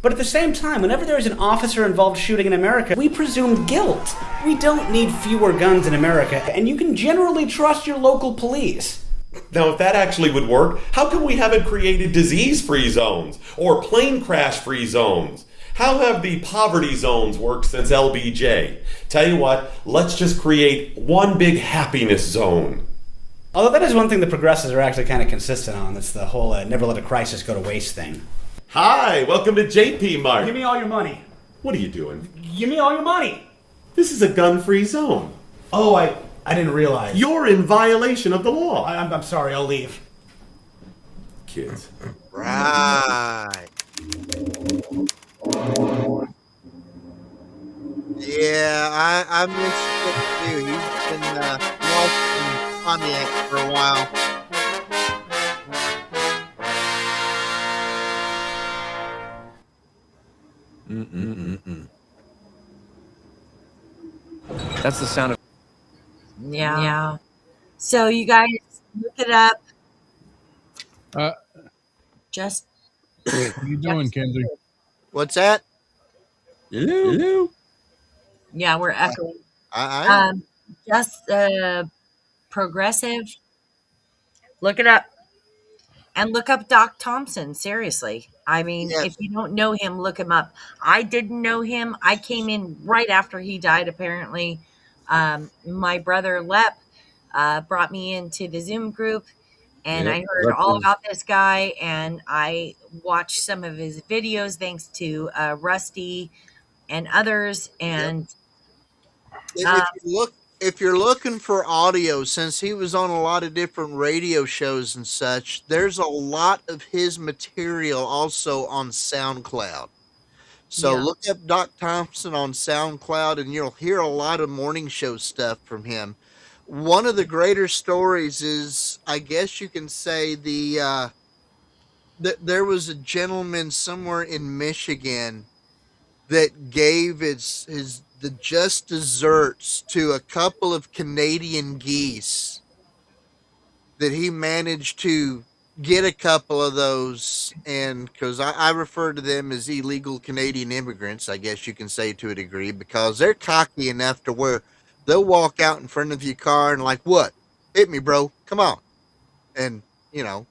But at the same time, whenever there is an officer-involved shooting in America, we presume guilt. We don't need fewer guns in America, and you can generally trust your local police. Now, if that actually would work, how come we haven't created disease-free zones or plane crash-free zones? How have the poverty zones worked since LBJ? Tell you what, let's just create one big happiness zone. Although that is one thing the progressives are actually kind of consistent on. It's the whole never let a crisis go to waste thing. Hi, welcome to JP Mart. Give me all your money. What are you doing? Give me all your money. This is a gun-free zone. Oh, I didn't realize. You're in violation of the law. I'm sorry, I'll leave. kids. Right. Yeah, I miss Skip too. He's been lost in Pontiac for a while. That's the sound of. Yeah. So you guys look it up. Just What are you doing, Kenzie? What's that? Hello. yeah, we're echoing. I Just progressive. Look it up. And look up Doc Thompson. Seriously. I mean, yes. if you don't know him, look him up. I didn't know him. I came in right after he died, apparently. My brother Lep brought me into the Zoom group, and Yep. I heard all about this guy, and I watched some of his videos thanks to Rusty and others. And If you're looking for audio, since he was on a lot of different radio shows and such, there's a lot of his material also on SoundCloud. So Yeah. look up Doc Thompson on SoundCloud, and you'll hear a lot of morning show stuff from him. One of the greater stories is, I guess you can say, there was a gentleman somewhere in Michigan that gave the just desserts to a couple of Canadian geese, that he managed to get a couple of those, and because I refer to them as illegal Canadian immigrants, I guess you can say, to a degree, because they're cocky enough to where they'll walk out in front of your car and like, what? Hit me, bro. Come on. And,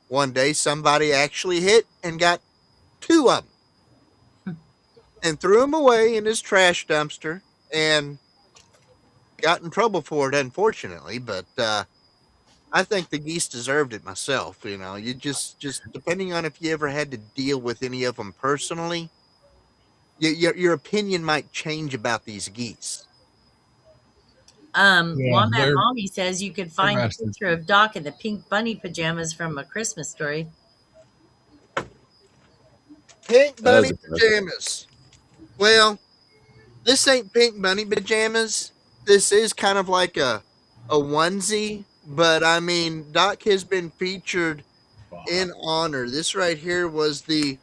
one day somebody actually hit and got two of them and threw them away in his trash dumpster and got in trouble for it, unfortunately. But I think the geese deserved it myself. You just depending on if you ever had to deal with any of them personally, your opinion might change about these geese. Wombat Mommy says you could find a picture of Doc in the pink bunny pajamas from A Christmas Story. Pink bunny pajamas. Well, this ain't pink bunny pajamas. This is kind of like a onesie, but I mean, Doc has been featured in honor. This right here was the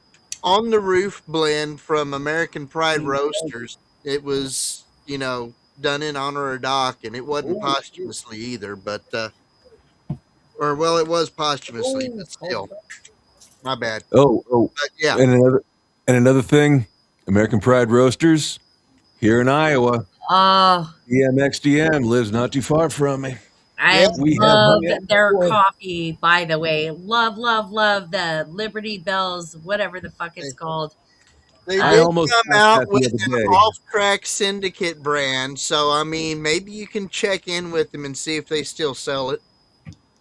On the Roof blend from American Pride Roasters. It was, done in honor of Doc, and it wasn't posthumously either, but it was posthumously, but still, my bad. Oh, but yeah. And another thing, American Pride Roasters here in Iowa. EMXDM lives not too far from me. I love their coffee, by the way. Love the Liberty Bells, whatever the fuck it's called. They did come out with an Offtrack Syndicate brand, so I mean, maybe you can check in with them and see if they still sell it.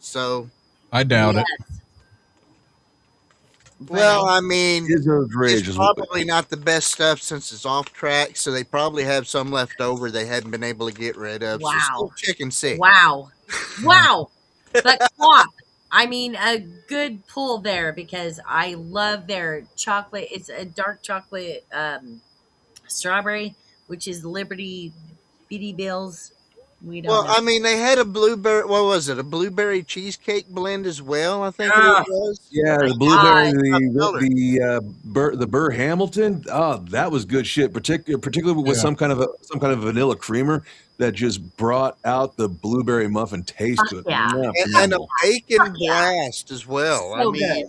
So I doubt it. Well, I mean, it's probably not the best stuff since it's off track, so they probably have some left over they hadn't been able to get rid of. Wow. So still check and see. Wow. But Clock, I mean, a good pull there, because I love their chocolate. It's a dark chocolate strawberry, which is Liberty Bitty Bills. We don't know. I mean, they had a blueberry. What was it? A blueberry cheesecake blend as well. I think it was. Yeah, the blueberry, the Burr Hamilton. Oh, that was good shit. Particularly with some kind of vanilla creamer that just brought out the blueberry muffin taste to it. Yeah, and a bacon blast as well. So good.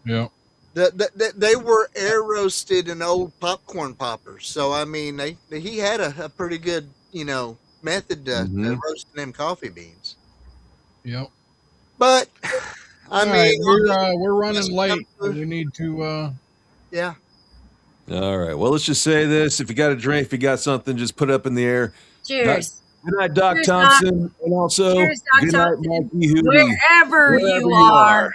Yeah. They were air roasted in old popcorn poppers. So I mean, he had a pretty good method to roasting them coffee beans. Yep. But I mean, we're running late. We need to. Yeah. All right. Well, let's just say this: if you got a drink, if you got something, just put it up in the air. Cheers. Good night, Doc Cheers, Thompson, Doc. and also Cheers, Doc good night, Thompson. Mikey Hootie. Wherever you are.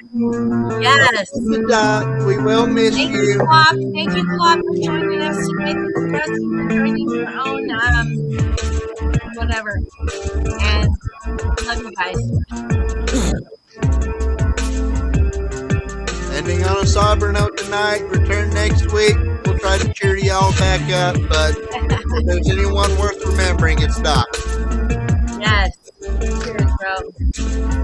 Yes. Doc, we will miss you. Clock. Thank you, Clock, for joining us tonight. Thank you, Rusty, for joining your own whatever. And love you guys. on a somber note tonight. Return next week. We'll try to cheer y'all back up, but if there's anyone worth remembering, it's Doc. Yes. Cheers, bro.